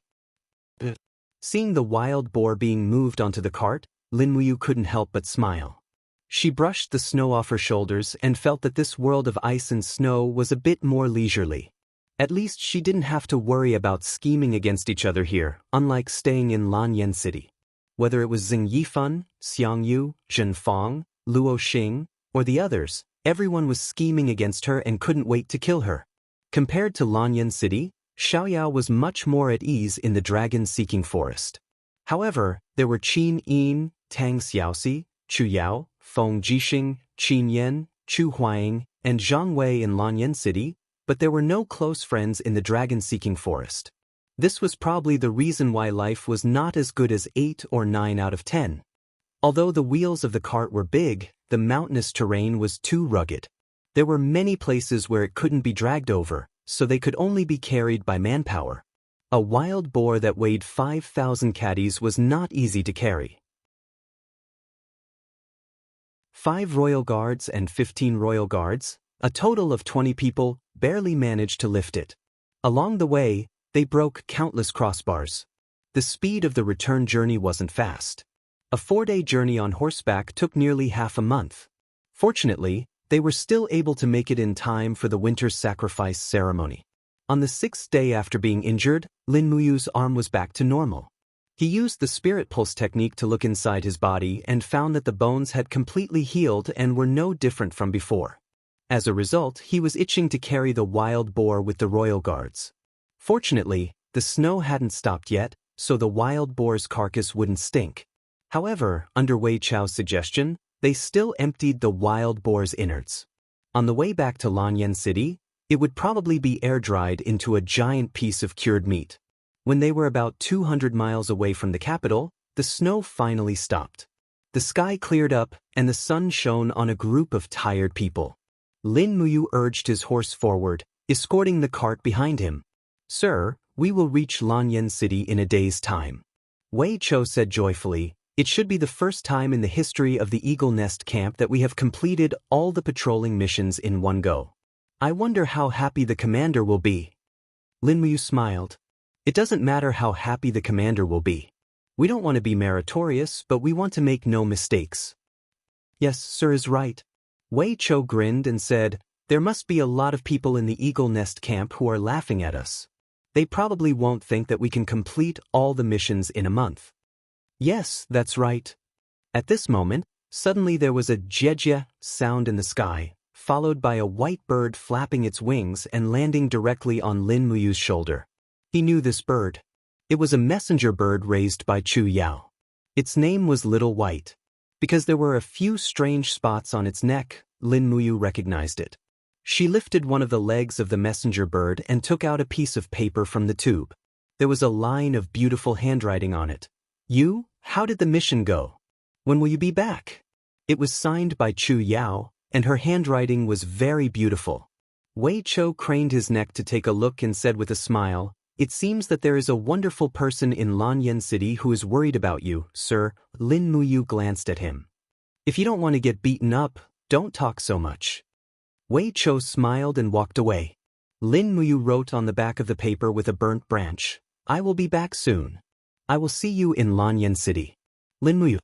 Seeing the wild boar being moved onto the cart, Lin Muyu couldn't help but smile. She brushed the snow off her shoulders and felt that this world of ice and snow was a bit more leisurely. At least she didn't have to worry about scheming against each other here, unlike staying in Lanyan City. Whether it was Xing Yifan, Xiang Yu, Zhen Fang, Luo Xing, or the others, everyone was scheming against her and couldn't wait to kill her. Compared to Lanyan City, Xiaoyao was much more at ease in the dragon-seeking forest. However, there were Qin Yin, Tang Xiaoxi, Chu Yao, Feng Jixing, Qin Yan, Chu Huaying, and Zhang Wei in Lanyan City, but there were no close friends in the dragon-seeking forest. This was probably the reason why life was not as good as 8 or 9 out of 10. Although the wheels of the cart were big, the mountainous terrain was too rugged. There were many places where it couldn't be dragged over, so they could only be carried by manpower. A wild boar that weighed 5,000 caddies was not easy to carry. 5 royal guards and 15 royal guards, a total of 20 people, barely managed to lift it. Along the way, they broke countless crossbars. The speed of the return journey wasn't fast. A 4-day journey on horseback took nearly half a month. Fortunately, they were still able to make it in time for the winter sacrifice ceremony. On the 6th day after being injured, Lin Muyu's arm was back to normal. He used the spirit pulse technique to look inside his body and found that the bones had completely healed and were no different from before. As a result, he was itching to carry the wild boar with the royal guards. Fortunately, the snow hadn't stopped yet, so the wild boar's carcass wouldn't stink. However, under Wei Chou's suggestion, they still emptied the wild boar's innards. On the way back to Lanyan City, it would probably be air-dried into a giant piece of cured meat. When they were about 200 miles away from the capital, the snow finally stopped. The sky cleared up, and the sun shone on a group of tired people. Lin Muyu urged his horse forward, escorting the cart behind him. "Sir, we will reach Lanyan City in a day's time," Wei Chou said joyfully. "It should be the first time in the history of the Eagle Nest camp that we have completed all the patrolling missions in one go. I wonder how happy the commander will be." Lin Muyu smiled. "It doesn't matter how happy the commander will be. We don't want to be meritorious, but we want to make no mistakes." "Yes, sir is right." Wei Chou grinned and said, "There must be a lot of people in the Eagle Nest camp who are laughing at us. They probably won't think that we can complete all the missions in a month." "Yes, that's right." At this moment, suddenly there was a jejia sound in the sky, followed by a white bird flapping its wings and landing directly on Lin Muyu's shoulder. He knew this bird. It was a messenger bird raised by Chu Yao. Its name was Little White. Because there were a few strange spots on its neck, Lin Muyu recognized it. She lifted one of the legs of the messenger bird and took out a piece of paper from the tube. There was a line of beautiful handwriting on it. "You, how did the mission go? When will you be back?" It was signed by Chu Yao, and her handwriting was very beautiful. Wei Chou craned his neck to take a look and said with a smile, "It seems that there is a wonderful person in Lanyan City who is worried about you, sir." Lin Muyu glanced at him. "If you don't want to get beaten up, don't talk so much." Wei Chou smiled and walked away. Lin Muyu wrote on the back of the paper with a burnt branch, "I will be back soon. I will see you in Lanyan City. Lin Muyu."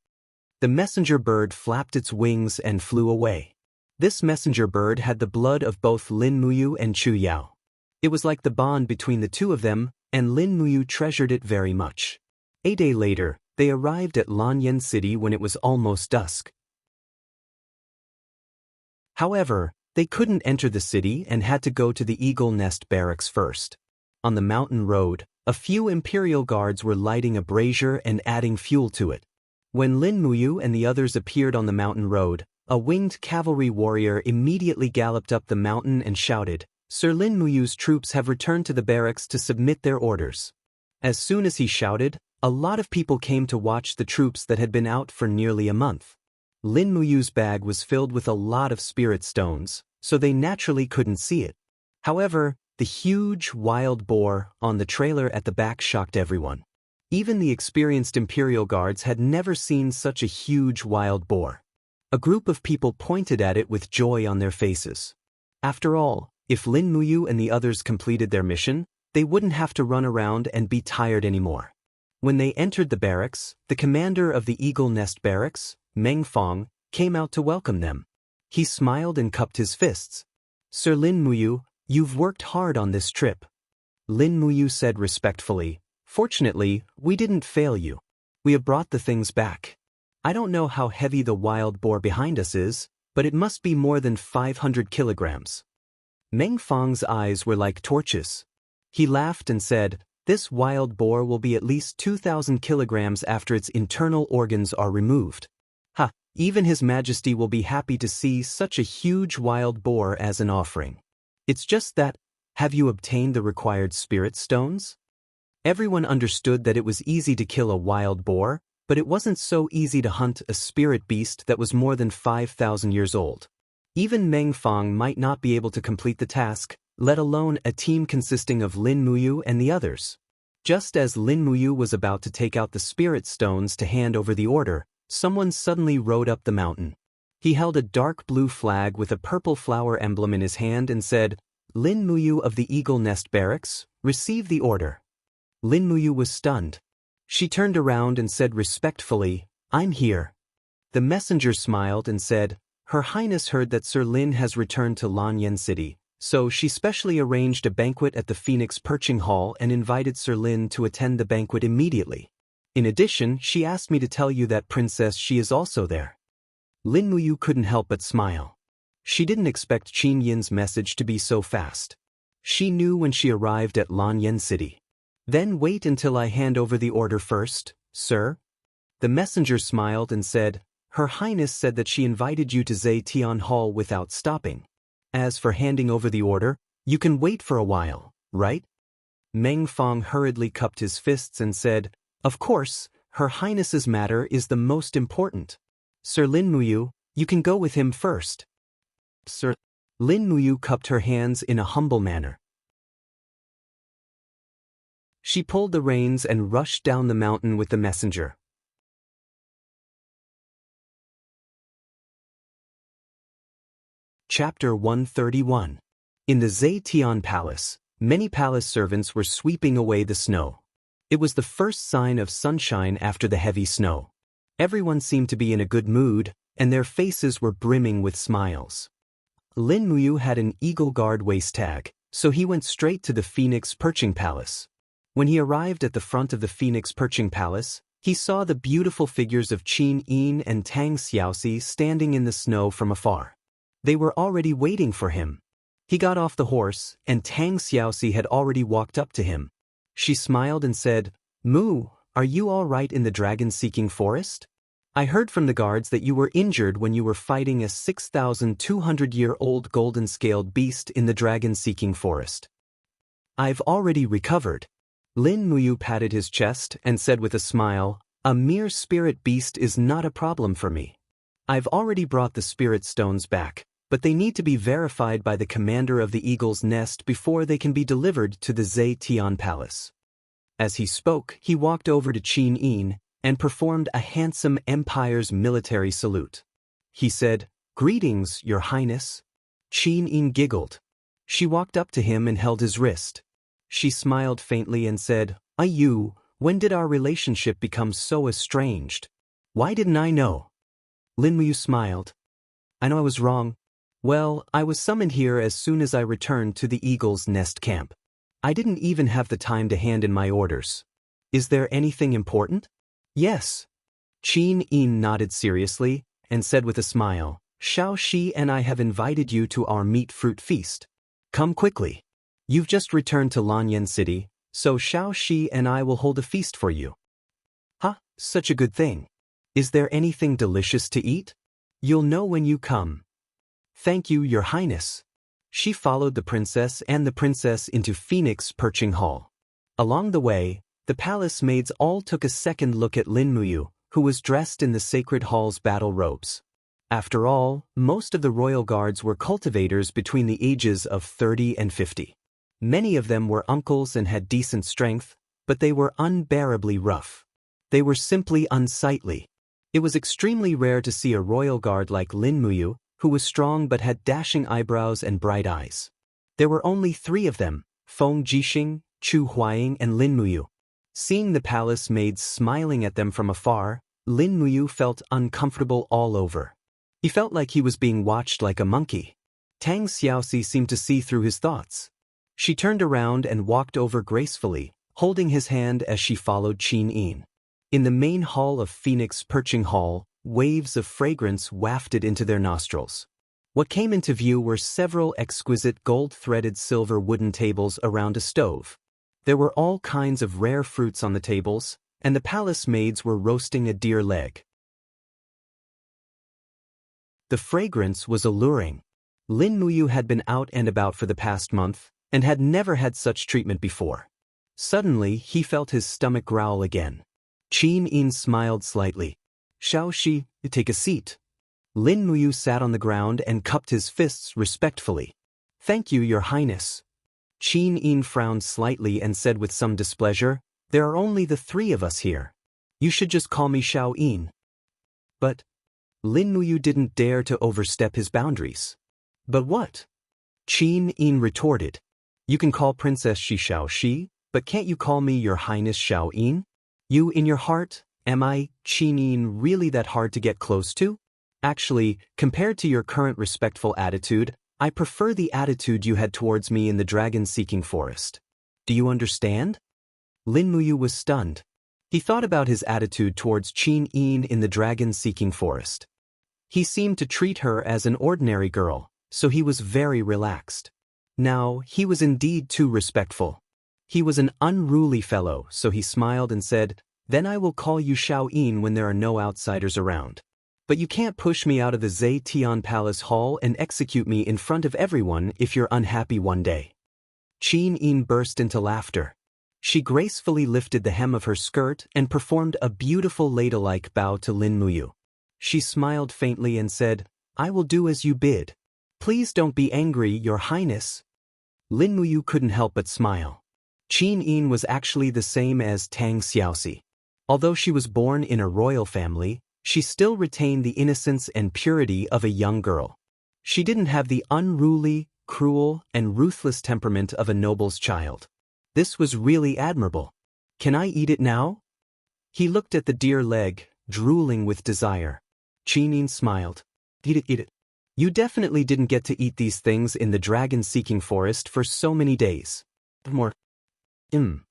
The messenger bird flapped its wings and flew away. This messenger bird had the blood of both Lin Muyu and Chu Yao. It was like the bond between the two of them, and Lin Muyu treasured it very much. A day later, they arrived at Lanyan City when it was almost dusk. However, they couldn't enter the city and had to go to the Eagle Nest barracks first. On the mountain road, a few Imperial guards were lighting a brazier and adding fuel to it. When Lin Muyu and the others appeared on the mountain road, a winged cavalry warrior immediately galloped up the mountain and shouted, "Sir Lin Muyu's troops have returned to the barracks to submit their orders." As soon as he shouted, a lot of people came to watch the troops that had been out for nearly a month. Lin Muyu's bag was filled with a lot of spirit stones, so they naturally couldn't see it. However, the huge wild boar on the trailer at the back shocked everyone. Even the experienced Imperial guards had never seen such a huge wild boar. A group of people pointed at it with joy on their faces. After all, if Lin Muyu and the others completed their mission, they wouldn't have to run around and be tired anymore. When they entered the barracks, the commander of the Eagle Nest barracks, Meng Fong, came out to welcome them. He smiled and cupped his fists. "Sir Lin Muyu, you've worked hard on this trip." Lin Muyu said respectfully, "Fortunately, we didn't fail you. We have brought the things back. I don't know how heavy the wild boar behind us is, but it must be more than 500 kilograms. Meng Fong's eyes were like torches. He laughed and said, "This wild boar will be at least 2,000 kilograms after its internal organs are removed. Ha, even His Majesty will be happy to see such a huge wild boar as an offering. It's just that, have you obtained the required spirit stones?" Everyone understood that it was easy to kill a wild boar, but it wasn't so easy to hunt a spirit beast that was more than 5,000 years old. Even Meng Fong might not be able to complete the task, let alone a team consisting of Lin Muyu and the others. Just as Lin Muyu was about to take out the spirit stones to hand over the order, someone suddenly rode up the mountain. He held a dark blue flag with a purple flower emblem in his hand and said, "Lin Muyu of the Eagle Nest Barracks, receive the order." Lin Muyu was stunned. She turned around and said respectfully, "I'm here." The messenger smiled and said, "Her Highness heard that Sir Lin has returned to Lanyan City, so she specially arranged a banquet at the Phoenix Perching Hall and invited Sir Lin to attend the banquet immediately. In addition, she asked me to tell you that Princess She is also there." Lin Muyu couldn't help but smile. She didn't expect Qin Yin's message to be so fast. She knew when she arrived at Lanyan City. "Then wait until I hand over the order first, sir." The messenger smiled and said, "Her Highness said that she invited you to Zetian Hall without stopping. As for handing over the order, you can wait for a while, right?" Meng Fong hurriedly cupped his fists and said, "Of course, Her Highness's matter is the most important. Sir Lin Muyu, you can go with him first." "Sir Lin Muyu cupped her hands in a humble manner. She pulled the reins and rushed down the mountain with the messenger. Chapter 131. In the Zetian Palace, many palace servants were sweeping away the snow. It was the first sign of sunshine after the heavy snow. Everyone seemed to be in a good mood, and their faces were brimming with smiles. Lin Muyu had an Eagle Guard waist tag, so he went straight to the Phoenix Perching Palace. When he arrived at the front of the Phoenix Perching Palace, he saw the beautiful figures of Qin Yin and Tang Xiaoxi standing in the snow from afar. They were already waiting for him. He got off the horse, and Tang Xiaoxi had already walked up to him. She smiled and said, "Mu, are you all right in the dragon-seeking forest? I heard from the guards that you were injured when you were fighting a 6,200-year-old golden-scaled beast in the dragon-seeking forest." "I've already recovered." Lin Muyu patted his chest and said with a smile, "A mere spirit beast is not a problem for me. I've already brought the spirit stones back, but they need to be verified by the commander of the Eagle's Nest before they can be delivered to the Zetian Palace." As he spoke, he walked over to Qin Yin and performed a handsome Empire's military salute. He said, "Greetings, Your Highness." Qin Yin giggled. She walked up to him and held his wrist. She smiled faintly and said, "You, when did our relationship become so estranged? Why didn't I know?" Lin Muyu smiled. "I know I was wrong. Well, I was summoned here as soon as I returned to the Eagle's Nest camp. I didn't even have the time to hand in my orders. Is there anything important?" "Yes." Qin Yin nodded seriously and said with a smile, "Xiao Shi and I have invited you to our meat fruit feast. Come quickly. You've just returned to Lanyan City, so Xiao Shi and I will hold a feast for you." "Huh, such a good thing. Is there anything delicious to eat?" "You'll know when you come." "Thank you, Your Highness." She followed the princess into Phoenix Perching Hall. Along the way, the palace maids all took a second look at Lin Muyu, who was dressed in the Sacred Hall's battle robes. After all, most of the royal guards were cultivators between the ages of 30 and 50. Many of them were uncles and had decent strength, but they were unbearably rough. They were simply unsightly. It was extremely rare to see a royal guard like Lin Muyu, who was strong but had dashing eyebrows and bright eyes. There were only 3 of them, Feng Jixing, Chu Huaying and Lin Muyu. Seeing the palace maids smiling at them from afar, Lin Muyu felt uncomfortable all over. He felt like he was being watched like a monkey. Tang Xiaoxi seemed to see through his thoughts. She turned around and walked over gracefully, holding his hand as she followed Qin Yin. In the main hall of Phoenix Perching Hall, waves of fragrance wafted into their nostrils. What came into view were several exquisite gold-threaded silver wooden tables around a stove. There were all kinds of rare fruits on the tables, and the palace maids were roasting a deer leg. The fragrance was alluring. Lin Muyu had been out and about for the past month, and had never had such treatment before. Suddenly, he felt his stomach growl again. Qin Yin smiled slightly. "Xiao Shi, take a seat." Lin Muyu sat on the ground and cupped his fists respectfully. "Thank you, Your Highness." Qin Yin frowned slightly and said with some displeasure, "There are only the 3 of us here. You should just call me Xiao Yin." But Lin Muyu didn't dare to overstep his boundaries. "But what?" Qin Yin retorted. "You can call Princess Shi Xiao Shi, but can't you call me Your Highness Xiao Yin? You in your heart, am I, Qin Yin, really that hard to get close to? Actually, compared to your current respectful attitude, I prefer the attitude you had towards me in the dragon-seeking forest. Do you understand?" Lin Muyu was stunned. He thought about his attitude towards Qin Yin in the dragon-seeking forest. He seemed to treat her as an ordinary girl, so he was very relaxed. Now, he was indeed too respectful. He was an unruly fellow, so he smiled and said, "Then I will call you Xiao Yin when there are no outsiders around. But you can't push me out of the Zetian Palace Hall and execute me in front of everyone if you're unhappy one day." Qin Yin burst into laughter. She gracefully lifted the hem of her skirt and performed a beautiful ladle-like bow to Lin Muyu. She smiled faintly and said, "I will do as you bid." Please don't be angry, Your Highness. Lin Muyu couldn't help but smile. Qin Yin was actually the same as Tang Xiaoxi. Although she was born in a royal family, she still retained the innocence and purity of a young girl. She didn't have the unruly, cruel, and ruthless temperament of a noble's child. This was really admirable. Can I eat it now? He looked at the deer leg, drooling with desire. Qin Yin smiled. Eat it, eat it. You definitely didn't get to eat these things in the dragon-seeking forest for so many days. More. Lin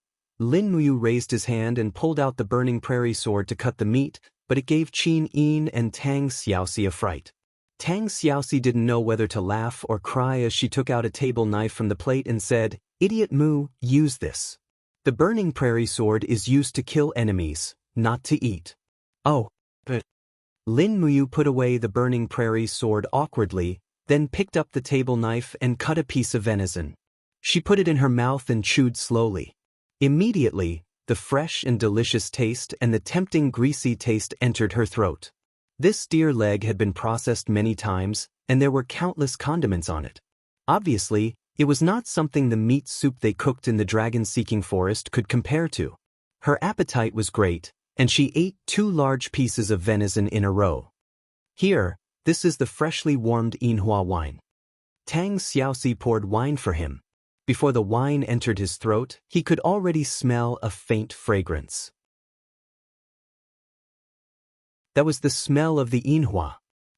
Muyu raised his hand and pulled out the burning prairie sword to cut the meat, but it gave Qin Yin and Tang Xiaoxi a fright. Tang Xiaoxi didn't know whether to laugh or cry as she took out a table knife from the plate and said, "Idiot Mu, use this. The burning prairie sword is used to kill enemies, not to eat." Oh, but... Lin Muyu put away the burning prairie sword awkwardly, then picked up the table knife and cut a piece of venison. She put it in her mouth and chewed slowly. Immediately, the fresh and delicious taste and the tempting greasy taste entered her throat. This deer leg had been processed many times, and there were countless condiments on it. Obviously, it was not something the meat soup they cooked in the dragon-seeking forest could compare to. Her appetite was great, and she ate 2 large pieces of venison in a row. Here, this is the freshly warmed Yinhua wine. Tang Xiaoxi poured wine for him. Before the wine entered his throat, he could already smell a faint fragrance. That was the smell of the Yinhua.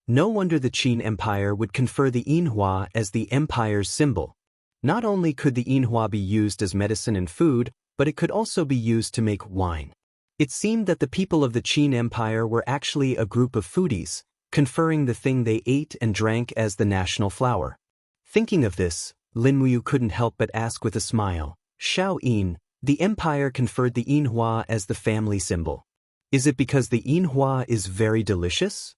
No wonder the Qin Empire would confer the Yinhua as the empire's symbol. Not only could the Yinhua be used as medicine and food, but it could also be used to make wine. It seemed that the people of the Qin Empire were actually a group of foodies, conferring the thing they ate and drank as the national flower. Thinking of this, Lin Muyu couldn't help but ask with a smile, "Xiao Yin, the empire conferred the Yinhua as the family symbol. Is it because the Yinhua is very delicious?"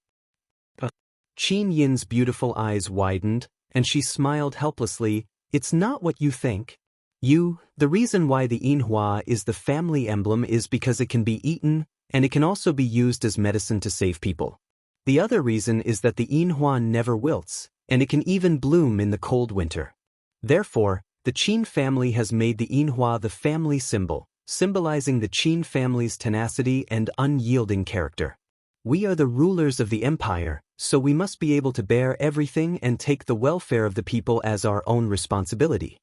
Qin Yin's beautiful eyes widened, and she smiled helplessly. "It's not what you think. The reason why the Yinhua is the family emblem is because it can be eaten, and it can also be used as medicine to save people. The other reason is that the Yinhua never wilts, and it can even bloom in the cold winter. Therefore, the Qin family has made the Yinhua the family symbol, symbolizing the Qin family's tenacity and unyielding character. We are the rulers of the empire, so we must be able to bear everything and take the welfare of the people as our own responsibility."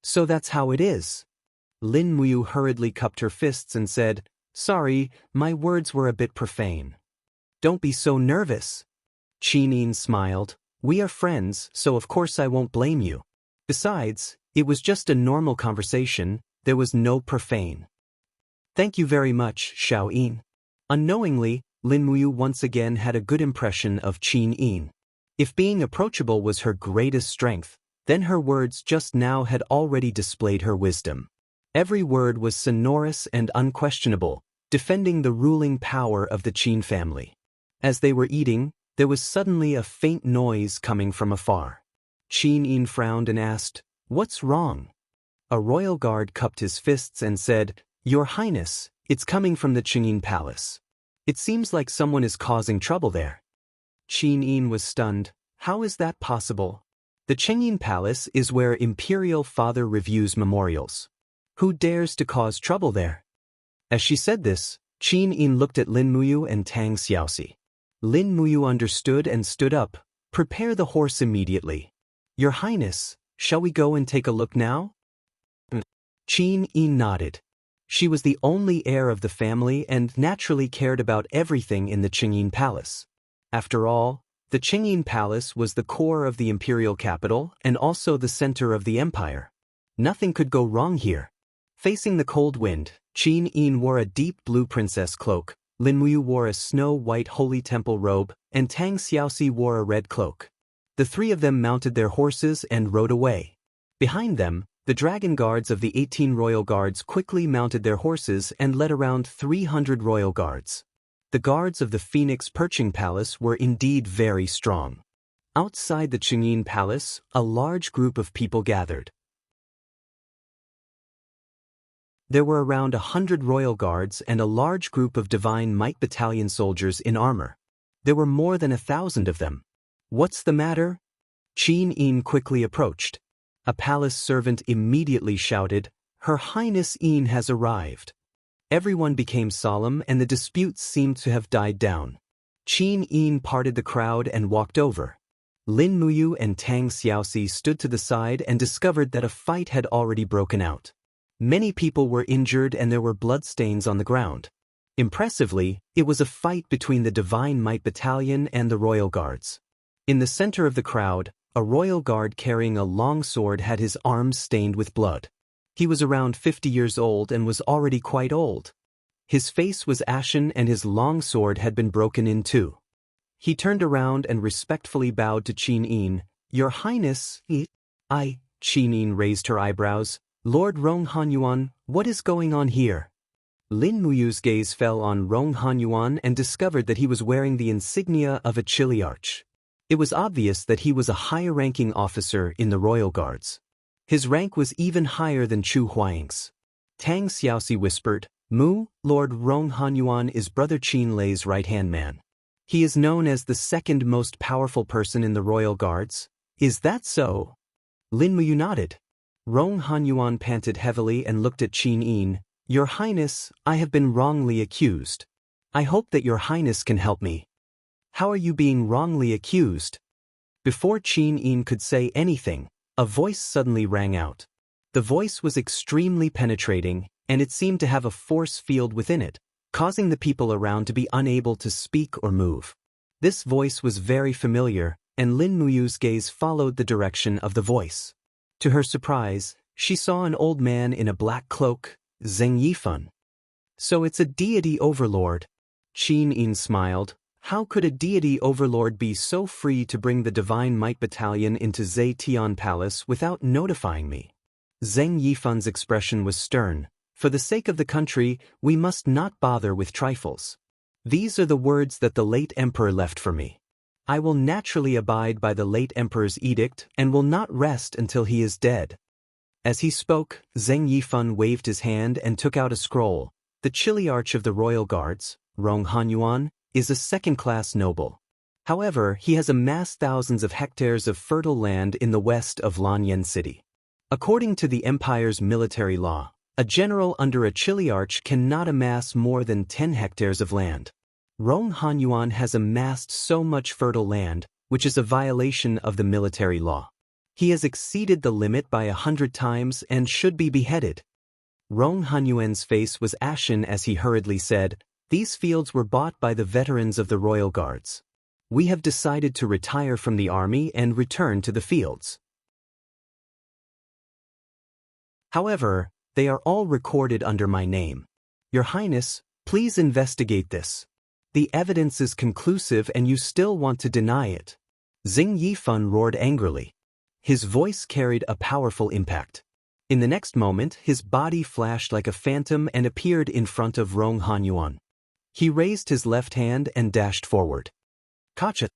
"So that's how it is." Lin Muyu hurriedly cupped her fists and said, "Sorry, my words were a bit profane." "Don't be so nervous." Qin Yin smiled. "We are friends, so of course I won't blame you. Besides, it was just a normal conversation, there was no profane." "Thank you very much, Xiao Yin." Unknowingly, Lin Muyu once again had a good impression of Qin Yin. If being approachable was her greatest strength, then her words just now had already displayed her wisdom. Every word was sonorous and unquestionable, defending the ruling power of the Qin family. As they were eating, there was suddenly a faint noise coming from afar. Qin Yin frowned and asked, "What's wrong?" A royal guard cupped his fists and said, "Your Highness, it's coming from the Qingyin Palace. It seems like someone is causing trouble there." Qin Yin was stunned. "How is that possible? The Qingyin Palace is where Imperial Father reviews memorials. Who dares to cause trouble there?" As she said this, Qin Yin looked at Lin Muyu and Tang Xiaoxi. Lin Muyu understood and stood up. "Prepare the horse immediately." "Your Highness, shall we go and take a look now?" Qin Yin nodded. She was the only heir of the family and naturally cared about everything in the Qingyin Palace. After all, the Qingyin Palace was the core of the imperial capital and also the center of the empire. Nothing could go wrong here. Facing the cold wind, Qin Yin wore a deep blue princess cloak, Lin Muyu wore a snow-white holy temple robe, and Tang Xiaoxi wore a red cloak. The 3 of them mounted their horses and rode away. Behind them, the dragon guards of the 18 royal guards quickly mounted their horses and led around 300 royal guards. The guards of the Phoenix Perching Palace were indeed very strong. Outside the Qingyin Palace, a large group of people gathered. There were around 100 royal guards and a large group of Divine Might Battalion soldiers in armor. There were more than 1,000 of them. "What's the matter?" Qin Yin quickly approached. A palace servant immediately shouted, "Her Highness Yin has arrived." Everyone became solemn and the disputes seemed to have died down. Qin Yin parted the crowd and walked over. Lin Muyu and Tang Xiaoxi stood to the side and discovered that a fight had already broken out. Many people were injured and there were bloodstains on the ground. Impressively, it was a fight between the Divine Might Battalion and the Royal Guards. In the center of the crowd, a royal guard carrying a long sword had his arms stained with blood. He was around 50 years old and was already quite old. His face was ashen and his long sword had been broken in two. He turned around and respectfully bowed to Qin Yin. "Your Highness." Qin Yin raised her eyebrows. "Lord Rong Hanyuan, what is going on here?" Lin Muyu's gaze fell on Rong Hanyuan and discovered that he was wearing the insignia of a chiliarch. It was obvious that he was a higher-ranking officer in the Royal Guards. His rank was even higher than Chu Huaying's. Tang Xiaoxi whispered, Lord Rong Hanyuan is Brother Qin Lei's right-hand man. He is known as the second most powerful person in the Royal Guards. Is that so?" Lin Muyu nodded. Rong Hanyuan panted heavily and looked at Qin Yin. "Your Highness, I have been wrongly accused. I hope that Your Highness can help me." "How are you being wrongly accused?" Before Qin Yin could say anything, a voice suddenly rang out. The voice was extremely penetrating, and it seemed to have a force field within it, causing the people around to be unable to speak or move. This voice was very familiar, and Lin Muyu's gaze followed the direction of the voice. To her surprise, she saw an old man in a black cloak, Zheng Yifan. "So it's a deity overlord." Qin Yin smiled. "How could a deity overlord be so free to bring the Divine Might Battalion into Zetian Palace without notifying me?" Zheng Yifan's expression was stern. "For the sake of the country, we must not bother with trifles. These are the words that the late emperor left for me. I will naturally abide by the late emperor's edict and will not rest until he is dead." As he spoke, Zheng Yifan waved his hand and took out a scroll. "The chiliarch of the Royal Guards, Rong Hanyuan, is a second-class noble. However, he has amassed thousands of hectares of fertile land in the west of Lanyan City. According to the empire's military law, a general under a chiliarch cannot amass more than 10 hectares of land. Rong Hanyuan has amassed so much fertile land, which is a violation of the military law. He has exceeded the limit by 100 times and should be beheaded." Rong Hanyuan's face was ashen as he hurriedly said, "These fields were bought by the veterans of the Royal Guards. We have decided to retire from the army and return to the fields. However, they are all recorded under my name. Your Highness, please investigate this. The evidence is conclusive and you still want to deny it." Zheng Yifan roared angrily. His voice carried a powerful impact. In the next moment, his body flashed like a phantom and appeared in front of Rong Hanyuan. He raised his left hand and dashed forward. Kacha!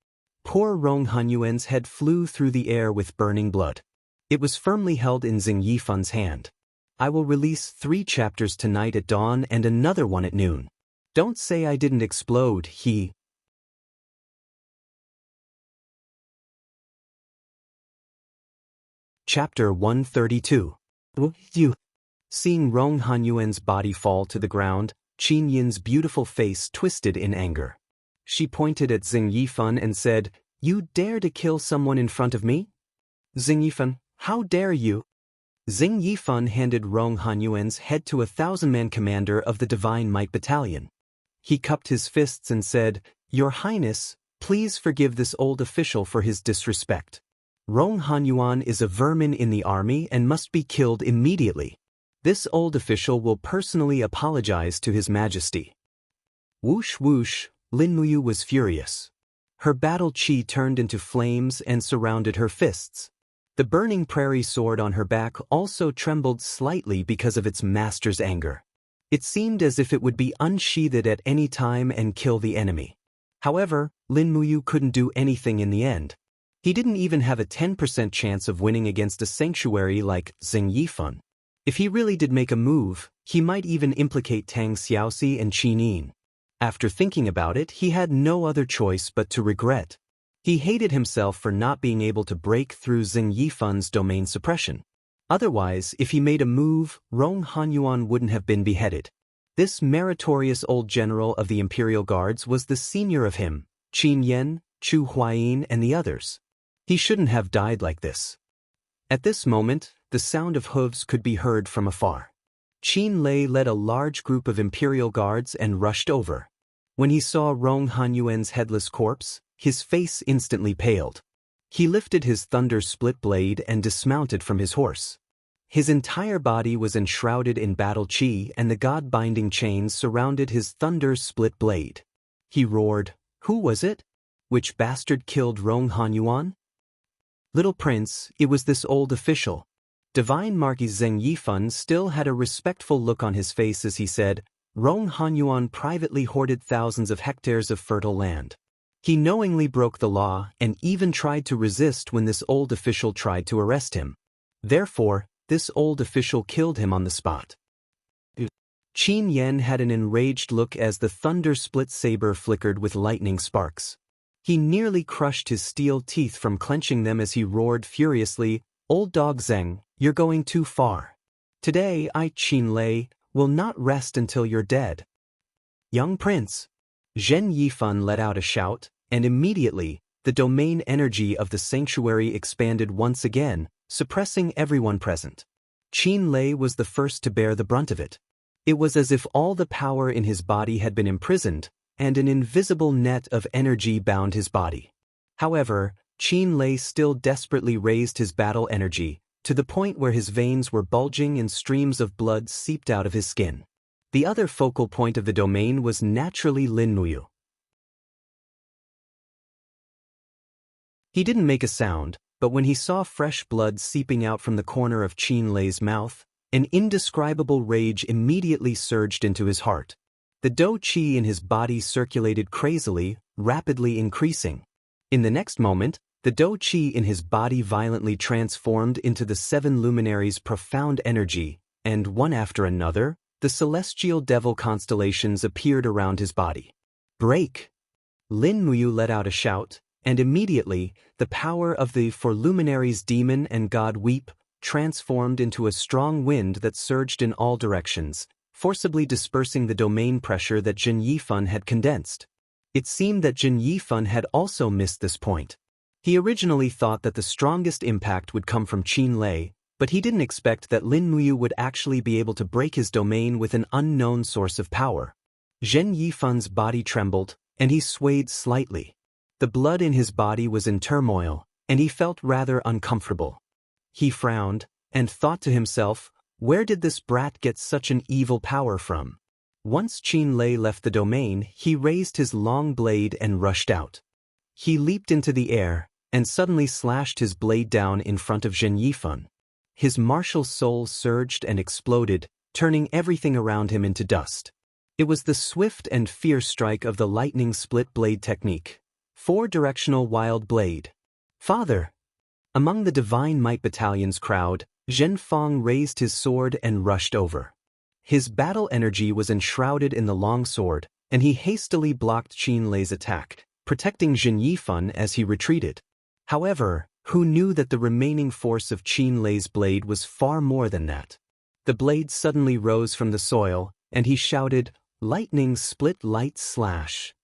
Poor Rong Hanyuan's head flew through the air with burning blood. It was firmly held in Zheng Yifan's hand. "I will release 3 chapters tonight at dawn and another one at noon. Don't say I didn't explode." Chapter 132. Seeing Rong Hanyuan's body fall to the ground, Qin Yin's beautiful face twisted in anger. She pointed at Zheng Yifan and said, "You dare to kill someone in front of me? Zheng Yifan, how dare you?" Zheng Yifan handed Rong Hanyuan's head to a 1,000-man commander of the Divine Might Battalion. He cupped his fists and said, "Your Highness, please forgive this old official for his disrespect. Rong Hanyuan is a vermin in the army and must be killed immediately. This old official will personally apologize to His Majesty." Whoosh whoosh, Lin Muyu was furious. Her battle chi turned into flames and surrounded her fists. The burning prairie sword on her back also trembled slightly because of its master's anger. It seemed as if it would be unsheathed at any time and kill the enemy. However, Lin Muyu couldn't do anything in the end. He didn't even have a 10% chance of winning against a sanctuary like Zheng Yifan. If he really did make a move, he might even implicate Tang Xiaoxi and Qin Yin. After thinking about it, he had no other choice but to regret. He hated himself for not being able to break through Xing Yifan's domain suppression. Otherwise, if he made a move, Rong Hanyuan wouldn't have been beheaded. This meritorious old general of the Imperial Guards was the senior of him, Qin Yan, Chu Huayin and the others. He shouldn't have died like this. At this moment, the sound of hooves could be heard from afar. Qin Lei led a large group of Imperial Guards and rushed over. When he saw Rong Hanyuan's headless corpse, his face instantly paled. He lifted his thunder-split blade and dismounted from his horse. His entire body was enshrouded in battle chi and the god-binding chains surrounded his thunder-split blade. He roared, "Who was it? Which bastard killed Rong Hanyuan?" "Little prince, it was this old official." Divine Marquis Zheng Yifan still had a respectful look on his face as he said, "Rong Hanyuan privately hoarded thousands of hectares of fertile land. He knowingly broke the law and even tried to resist when this old official tried to arrest him. Therefore, this old official killed him on the spot." Qin Yan had an enraged look as the thunder-split saber flickered with lightning sparks. He nearly crushed his steel teeth from clenching them as he roared furiously, "Old dog Zheng, you're going too far. Today I, Qin Lei, will not rest until you're dead." "Young prince!" Zhen Yifan let out a shout, and immediately, the domain energy of the sanctuary expanded once again, suppressing everyone present. Qin Lei was the first to bear the brunt of it. It was as if all the power in his body had been imprisoned, and an invisible net of energy bound his body. However, Qin Lei still desperately raised his battle energy, to the point where his veins were bulging and streams of blood seeped out of his skin. The other focal point of the domain was naturally Lin Nuyu. He didn't make a sound, but when he saw fresh blood seeping out from the corner of Qin Lei's mouth, an indescribable rage immediately surged into his heart. The dou qi in his body circulated crazily, rapidly increasing. In the next moment, the dou qi in his body violently transformed into the seven luminaries' profound energy, and one after another, the celestial devil constellations appeared around his body. "Break!" Lin Muyu let out a shout, and immediately, the power of the four luminaries demon and god Weep transformed into a strong wind that surged in all directions, forcibly dispersing the domain pressure that Jin Yifan had condensed. It seemed that Jin Yifan had also missed this point. He originally thought that the strongest impact would come from Qin Lei, but he didn't expect that Lin Muyu would actually be able to break his domain with an unknown source of power. Zhen Yifan's body trembled, and he swayed slightly. The blood in his body was in turmoil, and he felt rather uncomfortable. He frowned, and thought to himself, where did this brat get such an evil power from? Once Qin Lei left the domain, he raised his long blade and rushed out. He leaped into the air, and suddenly slashed his blade down in front of Zhen Yifan. His martial soul surged and exploded, turning everything around him into dust. It was the swift and fierce strike of the lightning split blade technique. Four-directional wild blade. "Father!" Among the Divine Might Battalion's crowd, Zhen Fang raised his sword and rushed over. His battle energy was enshrouded in the long sword, and he hastily blocked Qin Lei's attack, protecting Jin Yifan as he retreated. However, who knew that the remaining force of Qin Lei's blade was far more than that? The blade suddenly rose from the soil, and he shouted, "Lightning split light slash."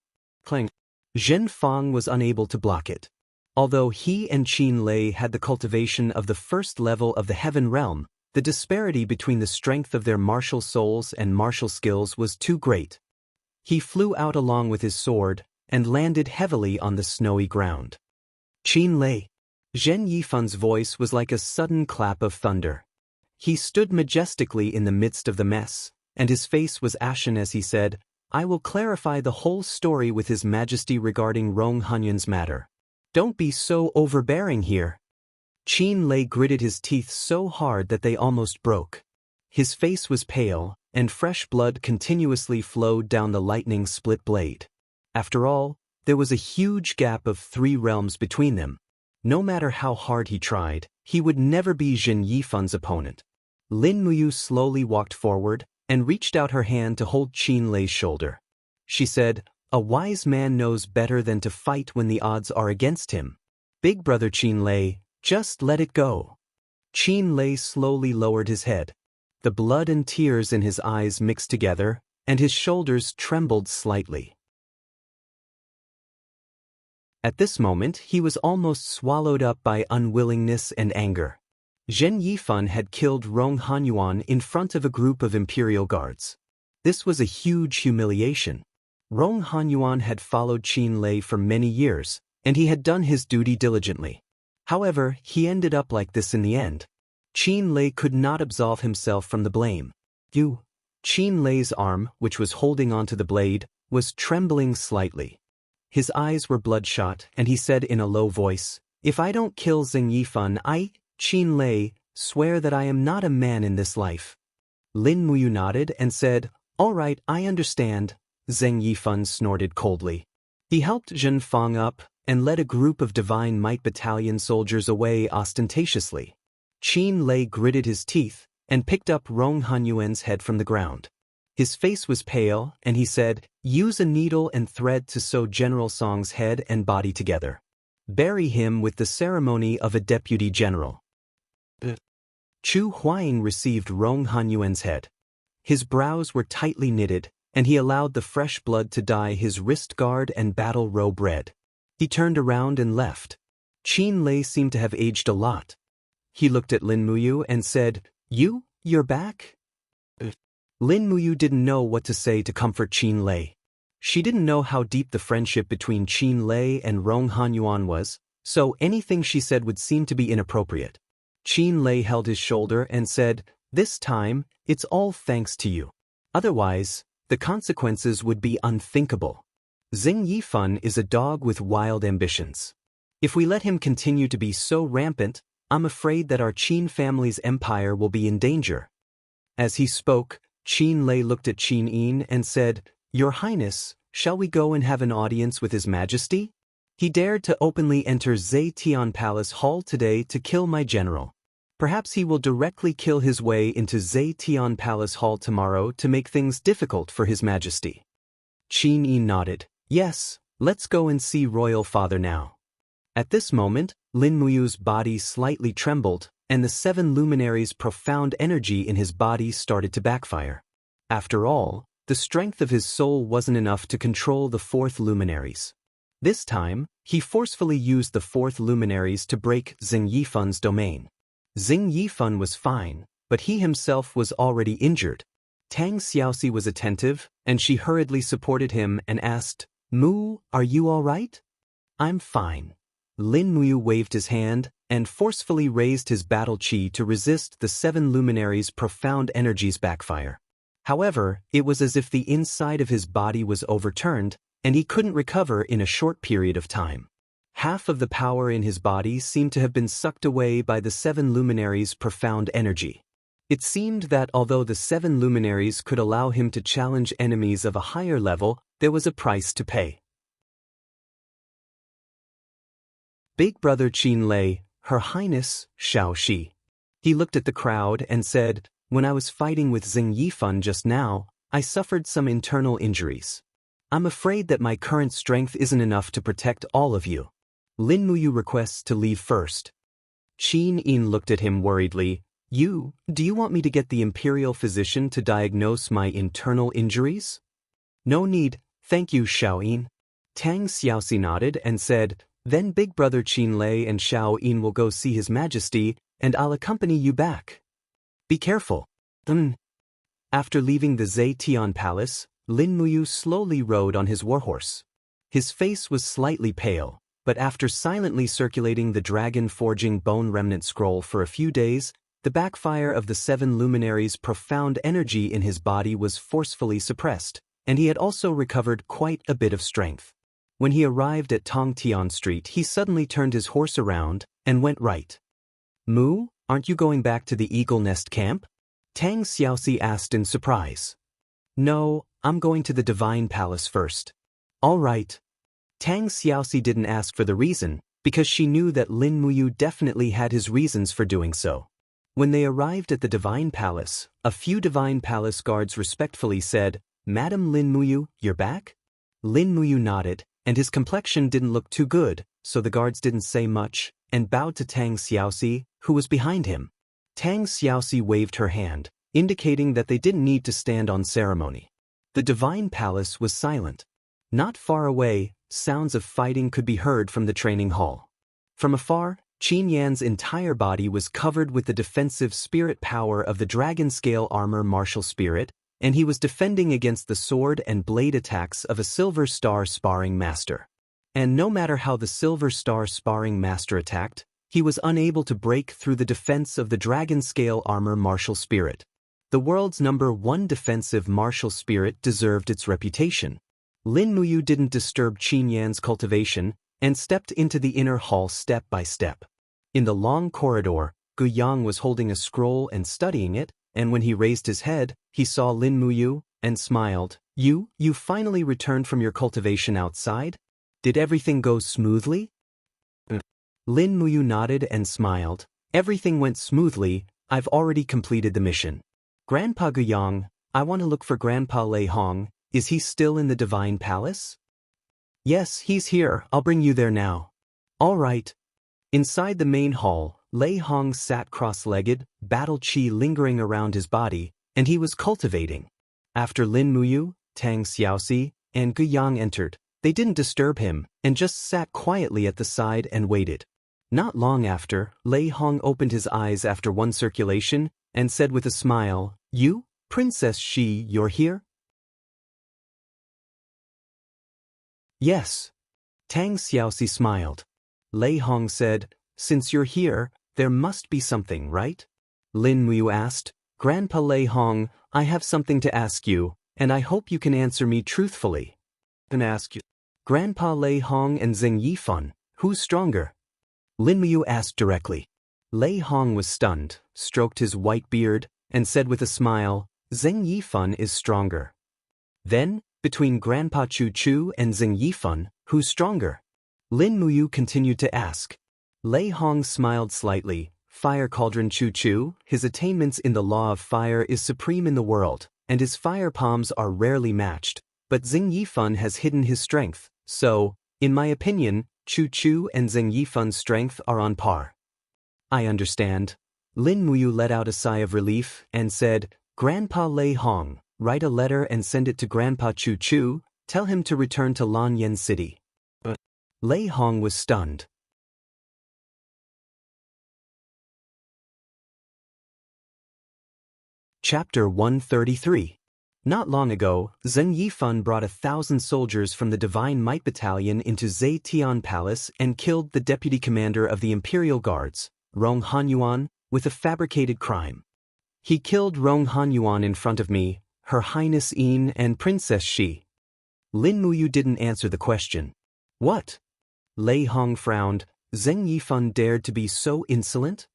Clang. Zhen Fang was unable to block it. Although he and Qin Lei had the cultivation of the first level of the Heaven Realm, the disparity between the strength of their martial souls and martial skills was too great. He flew out along with his sword, and landed heavily on the snowy ground. "Qin Lei!" Zhen Yifan's voice was like a sudden clap of thunder. He stood majestically in the midst of the mess, and his face was ashen as he said, "I will clarify the whole story with His Majesty regarding Rong Hanyuan's matter. Don't be so overbearing here." Qin Lei gritted his teeth so hard that they almost broke. His face was pale, and fresh blood continuously flowed down the lightning split blade. After all, there was a huge gap of 3 realms between them. No matter how hard he tried, he would never be Jin Yifan's opponent. Lin Muyu slowly walked forward, and reached out her hand to hold Qin Lei's shoulder. She said, A wise man knows better than to fight when the odds are against him. Big brother Qin Lei, just let it go. Qin Lei slowly lowered his head. The blood and tears in his eyes mixed together, and his shoulders trembled slightly. At this moment he was almost swallowed up by unwillingness and anger. Zheng Yifan had killed Rong Hanyuan in front of a group of imperial guards. This was a huge humiliation. Rong Hanyuan had followed Qin Lei for many years, and he had done his duty diligently. However, he ended up like this in the end. Qin Lei could not absolve himself from the blame. Qin Lei's arm, which was holding onto the blade, was trembling slightly. His eyes were bloodshot, and he said in a low voice, "If I don't kill Zheng Yifan, I, Qin Lei, swear that I am not a man in this life." Lin Muyu nodded and said, "All right, I understand." Zheng Yifan snorted coldly. He helped Zhen Fang up and led a group of Divine Might Battalion soldiers away ostentatiously. Qin Lei gritted his teeth and picked up Rong Hanyuan's head from the ground. His face was pale, and he said, "Use a needle and thread to sew General Song's head and body together. Bury him with the ceremony of a deputy general." Chu Huaying received Rong Hanyuan's head. His brows were tightly knitted, and he allowed the fresh blood to dye his wrist guard and battle robe red. He turned around and left. Qin Lei seemed to have aged a lot. He looked at Lin Muyu and said, You're back?" Lin Muyu didn't know what to say to comfort Qin Lei. She didn't know how deep the friendship between Qin Lei and Rong Hanyuan was, so anything she said would seem to be inappropriate. Qin Lei held his shoulder and said, "This time, it's all thanks to you. Otherwise, the consequences would be unthinkable. Zheng Yifan is a dog with wild ambitions. If we let him continue to be so rampant, I'm afraid that our Qin family's empire will be in danger." As he spoke, Qin Lei looked at Qin Yin and said, "Your Highness, shall we go and have an audience with His Majesty? He dared to openly enter Zetian Palace Hall today to kill my general. Perhaps he will directly kill his way into Zetian Palace Hall tomorrow to make things difficult for His Majesty." Qin Yin nodded. "Yes, let's go and see Royal Father now." At this moment, Lin Muyu's body slightly trembled, and the 7 luminaries' profound energy in his body started to backfire. After all, the strength of his soul wasn't enough to control the 4th luminaries. This time, he forcefully used the 4th luminaries to break Zheng Yifan's domain. Zheng Yifan was fine, but he himself was already injured. Tang Xiaoxi was attentive, and she hurriedly supported him and asked, "Mu, are you all right?" "I'm fine." Lin Muyu waved his hand and forcefully raised his battle chi to resist the 7 luminaries' profound energies backfire. However, it was as if the inside of his body was overturned, and he couldn't recover in a short period of time. Half of the power in his body seemed to have been sucked away by the 7 luminaries' profound energy. It seemed that although the 7 luminaries could allow him to challenge enemies of a higher level, there was a price to pay. Big brother Qin Lei, Her Highness, Shao Shi. He looked at the crowd and said, "When I was fighting with Zheng Yifan just now, I suffered some internal injuries. I'm afraid that my current strength isn't enough to protect all of you. Lin Muyu requests to leave first." Qin Yin looked at him worriedly. Do you want me to get the imperial physician to diagnose my internal injuries?" "No need, thank you, Shao Yin." Tang Xiaoxi nodded and said, "Then Big Brother Qin Lei and Shao Yin will go see His Majesty, and I'll accompany you back. Be careful." After leaving the Zetian Palace, Lin Muyu slowly rode on his warhorse. His face was slightly pale, but after silently circulating the Dragon Forging Bone Remnant Scroll for a few days, the backfire of the 7 luminaries' profound energy in his body was forcefully suppressed, and he had also recovered quite a bit of strength. When he arrived at Tongtian Street, he suddenly turned his horse around and went right. "Mu, aren't you going back to the Eagle Nest camp?" Tang Xiaoxi asked in surprise. "No, I'm going to the Divine Palace first." "All right." Tang Xiaoxi didn't ask for the reason, because she knew that Lin Muyu definitely had his reasons for doing so. When they arrived at the Divine Palace, a few Divine Palace guards respectfully said, "Madam Lin Muyu, you're back?" Lin Muyu nodded, and his complexion didn't look too good, so the guards didn't say much, and bowed to Tang Xiaoxi, who was behind him. Tang Xiaoxi waved her hand, indicating that they didn't need to stand on ceremony. The divine palace was silent. Not far away, sounds of fighting could be heard from the training hall. From afar, Qin Yan's entire body was covered with the defensive spirit power of the dragon-scale armor martial spirit, and he was defending against the sword and blade attacks of a Silver Star sparring master. And no matter how the Silver Star sparring master attacked, he was unable to break through the defense of the dragon-scale armor martial spirit. The world's #1 defensive martial spirit deserved its reputation. Lin Muyu didn't disturb Qin Yan's cultivation and stepped into the inner hall step by step. In the long corridor, Gu Yang was holding a scroll and studying it, and when he raised his head, he saw Lin Muyu and smiled. You finally returned from your cultivation outside? Did everything go smoothly? Lin Muyu nodded and smiled. Everything went smoothly, I've already completed the mission. Grandpa Gu Yang, I want to look for Grandpa Lei Hong, is he still in the Divine Palace? Yes, he's here, I'll bring you there now. All right. Inside the main hall, Lei Hong sat cross-legged, battle chi lingering around his body, and he was cultivating. After Lin Muyu, Tang Xiaoxi, and Gu Yang entered, they didn't disturb him, and just sat quietly at the side and waited. Not long after, Lei Hong opened his eyes after one circulation, and said with a smile, You, Princess Shi, you're here? Yes. Tang Xiaoxi smiled. Lei Hong said, Since you're here, there must be something, right? Lin Muyu asked, Grandpa Lei Hong, I have something to ask you, and I hope you can answer me truthfully. Can ask you. Grandpa Lei Hong and Zheng Yifan, who's stronger? Lin Muyu asked directly. Lei Hong was stunned, stroked his white beard, and said with a smile, Zheng Yifan is stronger. Then, between Grandpa Chu Chu and Zheng Yifan, who's stronger? Lin Muyu continued to ask. Lei Hong smiled slightly. Fire Cauldron Chu Chu, his attainments in the law of fire is supreme in the world, and his fire palms are rarely matched, but Zheng Yifan has hidden his strength, so, in my opinion, Chu Chu and Zheng Yifan's strength are on par. I understand. Lin Muyu let out a sigh of relief and said, Grandpa Lei Hong, write a letter and send it to Grandpa Chu Chu, tell him to return to Lanyan City. Lei Hong was stunned. Chapter 133. Not long ago, Zheng Yifan brought 1,000 soldiers from the Divine Might Battalion into Zetian Palace and killed the deputy commander of the Imperial Guards, Rong Hanyuan, with a fabricated crime. He killed Rong Hanyuan in front of me, Her Highness Yin and Princess Shi. Lin Muyu didn't answer the question. What? Lei Hong frowned. Zheng Yifan dared to be so insolent?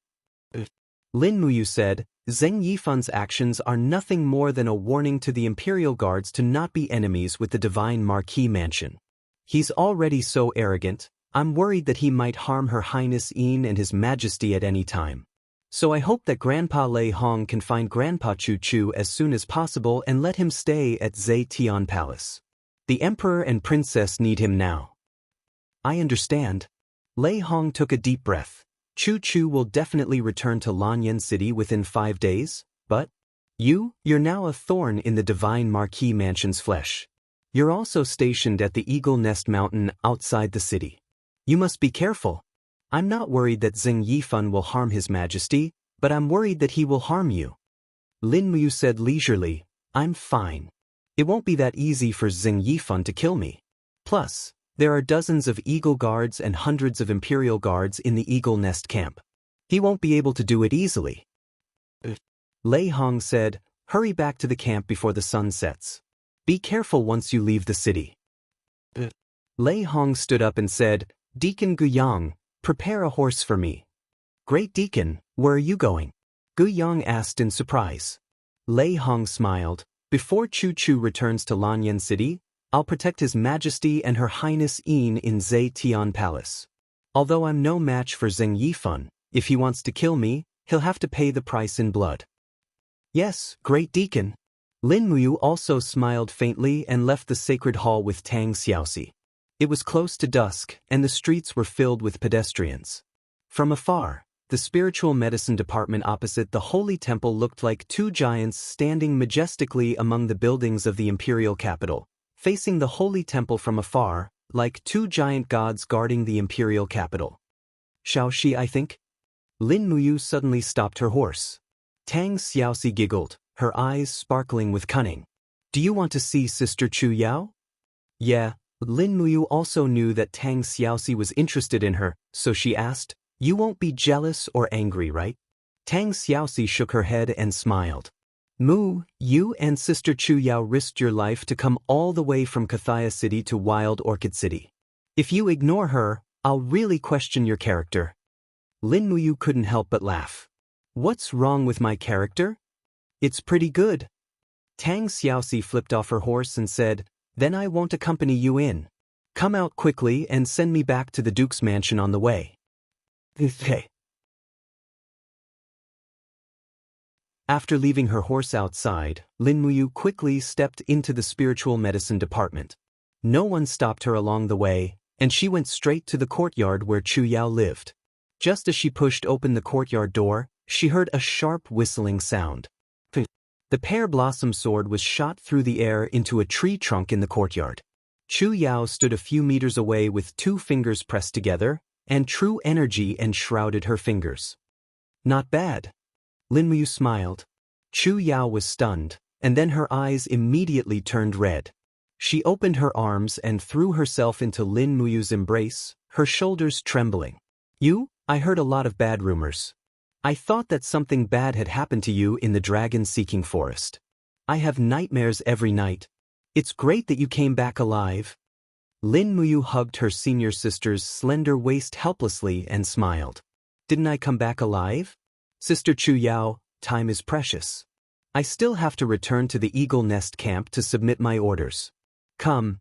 Lin Muyu said, Zheng Yifan's actions are nothing more than a warning to the Imperial Guards to not be enemies with the Divine Marquis Mansion. He's already so arrogant, I'm worried that he might harm Her Highness Yin and His Majesty at any time. So I hope that Grandpa Lei Hong can find Grandpa Chu Chu as soon as possible and let him stay at Zetian Palace. The Emperor and Princess need him now. I understand. Lei Hong took a deep breath. Chu Chu will definitely return to Lanyan City within 5 days, but you're now a thorn in the Divine Marquis Mansion's flesh. You're also stationed at the Eagle Nest Mountain outside the city. You must be careful. I'm not worried that Zheng Yifan will harm His Majesty, but I'm worried that he will harm you. Lin Muyu said leisurely, I'm fine. It won't be that easy for Zheng Yifan to kill me. Plus, there are dozens of Eagle Guards and hundreds of Imperial Guards in the Eagle Nest camp. He won't be able to do it easily. Lei Hong said, hurry back to the camp before the sun sets. Be careful once you leave the city. Lei Hong stood up and said, Deacon Gu Yang, prepare a horse for me. Great Deacon, where are you going? Gu Yang asked in surprise. Lei Hong smiled, before Chu Chu returns to Lanyan City, I'll protect His Majesty and Her Highness Yin in Zetian Palace. Although I'm no match for Zheng Yifan, if he wants to kill me, he'll have to pay the price in blood. Yes, Great Deacon. Lin Muyu also smiled faintly and left the sacred hall with Tang Xiaoxi. It was close to dusk, and the streets were filled with pedestrians. From afar, the spiritual medicine department opposite the holy temple looked like two giants standing majestically among the buildings of the imperial capital, facing the holy temple from afar, like two giant gods guarding the imperial capital. Xiaoxi, I think? Lin Muyu suddenly stopped her horse. Tang Xiaoxi giggled, her eyes sparkling with cunning. Do you want to see Sister Chu Yao? Yeah. Lin Muyu also knew that Tang Xiaoxi was interested in her, so she asked, You won't be jealous or angry, right? Tang Xiaoxi shook her head and smiled. Mu, you and Sister Chu Yao risked your life to come all the way from Kathaya City to Wild Orchid City. If you ignore her, I'll really question your character. Lin Muyu couldn't help but laugh. What's wrong with my character? It's pretty good. Tang Xiaoxi flipped off her horse and said, Then I won't accompany you in. Come out quickly and send me back to the Duke's mansion on the way. Okay. After leaving her horse outside, Lin Muyu quickly stepped into the spiritual medicine department. No one stopped her along the way, and she went straight to the courtyard where Chu Yao lived. Just as she pushed open the courtyard door, she heard a sharp whistling sound. The pear blossom sword was shot through the air into a tree trunk in the courtyard. Chu Yao stood a few meters away with two fingers pressed together, and true energy enshrouded her fingers. Not bad. Lin Muyu smiled. Chu Yao was stunned, and then her eyes immediately turned red. She opened her arms and threw herself into Lin Muyu's embrace, her shoulders trembling. I heard a lot of bad rumors. I thought that something bad had happened to you in the dragon-seeking forest. I have nightmares every night. It's great that you came back alive. Lin Muyu hugged her senior sister's slender waist helplessly and smiled. Didn't I come back alive? Sister Chu Yao, time is precious. I still have to return to the Eagle Nest camp to submit my orders. Come,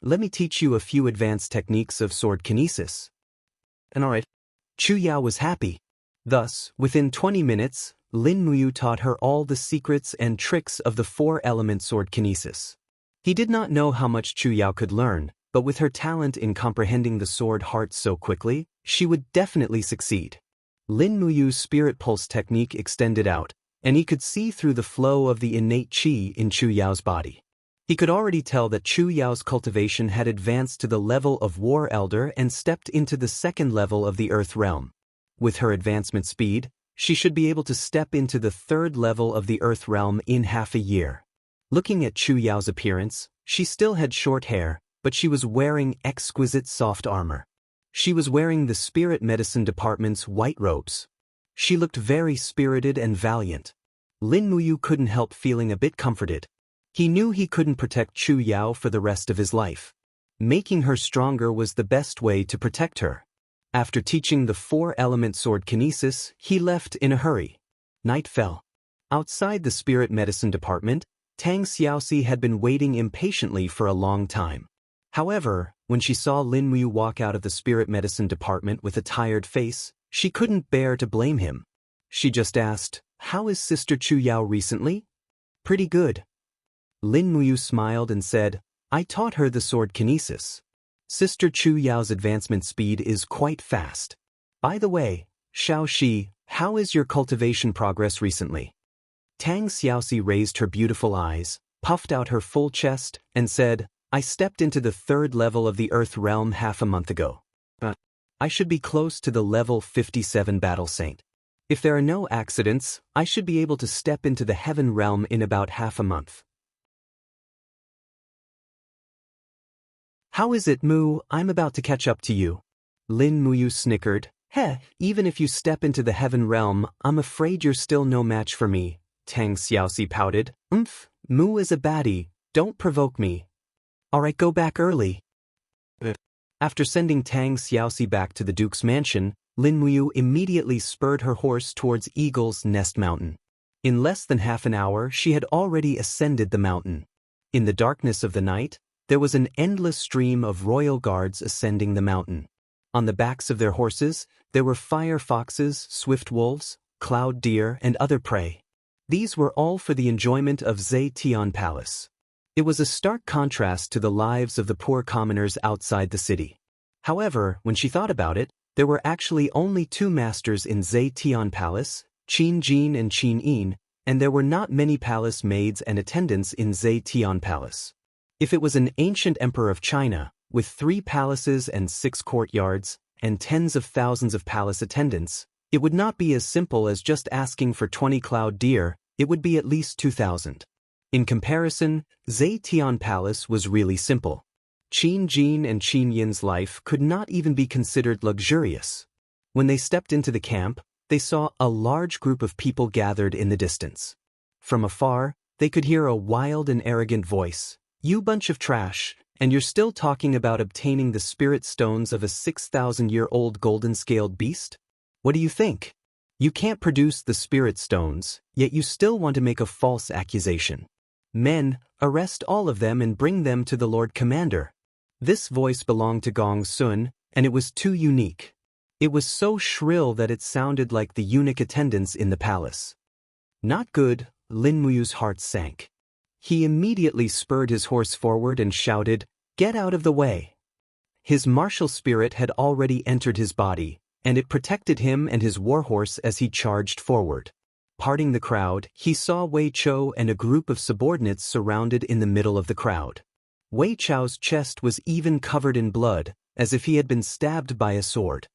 let me teach you a few advanced techniques of sword kinesis. And alright. Chu Yao was happy. Thus, within 20 minutes, Lin Muyu taught her all the secrets and tricks of the four-element sword kinesis. He did not know how much Chu Yao could learn, but with her talent in comprehending the sword heart so quickly, she would definitely succeed. Lin Muyu's spirit pulse technique extended out, and he could see through the flow of the innate qi in Chu Yao's body. He could already tell that Chu Yao's cultivation had advanced to the level of War Elder and stepped into the second level of the Earth Realm. With her advancement speed, she should be able to step into the third level of the Earth Realm in half a year. Looking at Chu Yao's appearance, she still had short hair, but she was wearing exquisite soft armor. She was wearing the Spirit Medicine Department's white robes. She looked very spirited and valiant. Lin Muyu couldn't help feeling a bit comforted. He knew he couldn't protect Chu Yao for the rest of his life. Making her stronger was the best way to protect her. After teaching the four-element sword kinesis, he left in a hurry. Night fell. Outside the Spirit Medicine Department, Tang Xiaoxi had been waiting impatiently for a long time. However, when she saw Lin Muyu walk out of the Spirit Medicine Department with a tired face, she couldn't bear to blame him. She just asked, How is Sister Chu Yao recently? Pretty good. Lin Muyu smiled and said, I taught her the sword kinesis. Sister Chu Yao's advancement speed is quite fast. By the way, Xiaoxi, how is your cultivation progress recently? Tang Xiaoxi raised her beautiful eyes, puffed out her full chest, and said, I stepped into the third level of the Earth Realm half a month ago. I should be close to the level 57 Battle Saint. If there are no accidents, I should be able to step into the Heaven Realm in about half a month. How is it, Mu? I'm about to catch up to you. Lin Muyu snickered. Even if you step into the Heaven Realm, I'm afraid you're still no match for me. Tang Xiaoxi pouted. Mu is a baddie, don't provoke me. Alright, go back early. After sending Tang Xiaoxi back to the Duke's mansion, Lin Muyu immediately spurred her horse towards Eagle's Nest Mountain. In less than half an hour, she had already ascended the mountain. In the darkness of the night, there was an endless stream of royal guards ascending the mountain. On the backs of their horses, there were fire foxes, swift wolves, cloud deer, and other prey. These were all for the enjoyment of Zetian Palace. It was a stark contrast to the lives of the poor commoners outside the city. However, when she thought about it, there were actually only two masters in Zetian Palace, Qin Jin and Qin Yin, and there were not many palace maids and attendants in Zetian Palace. If it was an ancient emperor of China, with 3 palaces and 6 courtyards, and tens of thousands of palace attendants, it would not be as simple as just asking for 20 cloud deer, it would be at least 2,000. In comparison, Zetian Palace was really simple. Qin Jin and Qin Yin's life could not even be considered luxurious. When they stepped into the camp, they saw a large group of people gathered in the distance. From afar, they could hear a wild and arrogant voice. "You bunch of trash, and you're still talking about obtaining the spirit stones of a 6,000-year-old golden-scaled beast? What do you think? You can't produce the spirit stones, yet you still want to make a false accusation. Men, arrest all of them and bring them to the Lord Commander." This voice belonged to Gong Sun, and it was too unique. It was so shrill that it sounded like the eunuch attendants in the palace. Not good, Lin Muyu's heart sank. He immediately spurred his horse forward and shouted, "Get out of the way!" His martial spirit had already entered his body, and it protected him and his warhorse as he charged forward. Parting the crowd, he saw Wei Chou and a group of subordinates surrounded in the middle of the crowd. Wei Chou's chest was even covered in blood, as if he had been stabbed by a sword.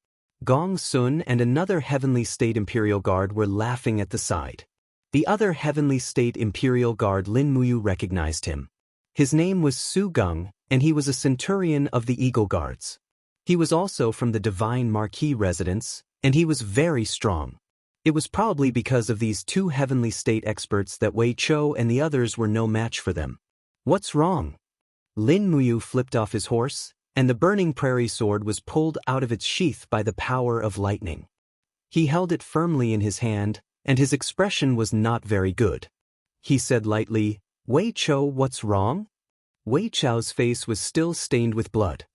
Gong Sun and another Heavenly State Imperial Guard were laughing at the side. The other Heavenly State Imperial Guard Lin Muyu recognized him. His name was Su Gung, and he was a centurion of the Eagle Guards. He was also from the Divine Marquis residence, and he was very strong. It was probably because of these 2 Heavenly State experts that Wei Chou and the others were no match for them. "What's wrong?" Lin Muyu flipped off his horse, and the burning prairie sword was pulled out of its sheath by the power of lightning. He held it firmly in his hand, and his expression was not very good. He said lightly, "Wei Chou, what's wrong?" Wei Chou's face was still stained with blood.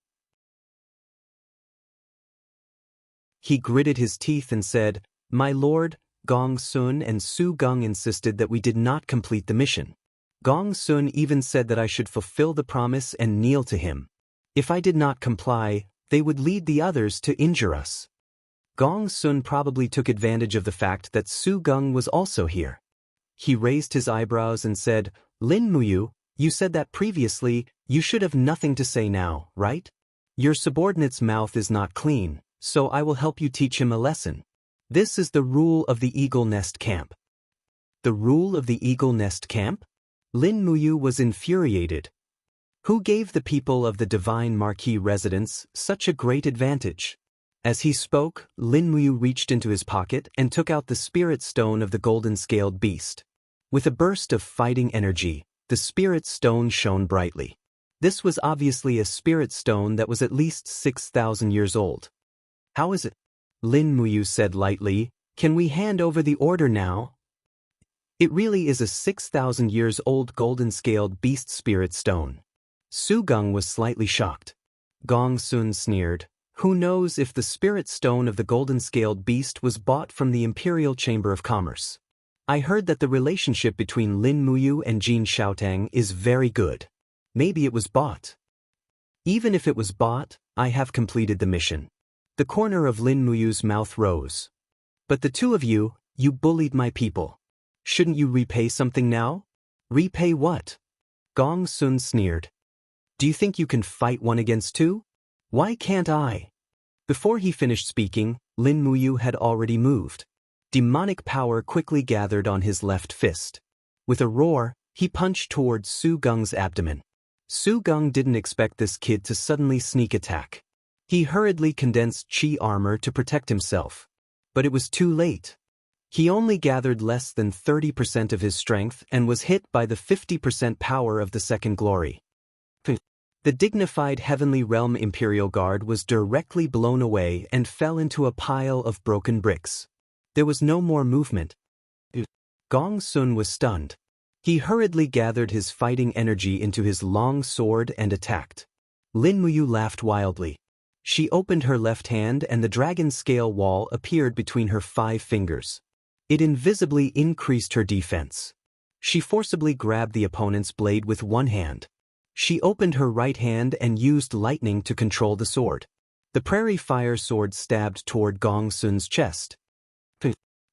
He gritted his teeth and said, "My lord, Gong Sun and Su Gung insisted that we did not complete the mission. Gong Sun even said that I should fulfill the promise and kneel to him. If I did not comply, they would lead the others to injure us." Gong Sun probably took advantage of the fact that Su Gung was also here. He raised his eyebrows and said, "Lin Muyu, you said that previously, you should have nothing to say now, right? Your subordinate's mouth is not clean, so I will help you teach him a lesson. This is the rule of the Eagle Nest Camp." The rule of the Eagle Nest Camp? Lin Muyu was infuriated. Who gave the people of the Divine Marquis residence such a great advantage? As he spoke, Lin Muyu reached into his pocket and took out the spirit stone of the golden-scaled beast. With a burst of fighting energy, the spirit stone shone brightly. This was obviously a spirit stone that was at least 6,000 years old. "How is it?" Lin Muyu said lightly, "Can we hand over the order now?" It really is a 6,000 years old golden-scaled beast spirit stone. Su Gung was slightly shocked. Gong Sun sneered, "Who knows if the spirit stone of the golden-scaled beast was bought from the Imperial Chamber of Commerce? I heard that the relationship between Lin Muyu and Jin Xiaotang is very good. Maybe it was bought. Even if it was bought, I have completed the mission." The corner of Lin Muyu's mouth rose. "But the 2 of you, you bullied my people. Shouldn't you repay something now?" "Repay what?" Gong Sun sneered. "Do you think you can fight 1 against 2? Why can't I?" Before he finished speaking, Lin Muyu had already moved. Demonic power quickly gathered on his left fist. With a roar, he punched towards Su Gung's abdomen. Su Gung didn't expect this kid to suddenly sneak attack. He hurriedly condensed chi armor to protect himself. But it was too late. He only gathered less than 30% of his strength and was hit by the 50% power of the second glory. The dignified Heavenly Realm Imperial Guard was directly blown away and fell into a pile of broken bricks. There was no more movement. Gong Sun was stunned. He hurriedly gathered his fighting energy into his long sword and attacked. Lin Muyu laughed wildly. She opened her left hand and the dragon scale wall appeared between her 5 fingers. It invisibly increased her defense. She forcibly grabbed the opponent's blade with one hand. She opened her right hand and used lightning to control the sword. The prairie fire sword stabbed toward Gong Sun's chest.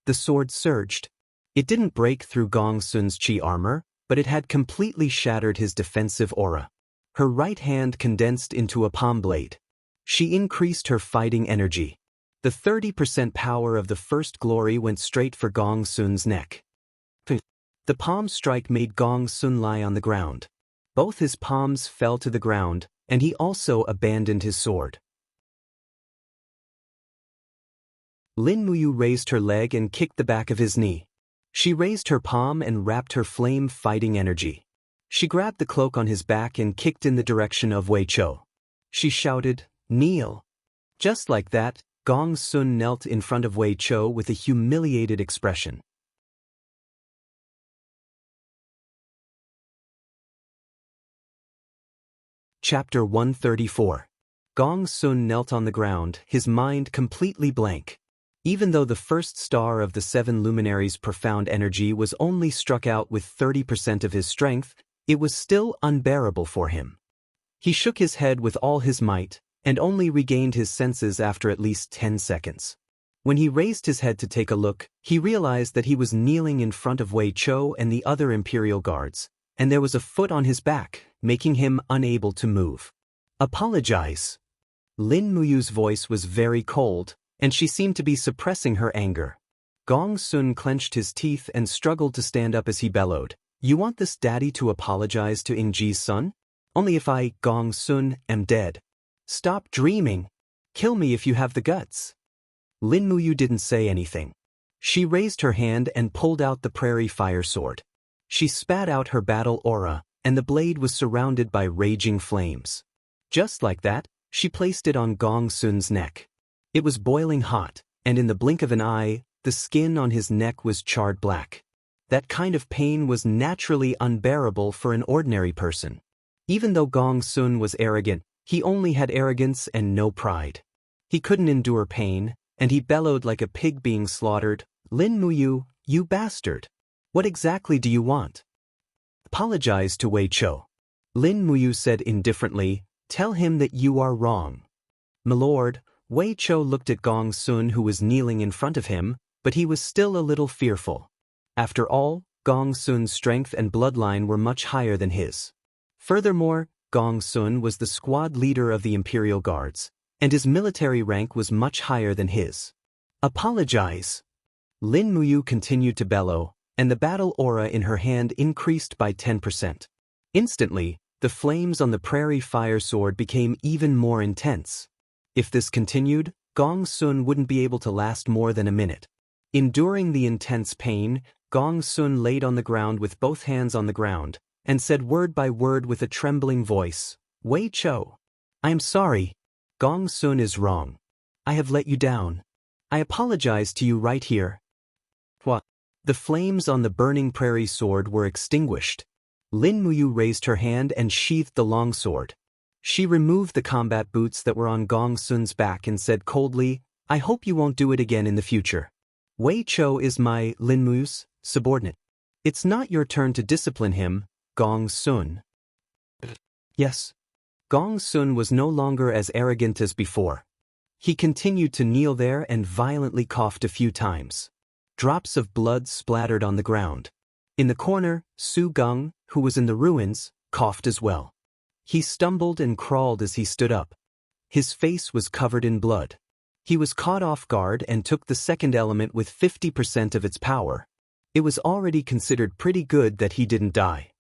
The sword surged. It didn't break through Gong Sun's chi armor, but it had completely shattered his defensive aura. Her right hand condensed into a palm blade. She increased her fighting energy. The 30% power of the first glory went straight for Gong Sun's neck. The palm strike made Gong Sun lie on the ground. Both his palms fell to the ground, and he also abandoned his sword. Lin Muyu raised her leg and kicked the back of his knee. She raised her palm and wrapped her flame fighting energy. She grabbed the cloak on his back and kicked in the direction of Wei Chou. She shouted, "Kneel." Just like that, Gong Sun knelt in front of Wei Chou with a humiliated expression. Chapter 134. Gong Sun knelt on the ground, his mind completely blank. Even though the first star of the 7 luminaries' profound energy was only struck out with 30% of his strength, it was still unbearable for him. He shook his head with all his might, and only regained his senses after at least 10 seconds. When he raised his head to take a look, he realized that he was kneeling in front of Wei Chou and the other Imperial guards, and there was a foot on his back, making him unable to move. "Apologize." Lin Muyu's voice was very cold, and she seemed to be suppressing her anger. Gong Sun clenched his teeth and struggled to stand up as he bellowed, "You want this daddy to apologize to Ingji's son? Only if I, Gong Sun, am dead. Stop dreaming. Kill me if you have the guts." Lin Muyu didn't say anything. She raised her hand and pulled out the prairie fire sword. She spat out her battle aura, and the blade was surrounded by raging flames. Just like that, she placed it on Gong Sun's neck. It was boiling hot, and in the blink of an eye, the skin on his neck was charred black. That kind of pain was naturally unbearable for an ordinary person. Even though Gong Sun was arrogant, he only had arrogance and no pride. He couldn't endure pain, and he bellowed like a pig being slaughtered, "Lin Muyu, you bastard! What exactly do you want?" "Apologize to Wei Chou." Lin Muyu said indifferently, "Tell him that you are wrong." "Milord," Wei Chou looked at Gong Sun, who was kneeling in front of him, but he was still a little fearful. After all, Gong Sun's strength and bloodline were much higher than his. Furthermore, Gong Sun was the squad leader of the Imperial Guards, and his military rank was much higher than his. "Apologize." Lin Muyu continued to bellow, and the battle aura in her hand increased by 10%. Instantly, the flames on the prairie fire sword became even more intense. If this continued, Gong Sun wouldn't be able to last more than a minute. Enduring the intense pain, Gong Sun laid on the ground with both hands on the ground, and said word by word with a trembling voice, "Wei Chou, I am sorry. Gong Sun is wrong. I have let you down. I apologize to you right here." What? The flames on the burning prairie sword were extinguished. Lin Muyu raised her hand and sheathed the longsword. She removed the combat boots that were on Gong Sun's back and said coldly, "I hope you won't do it again in the future. Wei Chou is my, Lin Muyu's, subordinate. It's not your turn to discipline him, Gong Sun." Yes. Gong Sun was no longer as arrogant as before. He continued to kneel there and violently coughed a few times. Drops of blood splattered on the ground. In the corner, Su Geng, who was in the ruins, coughed as well. He stumbled and crawled as he stood up. His face was covered in blood. He was caught off guard and took the second element with 50% of its power. It was already considered pretty good that he didn't die.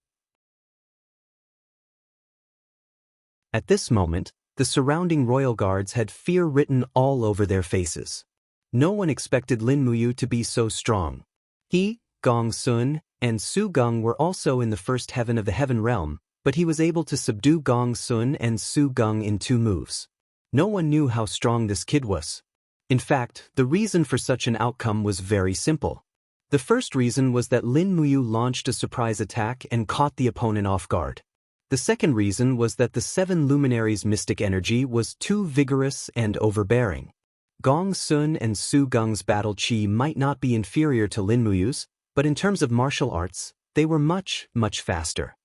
At this moment, the surrounding royal guards had fear written all over their faces. No one expected Lin Muyu to be so strong. He, Gong Sun, and Su Geng were also in the first heaven of the heaven realm, but he was able to subdue Gong Sun and Su Geng in 2 moves. No one knew how strong this kid was. In fact, the reason for such an outcome was very simple. The first reason was that Lin Muyu launched a surprise attack and caught the opponent off guard. The second reason was that the 7 luminaries' mystic energy was too vigorous and overbearing. Gong Sun and Su Gung's battle chi might not be inferior to Lin Muyu's, but in terms of martial arts, they were much, much faster.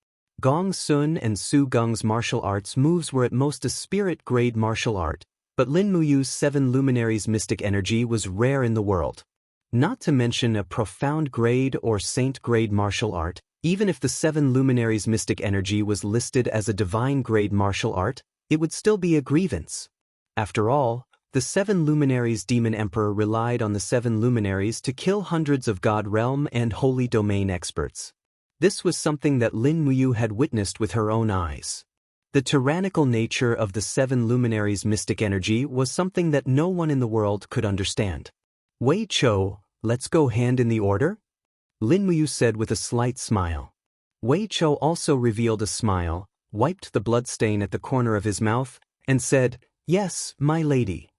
Gong Sun and Su Gung's martial arts moves were at most a spirit-grade martial art, but Lin Muyu's 7 luminaries mystic energy was rare in the world. Not to mention a profound grade or saint-grade martial art, even if the 7 luminaries mystic energy was listed as a divine-grade martial art, it would still be a grievance. After all, the 7 luminaries demon emperor relied on the 7 luminaries to kill hundreds of God realm and holy domain experts. This was something that Lin Muyu had witnessed with her own eyes. The tyrannical nature of the 7 luminaries' mystic energy was something that no one in the world could understand. Wei Chou, let's go hand in the order? Lin Muyu said with a slight smile. Wei Chou also revealed a smile, wiped the bloodstain at the corner of his mouth, and said, "Yes, my lady."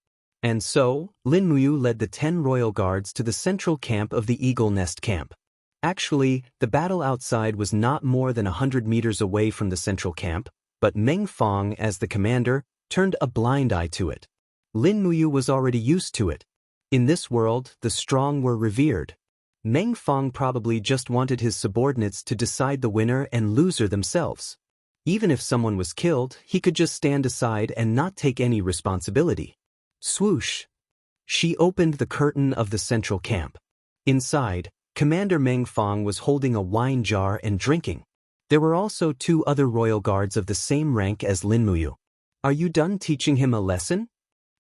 And so, Lin Muyu led the 10 royal guards to the central camp of the Eagle Nest camp. Actually, the battle outside was not more than 100 meters away from the central camp, but Meng Fong, as the commander, turned a blind eye to it. Lin Muyu was already used to it. In this world, the strong were revered. Meng Fong probably just wanted his subordinates to decide the winner and loser themselves. Even if someone was killed, he could just stand aside and not take any responsibility. Swoosh! She opened the curtain of the central camp. Inside, Commander Meng Fong was holding a wine jar and drinking. There were also 2 other royal guards of the same rank as Lin Muyu. "Are you done teaching him a lesson?"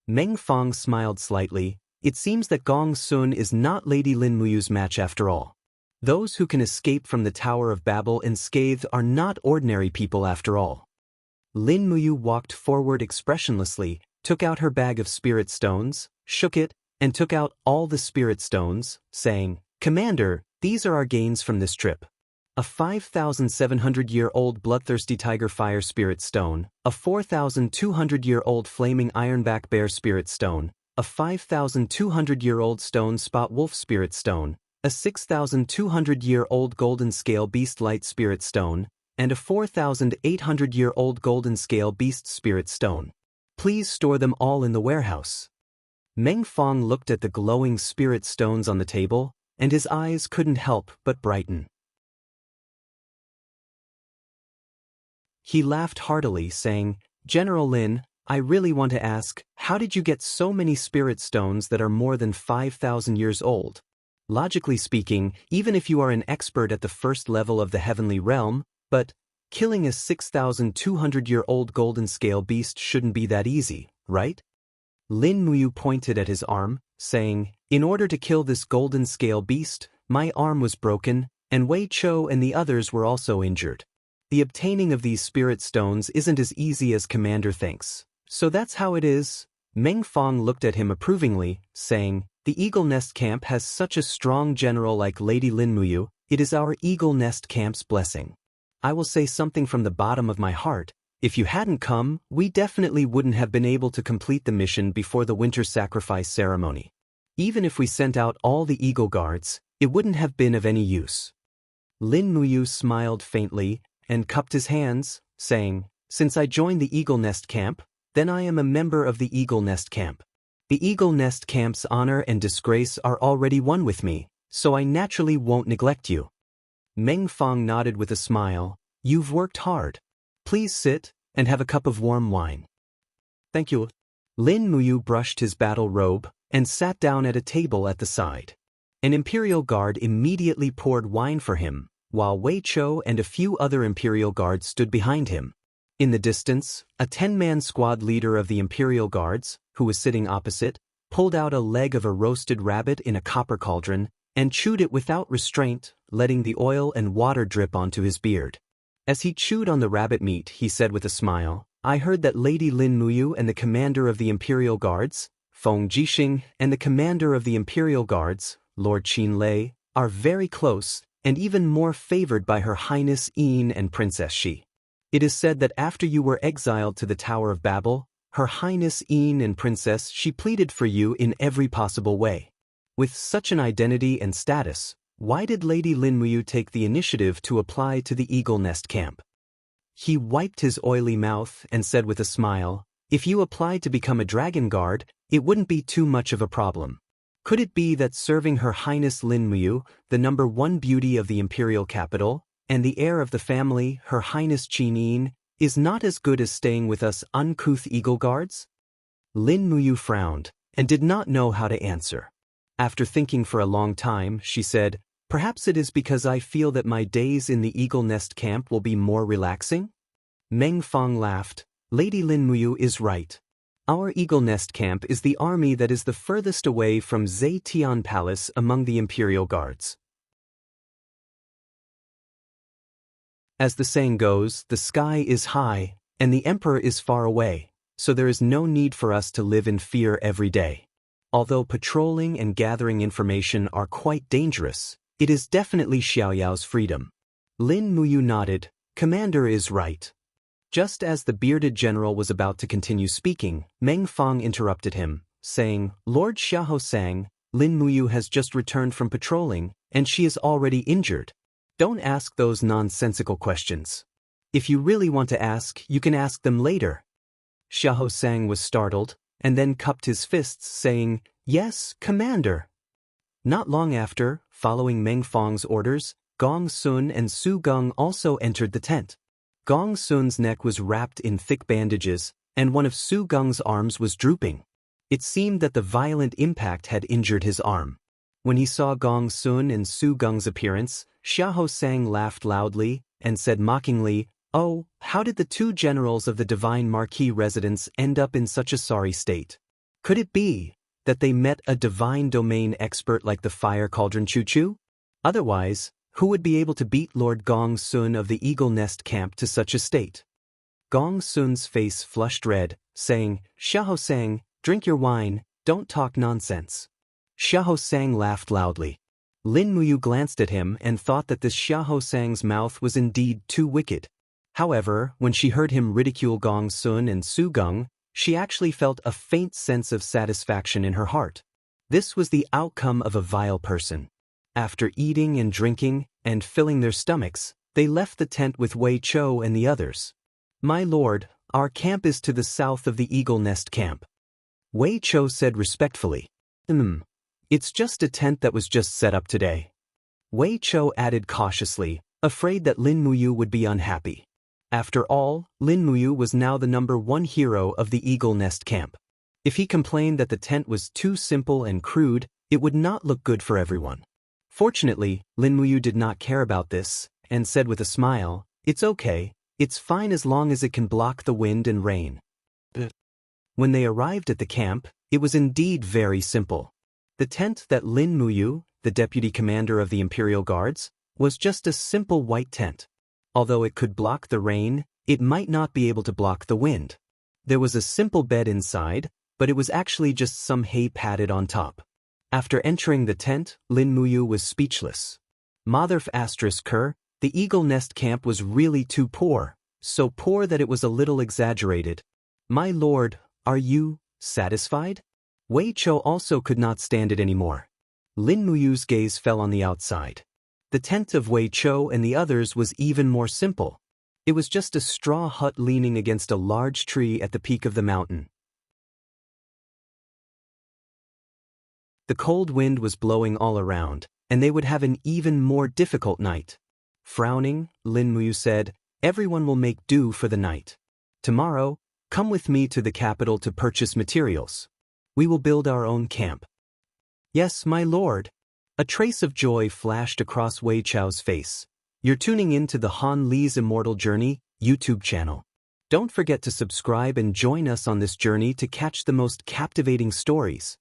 Meng Fong smiled slightly. It seems that Gong Sun is not Lady Lin Muyu's match after all. Those who can escape from the Tower of Babel unscathed are not ordinary people after all. Lin Muyu walked forward expressionlessly, took out her bag of spirit stones, shook it, and took out all the spirit stones, saying, "Commander, these are our gains from this trip. A 5,700-year-old bloodthirsty tiger fire spirit stone, a 4,200-year-old flaming ironback bear spirit stone, a 5,200-year-old stone spot wolf spirit stone, a 6,200-year-old golden scale beast light spirit stone, and a 4,800-year-old golden scale beast spirit stone. Please store them all in the warehouse." Meng Fong looked at the glowing spirit stones on the table, and his eyes couldn't help but brighten. He laughed heartily, saying, "General Lin, I really want to ask, how did you get so many spirit stones that are more than 5,000 years old? Logically speaking, even if you are an expert at the first level of the heavenly realm, but killing a 6,200-year-old golden scale beast shouldn't be that easy, right?" Lin Muyu pointed at his arm, saying, "In order to kill this golden scale beast, my arm was broken, and Wei Chou and the others were also injured. The obtaining of these spirit stones isn't as easy as Commander thinks. So that's how it is." Meng Fong looked at him approvingly, saying, "The Eagle Nest Camp has such a strong general like Lady Lin Muyu. It is our Eagle Nest Camp's blessing. I will say something from the bottom of my heart. If you hadn't come, we definitely wouldn't have been able to complete the mission before the winter sacrifice ceremony. Even if we sent out all the Eagle Guards, it wouldn't have been of any use." Lin Muyu smiled faintly and cupped his hands, saying, "Since I joined the Eagle Nest Camp, then I am a member of the Eagle Nest Camp. The Eagle Nest Camp's honor and disgrace are already one with me, so I naturally won't neglect you." Meng Fong nodded with a smile. "You've worked hard. Please sit and have a cup of warm wine." "Thank you." Lin Muyu brushed his battle robe and sat down at a table at the side. An imperial guard immediately poured wine for him, while Wei Chou and a few other imperial guards stood behind him. In the distance, a 10-man squad leader of the imperial guards, who was sitting opposite, pulled out a leg of a roasted rabbit in a copper cauldron and chewed it without restraint, letting the oil and water drip onto his beard. As he chewed on the rabbit meat, he said with a smile, "I heard that Lady Lin Muyu and the commander of the Imperial Guards, Feng Jixing, and the commander of the Imperial Guards, Lord Qin Lei, are very close and even more favored by Her Highness Yin and Princess Shi. It is said that after you were exiled to the Tower of Babel, Her Highness Yin and Princess Shi pleaded for you in every possible way. With such an identity and status, why did Lady Lin Muyu take the initiative to apply to the Eagle Nest Camp?" He wiped his oily mouth and said with a smile, If you applied to become a dragon guard, it wouldn't be too much of a problem. Could it be that serving Her Highness Lin Muyu, the #1 beauty of the imperial capital, and the heir of the family, Her Highness Qin Yin, is not as good as staying with us uncouth eagle guards? Lin Muyu frowned, and did not know how to answer. After thinking for a long time, she said, "Perhaps it is because I feel that my days in the Eagle Nest camp will be more relaxing?" Meng Fong laughed. "Lady Lin Muyu is right. Our Eagle Nest camp is the army that is the furthest away from Zetian Palace among the Imperial Guards. As the saying goes, the sky is high, and the Emperor is far away, so there is no need for us to live in fear every day. Although patrolling and gathering information are quite dangerous, it is definitely Xiaoyao's freedom." Lin Muyu nodded. "Commander is right." Just as the bearded general was about to continue speaking, Meng Fong interrupted him, saying, "Lord Xiahou, Lin Muyu has just returned from patrolling, and she is already injured. Don't ask those nonsensical questions. If you really want to ask, you can ask them later." Xiahou was startled, and then cupped his fists, saying, "Yes, Commander." Not long after, following Meng Fong's orders, Gong Sun and Su Gong also entered the tent. Gong Sun's neck was wrapped in thick bandages, and one of Su Gong's arms was drooping. It seemed that the violent impact had injured his arm. When he saw Gong Sun and Su Gong's appearance, Xiahou laughed loudly and said mockingly, "Oh, how did the two generals of the Divine Marquis residence end up in such a sorry state? Could it be that they met a divine domain expert like the Fire Cauldron Chu? Otherwise, who would be able to beat Lord Gong Sun of the Eagle Nest camp to such a state?" Gong Sun's face flushed red, saying, "Xiahou, drink your wine, don't talk nonsense." Xiahou laughed loudly. Lin Muyu glanced at him and thought that this Xiahou mouth was indeed too wicked. However, when she heard him ridicule Gong Sun and Su Gong, she actually felt a faint sense of satisfaction in her heart. This was the outcome of a vile person. After eating and drinking, and filling their stomachs, they left the tent with Wei Chou and the others. "My lord, our camp is to the south of the Eagle Nest camp." Wei Chou said respectfully. It's just a tent that was just set up today." Wei Chou added cautiously, afraid that Lin Muyu would be unhappy. After all, Lin Muyu was now the #1 hero of the Eagle Nest camp. If he complained that the tent was too simple and crude, it would not look good for everyone. Fortunately, Lin Muyu did not care about this, and said with a smile, "It's okay, it's fine as long as it can block the wind and rain." When they arrived at the camp, it was indeed very simple. The tent that Lin Muyu, the deputy commander of the Imperial Guards, was just a simple white tent. Although it could block the rain, it might not be able to block the wind. There was a simple bed inside, but it was actually just some hay padded on top. After entering the tent, Lin Muyu was speechless. Mother Ker, the Eagle Nest camp was really too poor, so poor that it was a little exaggerated. "My lord, are you satisfied?" Wei Chou also could not stand it anymore. Lin Muyu's gaze fell on the outside. The tent of Wei Chou and the others was even more simple. It was just a straw hut leaning against a large tree at the peak of the mountain. The cold wind was blowing all around, and they would have an even more difficult night. Frowning, Lin Muyu said, "Everyone will make do for the night. Tomorrow, come with me to the capital to purchase materials. We will build our own camp." "Yes, my lord." A trace of joy flashed across Wei Chou's face. You're tuning in to the Han Li's Immortal Journey YouTube channel. Don't forget to subscribe and join us on this journey to catch the most captivating stories.